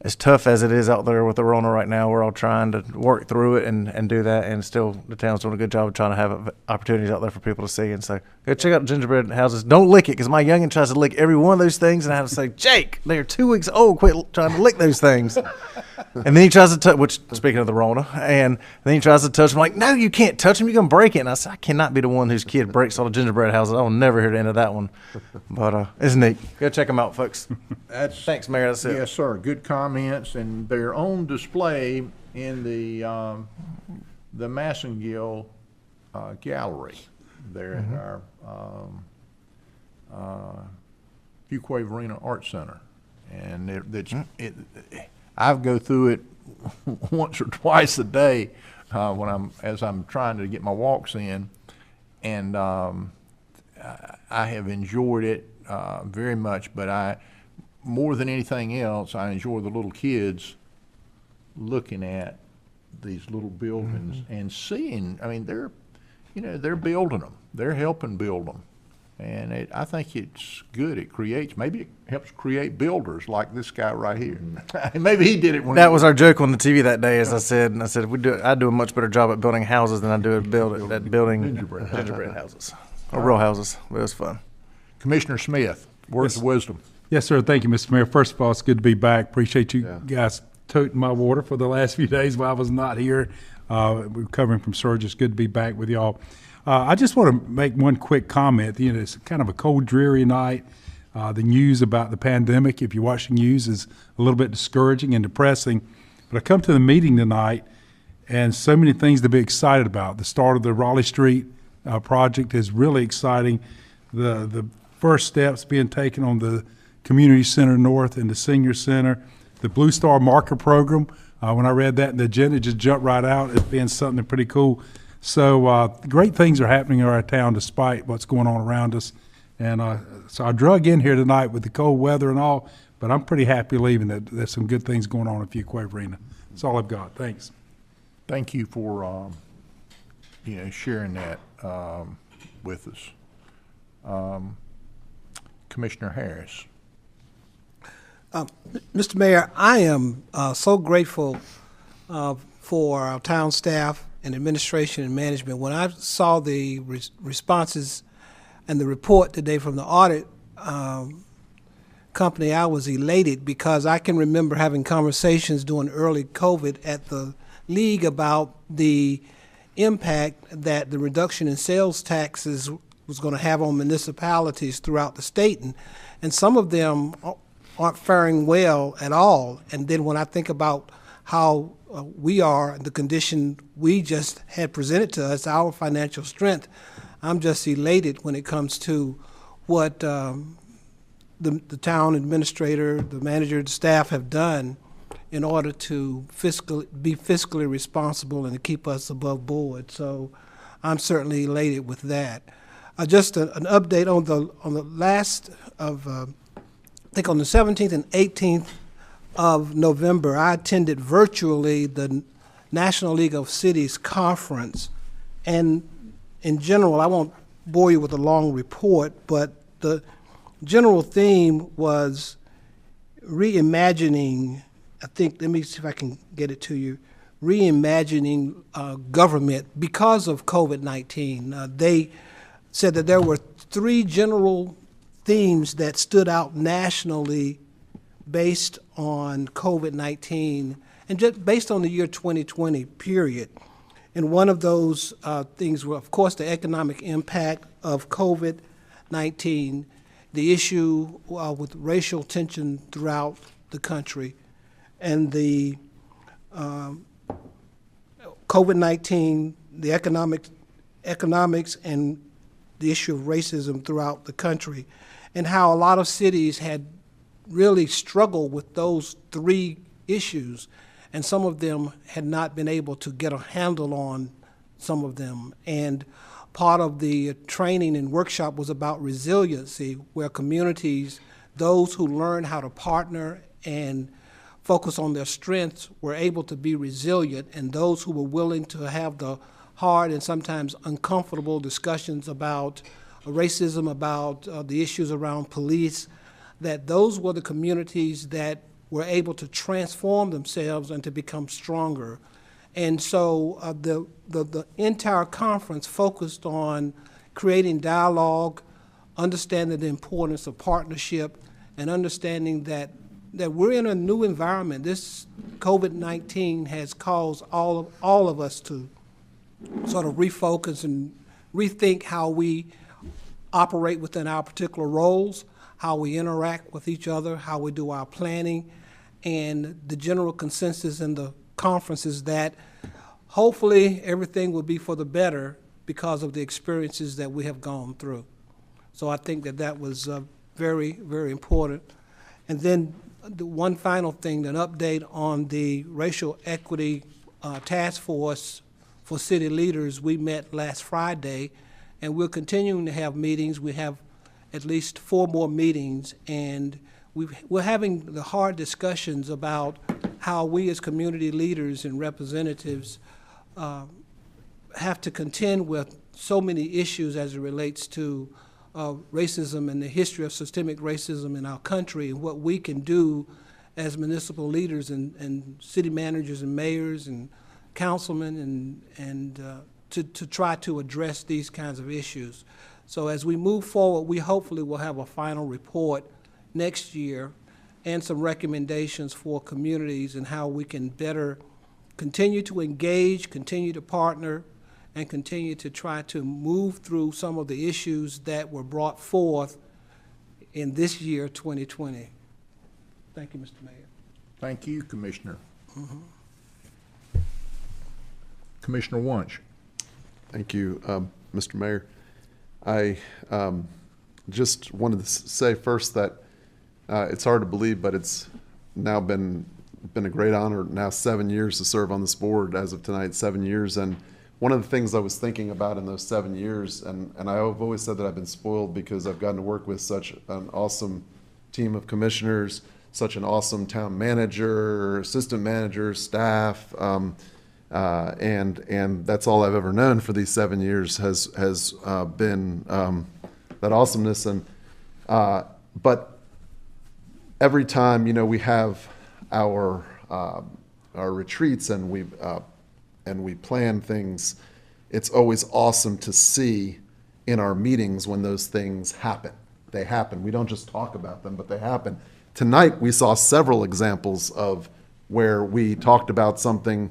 Speaker 7: as tough as it is out there with the Rona right now, we're all trying to work through it and do that, and still the town's doing a good job of trying to have opportunities out there for people to see. And so go check out the gingerbread houses. Don't lick it, because my youngin tries to lick every one of those things, and I have to say, Jake, they're 2 weeks old, quit trying to lick those things. And then he tries to touch, which, speaking of the Rona, and then he tries to touch them. I'm like, no, you can't touch them, you're going to break it. And I said, I cannot be the one whose kid breaks all the gingerbread houses. I will never hear the end of that one. But it's neat. Go check them out, folks. Thanks, Mayor. That's it.
Speaker 1: Yes, sir. Good comments, and they're on display in the Massengill gallery there at our Fuquay-Varina Art Center. And I go through it once or twice a day as I'm trying to get my walks in, and I have enjoyed it very much. But more than anything else, I enjoy the little kids looking at these little buildings and seeing. I mean, they're building them. They're helping build them, and I think it's good. Maybe it helps create builders like this guy right here. Maybe he did it when
Speaker 7: that was our joke on the TV that day. As I said, I do a much better job at building houses than I do at building gingerbread houses or real houses. But it was fun.
Speaker 1: Commissioner Smith, words of wisdom.
Speaker 2: Yes, sir. Thank you, Mr. Mayor. First of all, it's good to be back. Appreciate you guys toting my water for the last few days while I was not here. We're recovering from surgery. It's good to be back with y'all. I just want to make one quick comment. It's kind of a cold, dreary night. The news about the pandemic, if you watch the news, is a little bit discouraging and depressing. But I come to the meeting tonight, and so many things to be excited about. The start of the Raleigh Street project is really exciting. The first steps being taken on the Community Center North and the Senior Center. The Blue Star Marker Program, when I read that in the agenda, it just jumped right out as being something pretty cool. So great things are happening in our town despite what's going on around us. And so I drug in here tonight with the cold weather and all, but I'm pretty happy leaving that there's some good things going on in Fuquay-Varina. That's all I've got. Thanks.
Speaker 1: Thank you for sharing that with us. Commissioner Harris.
Speaker 14: Mr. Mayor, I am so grateful for our town staff and administration and management. When I saw the responses and the report today from the audit company, I was elated because I can remember having conversations during early COVID at the league about the impact that the reduction in sales taxes was going to have on municipalities throughout the state, and some of them aren't faring well at all. And then when I think about how we are, the condition we just had presented to us, our financial strength, I'm just elated when it comes to what the town administrator, the manager, the staff have done in order to be fiscally responsible and to keep us above board. So I'm certainly elated with that. Just an update on the last of, I think on the 17th and 18th of November, I attended virtually the National League of Cities conference, and in general, I won't bore you with a long report, but the general theme was reimagining, I think, let me see if I can get it to you, reimagining government because of COVID-19. They said that there were 3 general themes that stood out nationally based on COVID-19 and just based on the year 2020 period. And one of those things were, of course, the economic impact of COVID-19, the issue with racial tension throughout the country, and the COVID-19, the economics and the issue of racism throughout the country, and how a lot of cities had really struggled with those 3 issues, and some of them had not been able to get a handle on some of them. And part of the training and workshop was about resiliency, where communities, those who learn how to partner and focus on their strengths, were able to be resilient, and those who were willing to have the hard and sometimes uncomfortable discussions about racism, about the issues around police, that those were the communities that were able to transform themselves and to become stronger. And so the entire conference focused on creating dialogue, understanding the importance of partnership, and understanding that we're in a new environment. This COVID-19 has caused all of us to sort of refocus and rethink how we operate within our particular roles, how we interact with each other, how we do our planning. And the general consensus in the conference is that hopefully everything will be for the better because of the experiences that we have gone through. So I think that was very, very important. And then the one final thing, an update on the racial equity task force for city leaders. We met last Friday, and we're continuing to have meetings. We have at least 4 more meetings, and we're having the hard discussions about how we as community leaders and representatives have to contend with so many issues as it relates to racism and the history of systemic racism in our country, and what we can do as municipal leaders and city managers and mayors and councilmen and to try to address these kinds of issues. So as we move forward, we hopefully will have a final report next year and some recommendations for communities and how we can better continue to engage, continue to partner, and continue to try to move through some of the issues that were brought forth in this year, 2020. Thank you, Mr. Mayor.
Speaker 1: Thank you, Commissioner. Commissioner Wunsch.
Speaker 4: Thank you, Mr. Mayor. I just wanted to say first that it's hard to believe, but it's now been a great honor, now 7 years to serve on this board as of tonight, 7 years. And one of the things I was thinking about in those 7 years, and I've always said that I've been spoiled because I've gotten to work with such an awesome team of commissioners, such an awesome town manager, assistant manager, staff, and that's all I've ever known for these 7 years has been that awesomeness. And but every time we have our retreats and we plan things, it's always awesome to see in our meetings when those things happen. They happen. We don't just talk about them, but they happen. Tonight we saw several examples of where we talked about something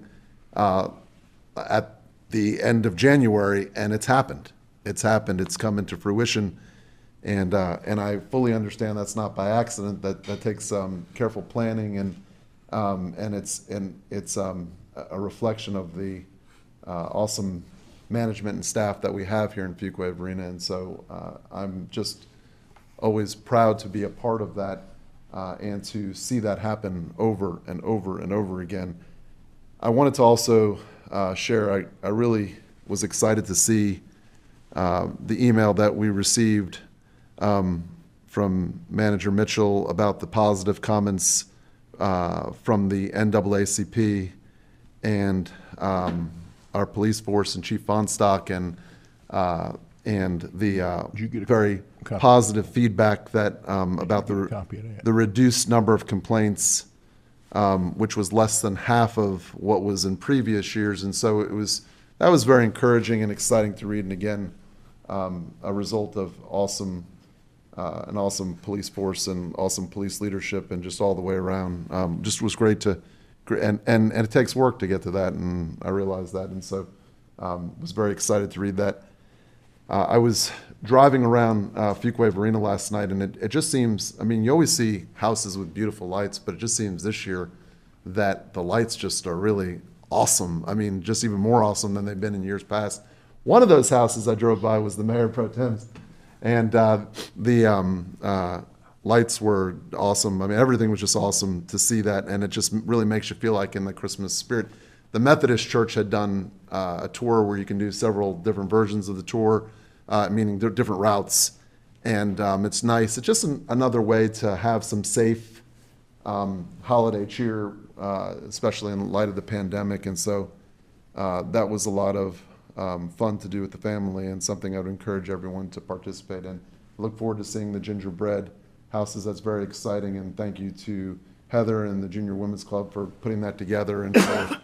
Speaker 4: at the end of January, and it's happened. It's happened. It's come into fruition, and I fully understand that's not by accident. That takes careful planning, and it's a reflection of the awesome management and staff that we have here in Fuquay-Varina, and so I'm just always proud to be a part of that and to see that happen over and over and over again. I wanted to also share, I really was excited to see the email that we received from Manager Mitchell about the positive comments from the NAACP and our police force and Chief Fonstock and and the
Speaker 1: Did you get a
Speaker 4: very
Speaker 1: copy?
Speaker 4: positive feedback that about
Speaker 1: Copy of that.
Speaker 4: the reduced number of complaints, which was less than half of what was in previous years, and so that was very encouraging and exciting to read. And again, a result of an awesome police force and awesome police leadership and just all the way around. Just was great and it takes work to get to that, and I realized that, and so was very excited to read that. I was driving around Fuquay-Varina last night, and it just seems, I mean, you always see houses with beautiful lights, but it just seems this year that the lights just are really awesome. I mean, just even more awesome than they've been in years past. One of those houses I drove by was the Mayor Pro Tem's, and the lights were awesome. I mean, everything was just awesome to see that, and it just really makes you feel like in the Christmas spirit. The Methodist Church had done a tour where you can do several different versions of the tour, meaning different routes, and it's nice. It's just another way to have some safe holiday cheer, especially in light of the pandemic, and so that was a lot of fun to do with the family and something I would encourage everyone to participate in. I look forward to seeing the gingerbread houses. That's very exciting, and thank you to Heather and the Junior Women's Club for putting that together and for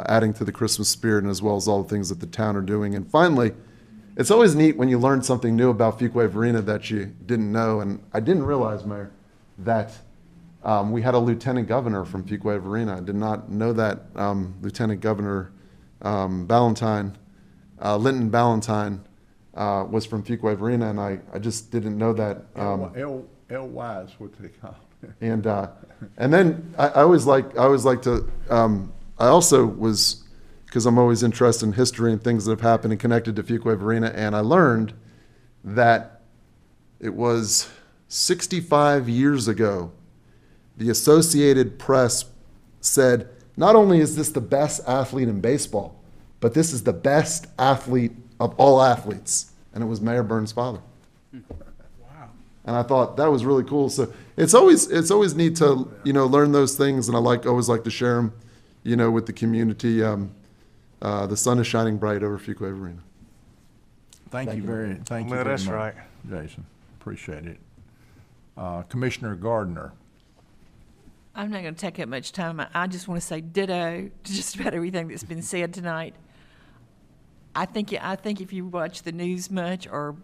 Speaker 4: adding to the Christmas spirit, and as well as all the things that the town are doing. And finally, it's always neat when you learn something new about Fuquay-Varina that you didn't know, and I didn't realize, Mayor, that we had a lieutenant governor from Fuquay-Varina. I did not know that. Lieutenant Governor Linton Ballantyne was from Fuquay-Varina, and I just didn't know that.
Speaker 1: LY is what they call it.
Speaker 4: And then I always like to, I also was, because I'm always interested in history and things that have happened and connected to Fuquay-Varina, and I learned that it was 65 years ago, the Associated Press said, not only is this the best athlete in baseball, but this is the best athlete of all athletes. And it was Mayor Burns' father. Wow. And I thought that was really cool. So it's always neat to, learn those things. And I always like to share them, with the community. The sun is shining bright over Fuquay-Varina.
Speaker 1: Thank you very much.
Speaker 7: That's right.
Speaker 1: Jason. Appreciate it. Commissioner Gardner.
Speaker 11: I'm not going to take up much time. I just want to say ditto to just about everything that's been said tonight. I think if you watch the news much or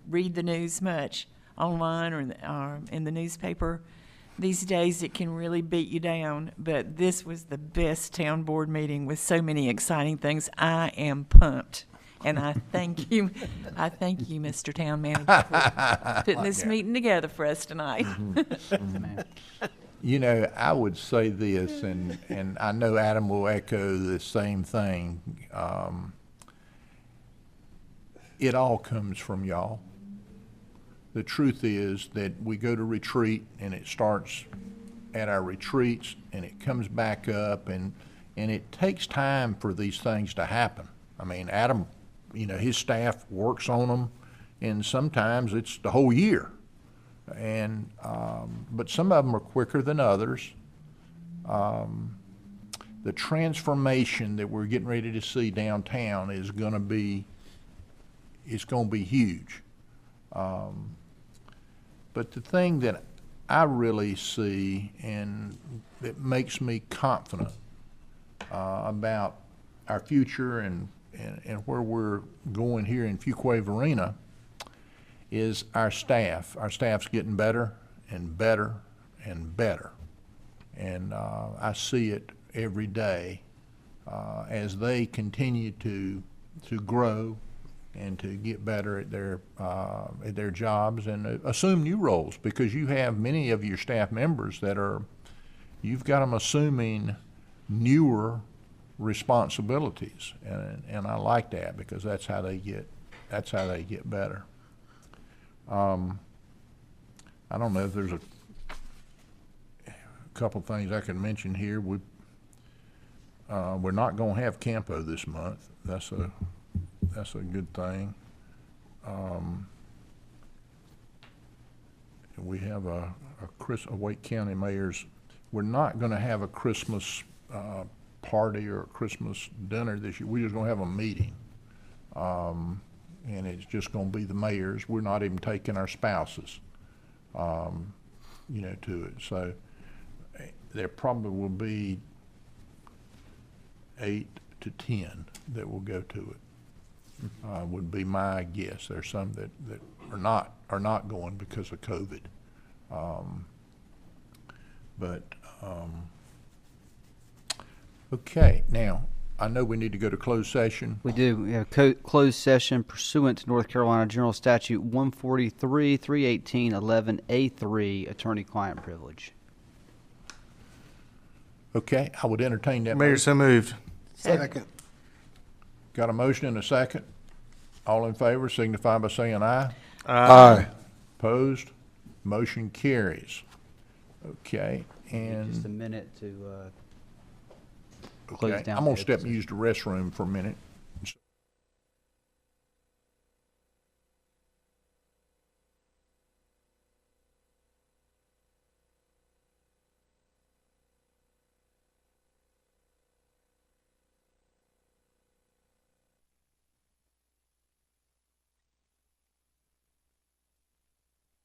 Speaker 11: read the news much online or in the newspaper, these days it can really beat you down. But this was the best town board meeting with so many exciting things. I am pumped. And I thank you, Mr. Town Manager, for putting this meeting together for us tonight.
Speaker 1: I would say this, and I know Adam will echo the same thing. It all comes from y'all. The truth is that we go to retreat, and it starts at our retreats, and it comes back up, and it takes time for these things to happen. I mean, Adam, his staff works on them, and sometimes it's the whole year. And but some of them are quicker than others. The transformation that we're getting ready to see downtown is going to be huge. But the thing that I really see and that makes me confident about our future and where we're going here in Fuquay-Varina is our staff. Our staff's getting better and better and better. And I see it every day as they continue to grow and to get better at their jobs and assume new roles, because you have many of your staff members you've got them assuming newer responsibilities, and I like that, because that's how they get better. I don't know if there's a couple things I can mention here. We're not going to have Campo this month. That's a good thing. We have a Wake County Mayor's. We're not going to have a Christmas party or a Christmas dinner this year. We're just going to have a meeting. And it's just gonna be the mayors. We're not even taking our spouses, to it. So there probably will be 8 to 10 that will go to it, would be my guess. There's some that are not going because of COVID. Okay, now, I know we need to go to closed session.
Speaker 5: We do. We have closed session pursuant to North Carolina General Statute 143, 318, 11A3, attorney-client privilege.
Speaker 1: Okay, I would entertain that.
Speaker 7: Mayor, so moved.
Speaker 14: Second.
Speaker 1: Got a motion and a second. All in favor signify by saying aye.
Speaker 4: Aye.
Speaker 1: Opposed? Motion carries. Okay,
Speaker 5: Just a
Speaker 1: and,
Speaker 5: minute to close
Speaker 1: okay,
Speaker 5: down.
Speaker 1: I'm
Speaker 5: the
Speaker 1: gonna step
Speaker 5: open
Speaker 1: and use the restroom for a minute.